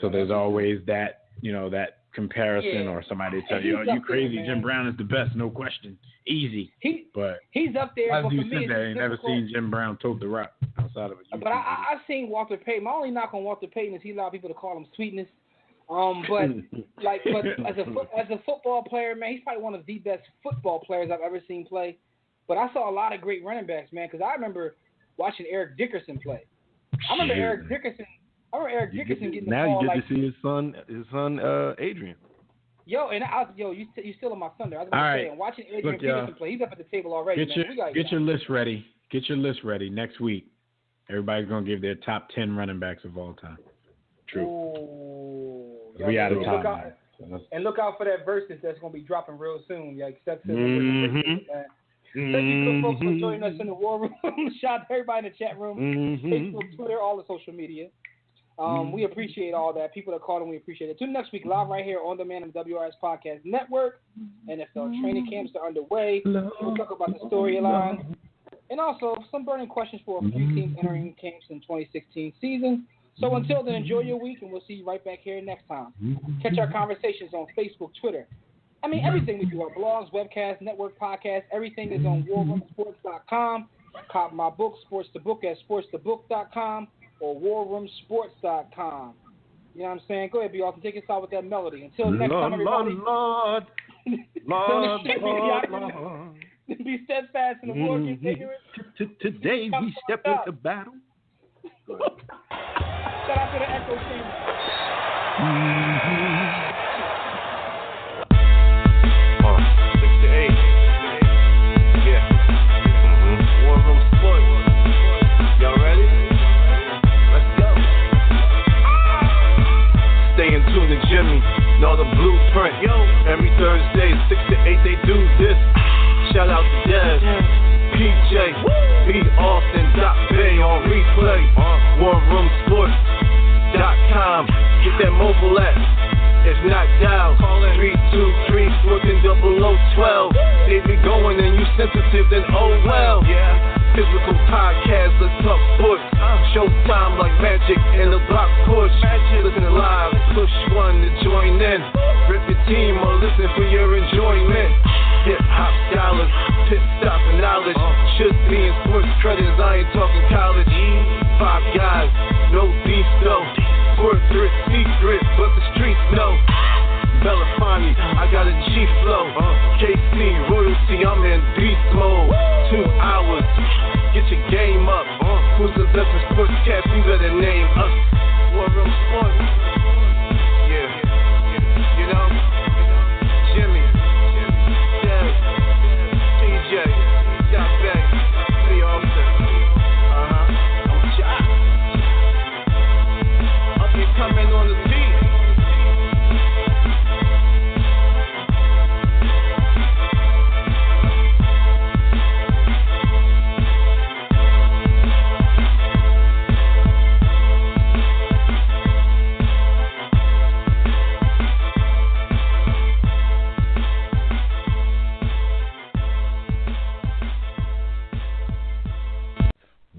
So there's always that, that comparison or somebody tell you, you crazy, Jim Brown is the best, no question. Easy. But he's up there. As but you for said me, that, I ain't never seen Jim Brown tote the rock outside of it. But I've seen Walter Payton. My only knock on Walter Payton is he allowed people to call him sweetness. But as a football player, man, he's probably one of the best football players I've ever seen play. But I saw a lot of great running backs, man, because I remember watching Eric Dickerson play. I remember Eric Dickerson getting the now ball. Now you get to see his son Adrian. Yo, and you still in my thunder. I was about to say, and watching Adrian Peterson play, he's up at the table already. Get your list ready. Get your list ready. Next week, everybody's gonna give their top 10 running backs of all time. True. Ooh. We out of time. And look out for that versus that's gonna be dropping real soon. Like Thank you to folks for joining us in the War Room. Shout out to everybody in the chat room, Facebook, Twitter, all the social media. We appreciate all that. People that called in, we appreciate it. Tune next week live right here on demand on the WRS Podcast Network. NFL training camps are underway. We'll talk about the storyline. And also some burning questions for a few teams entering camps in 2016 season. So until then, enjoy your week, and we'll see you right back here next time. Catch our conversations on Facebook, Twitter. I mean, everything we do, our blogs, webcasts, network podcasts, everything is on warroomsports.com. Cop my book, Sports the Book, at sportsthebook.com or warroomsports.com. You know what I'm saying? Go ahead, be awesome. Take us out with that melody. Until next time, everybody. Lord. Be steadfast in the war against ignorance. Today we step into battle. Shout out to the Echo Chamber. Jimmy, know the blueprint. Every Thursday, 6 to 8, they do this. Shout out to Dev, PJ, B. Austin, Bay on replay. WarRoomSports.com. Get that mobile app. If not, dial 323-140012. They be going and you sensitive, then oh well. Physical podcast, let's talk sports. Showtime like magic in the block push. Listen live, push one to join in. Rip your team or listen for your enjoyment. Hip hop scholars, pit stop and knowledge. Should be in sports credits, I ain't talking college. 5 guys, no beef though. Corporate secret, but the streets know. Belafonte, I got a G flow. KC, royalty, I'm in beast mode. 2 hours, get your game up. Who's the best in sportscast? You better name us. War Room Sports. Yeah, you know, Jimmy, Dev, TJ, Jack Bay, Lee Austin. I'm shot. Up and coming on the beat.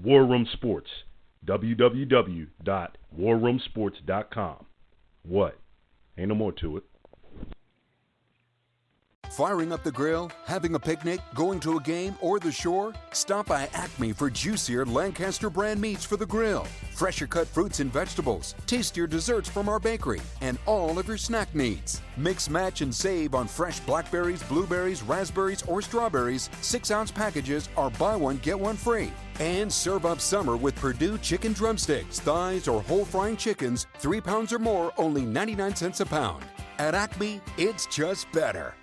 War Room Sports, www.warroomsports.com. What? Ain't no more to it. Firing up the grill, having a picnic, going to a game, or the shore? Stop by Acme for juicier Lancaster brand meats for the grill. Fresher cut fruits and vegetables, tastier desserts from our bakery, and all of your snack needs. Mix, match, and save on fresh blackberries, blueberries, raspberries, or strawberries. 6-ounce packages are buy one, get one free. And serve up summer with Purdue chicken drumsticks, thighs, or whole frying chickens, 3 pounds or more, only 99 cents a pound. At Acme, it's just better.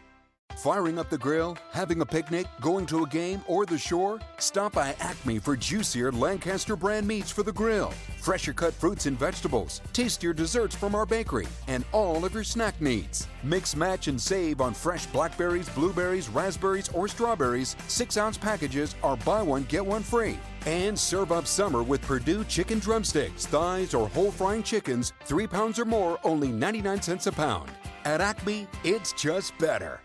Firing up the grill, having a picnic, going to a game, or the shore? Stop by Acme for juicier Lancaster brand meats for the grill. Fresher cut fruits and vegetables, tastier desserts from our bakery, and all of your snack needs. Mix, match, and save on fresh blackberries, blueberries, raspberries, or strawberries. 6-ounce packages are buy one, get one free. And serve up summer with Purdue chicken drumsticks, thighs, or whole frying chickens, 3 pounds or more, only 99 cents a pound. At Acme, it's just better.